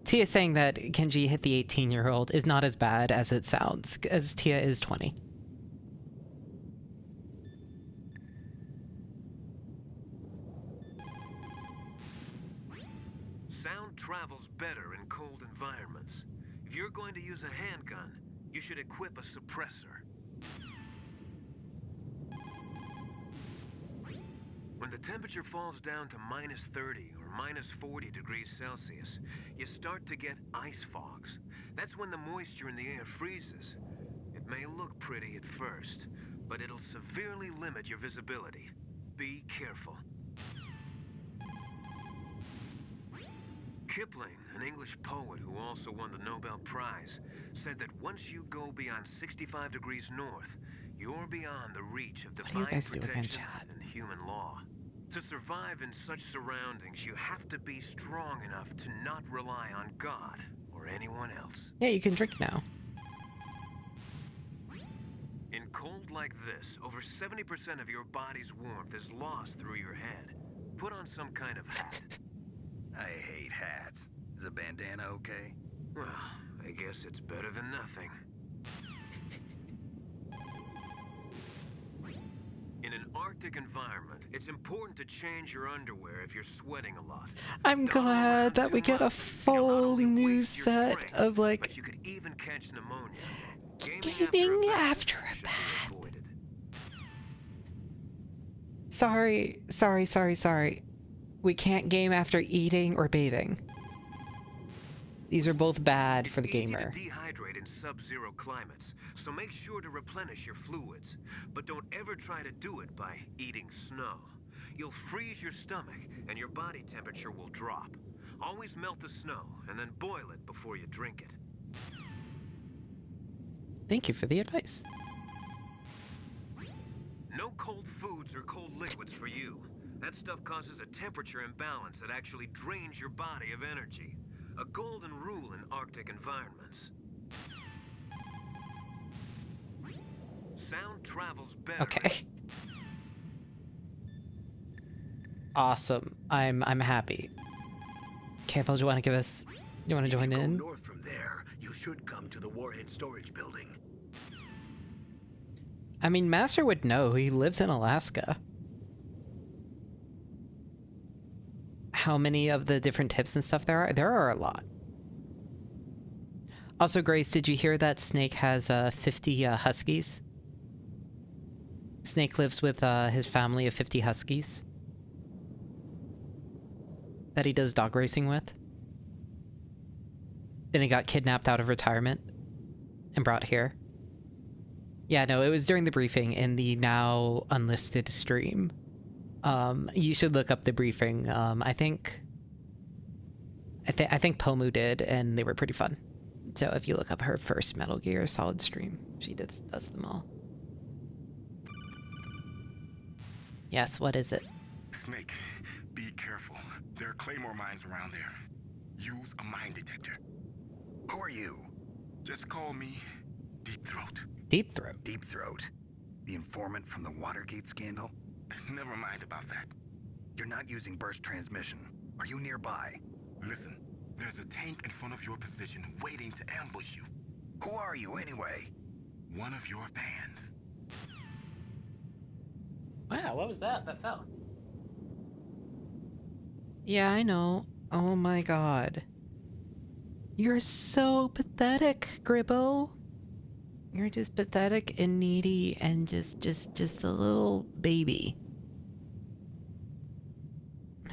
Tia saying that Kenji hit the 18-year-old is not as bad as it sounds, as Tia is 20. Sound travels better in cold environments. If you're going to use a handgun, you should equip a suppressor. When the temperature falls down to -30 or -40 degrees Celsius, you start to get ice fogs. That's when the moisture in the air freezes. It may look pretty at first, but it'll severely limit your visibility. Be careful. Kipling, an English poet who also won the Nobel Prize, said that once you go beyond 65 degrees north, you're beyond the reach of divine protection and human law. To survive in such surroundings, you have to be strong enough to not rely on God or anyone else. Yeah, you can drink now. In cold like this, over 70% of your body's warmth is lost through your head. Put on some kind of hat. I hate hats. Is a bandana okay? Well, I guess it's better than nothing. In an Arctic environment, it's important to change your underwear if you're sweating a lot. I'm glad that we get a full new set of, like, but you could even catch pneumonia. gaming after a bath. Sorry. We can't game after eating or bathing. These are both bad for the gamer. It's easy to dehydrate in sub-zero climates, so make sure to replenish your fluids. But don't ever try to do it by eating snow. You'll freeze your stomach, and your body temperature will drop. Always melt the snow, and then boil it before you drink it. Thank you for the advice. No cold foods or cold liquids for you. That stuff causes a temperature imbalance that actually drains your body of energy. A golden rule in Arctic environments. sound travels better. Okay. Awesome. I'm happy. Campbell, do you want to give us? You want to join in? North from there, you should come to the Warhead Storage Building. I mean, Master would know. He lives in Alaska. How many of the different tips and stuff there are? There are a lot. Also, Grace, did you hear that Snake has 50 huskies? Snake lives with his family of 50 huskies that he does dog racing with. Then he got kidnapped out of retirement and brought here. Yeah, no, it was during the briefing in the now unlisted stream. You should look up the briefing. I think Pomu did, and they were pretty fun. So if you look up her first Metal Gear Solid stream, she does them all. Yes, what is it? Snake, be careful. There are Claymore mines around there. Use a mine detector. Who are you? Just call me Deep Throat. Deep Throat? Deep Throat? The informant from the Watergate scandal? Never mind about that. You're not using burst transmission. Are you nearby? Listen, there's a tank in front of your position waiting to ambush you. Who are you anyway? One of your fans. Wow, what was that? That fell. Yeah, I know. Oh my god. You're so pathetic, Gribbo. You're just pathetic and needy and just a little baby.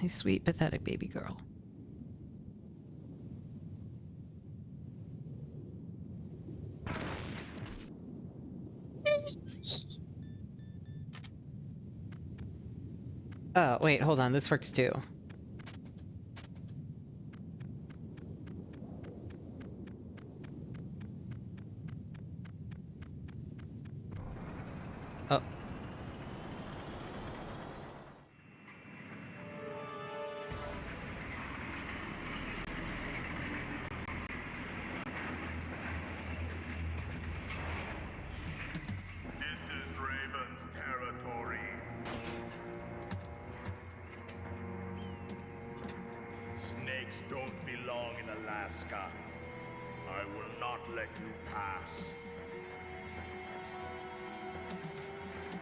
My sweet, pathetic baby girl. Oh, wait, hold on. This works too. Oh. This is Raven's territory. Snakes don't belong in Alaska. I will not let you pass.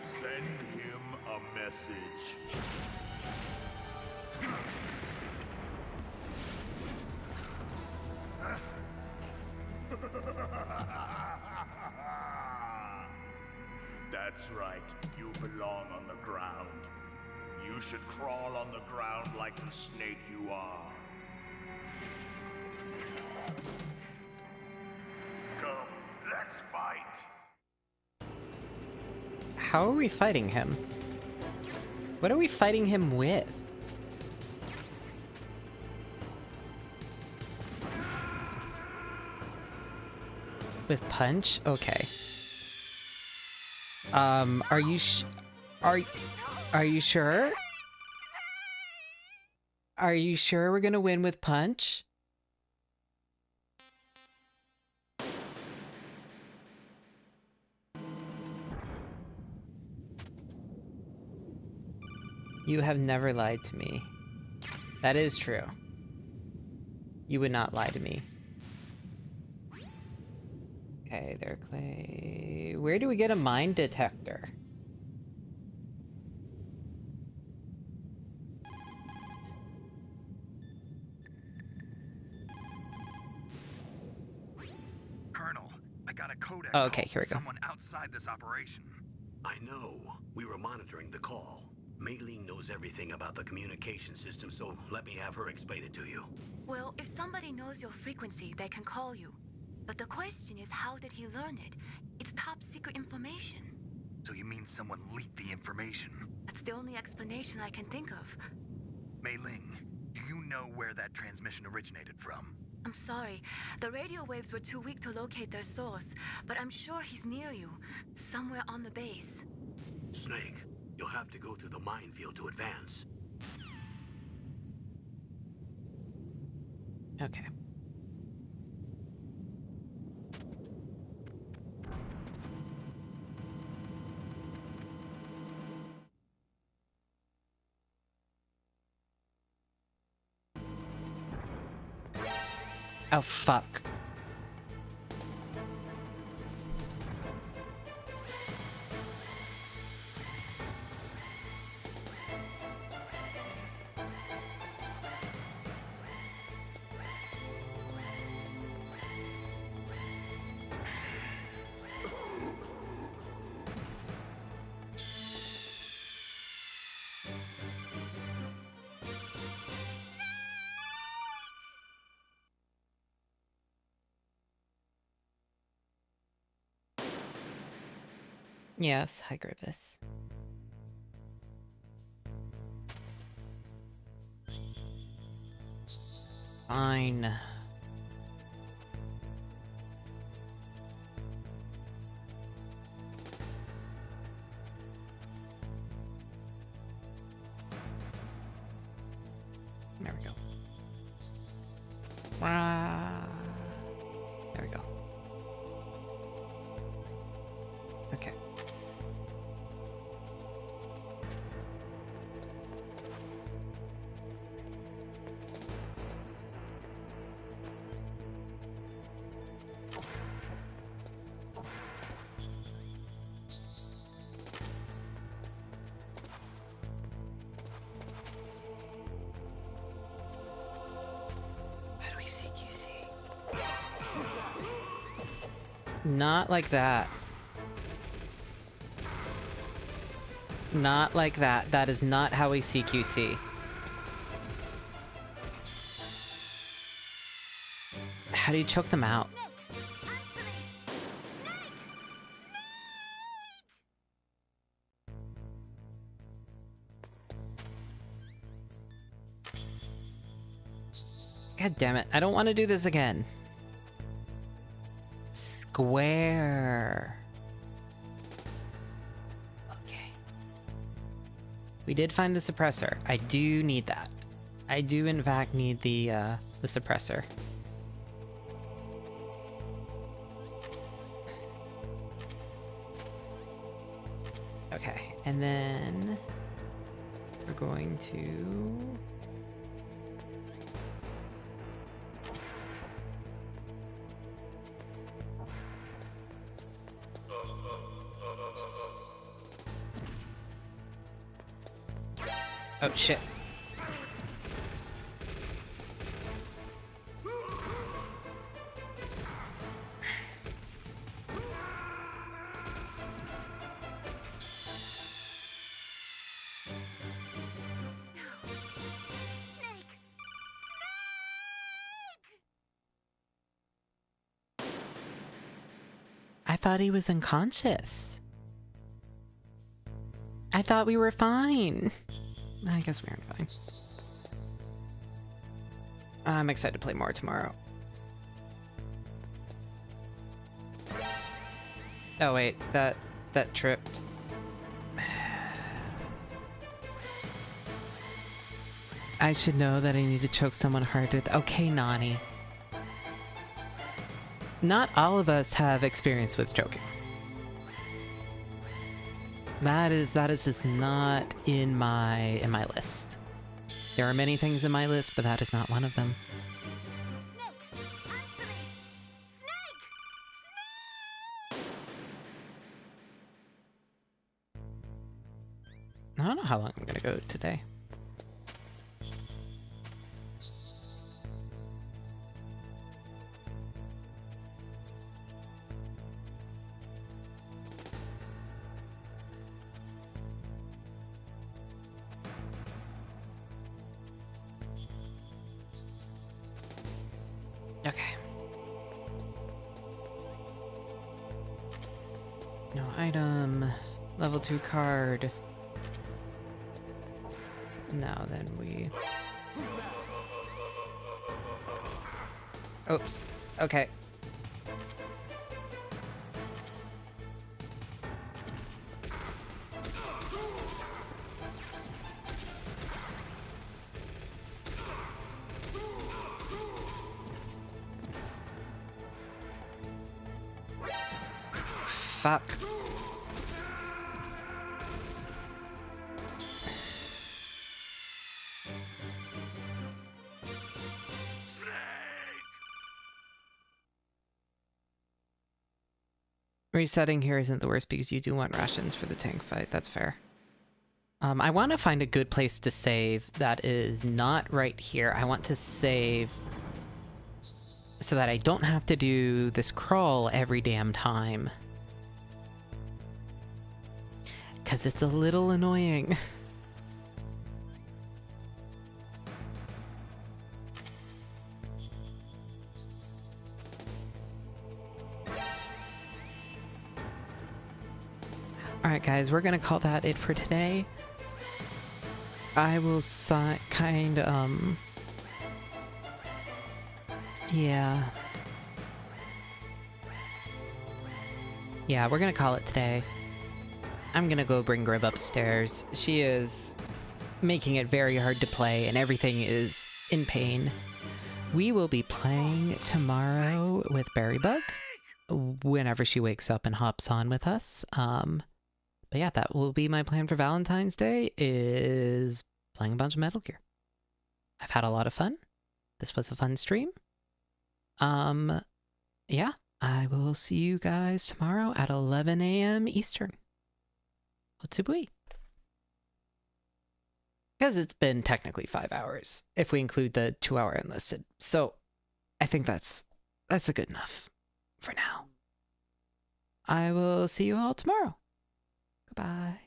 Send him a message. That's right, you belong on the ground. You should crawl on the ground like the snake you are. Come, let's fight. How are we fighting him? What are we fighting him with? With punch? Okay. Are you sure? Are you sure we're gonna win with punch? You have never lied to me. That is true. You would not lie to me. Okay, there, Clay. Where do we get a mine detector? Colonel, I got a codec. Oh, okay, here we go. Someone outside this operation. I know. We were monitoring the call. Mei-Ling knows everything about the communication system, so let me have her explain it to you. Well, if somebody knows your frequency, they can call you. But the question is, how did he learn it? It's top secret information. So you mean someone leaked the information? That's the only explanation I can think of. Mei-Ling, do you know where that transmission originated from? I'm sorry. The radio waves were too weak to locate their source, but I'm sure he's near you. Somewhere on the base. Snake, you'll have to go through the minefield to advance. Okay. Oh, fuck. Yes, hi Grievous. Fine. There we go. There we go. Okay. How do we CQC? Not like that. Not like that. That is not how we CQC. How do you choke them out? God damn it. I don't want to do this again. Square. Okay. We did find the suppressor. I do need that. I do in fact need the suppressor. Okay, and then we're going to... Oh shit. I thought he was unconscious. I thought we were fine. I guess we aren't fine. I'm excited to play more tomorrow. Oh wait, that tripped. I should know that I need to choke someone hard to... Okay, Nani. Not all of us have experience with choking. That is just not in my list. There are many things in my list, but that is not one of them. I don't know how long I'm gonna go today. Okay. No item. Level 2 card. Now then we... Oops. Okay. Fuck. Resetting here isn't the worst because you do want rations for the tank fight. That's fair. I want to find a good place to save that is not right here. I want to save so that I don't have to do this crawl every damn time. Because it's a little annoying. Alright guys, we're gonna call that it for today. I will yeah. Yeah, we're gonna call it today. I'm gonna go bring Grib upstairs. She is making it very hard to play and everything is in pain. We will be playing tomorrow with Berrybug whenever she wakes up and hops on with us. But yeah, that will be my plan for Valentine's Day, is playing a bunch of Metal Gear. I've had a lot of fun. This was a fun stream. Yeah, I will see you guys tomorrow at 11 a.m. Eastern. Otsubui. Because it's been technically 5 hours, if we include the 2-hour unlisted. So, I think that's a good enough for now. I will see you all tomorrow. Goodbye.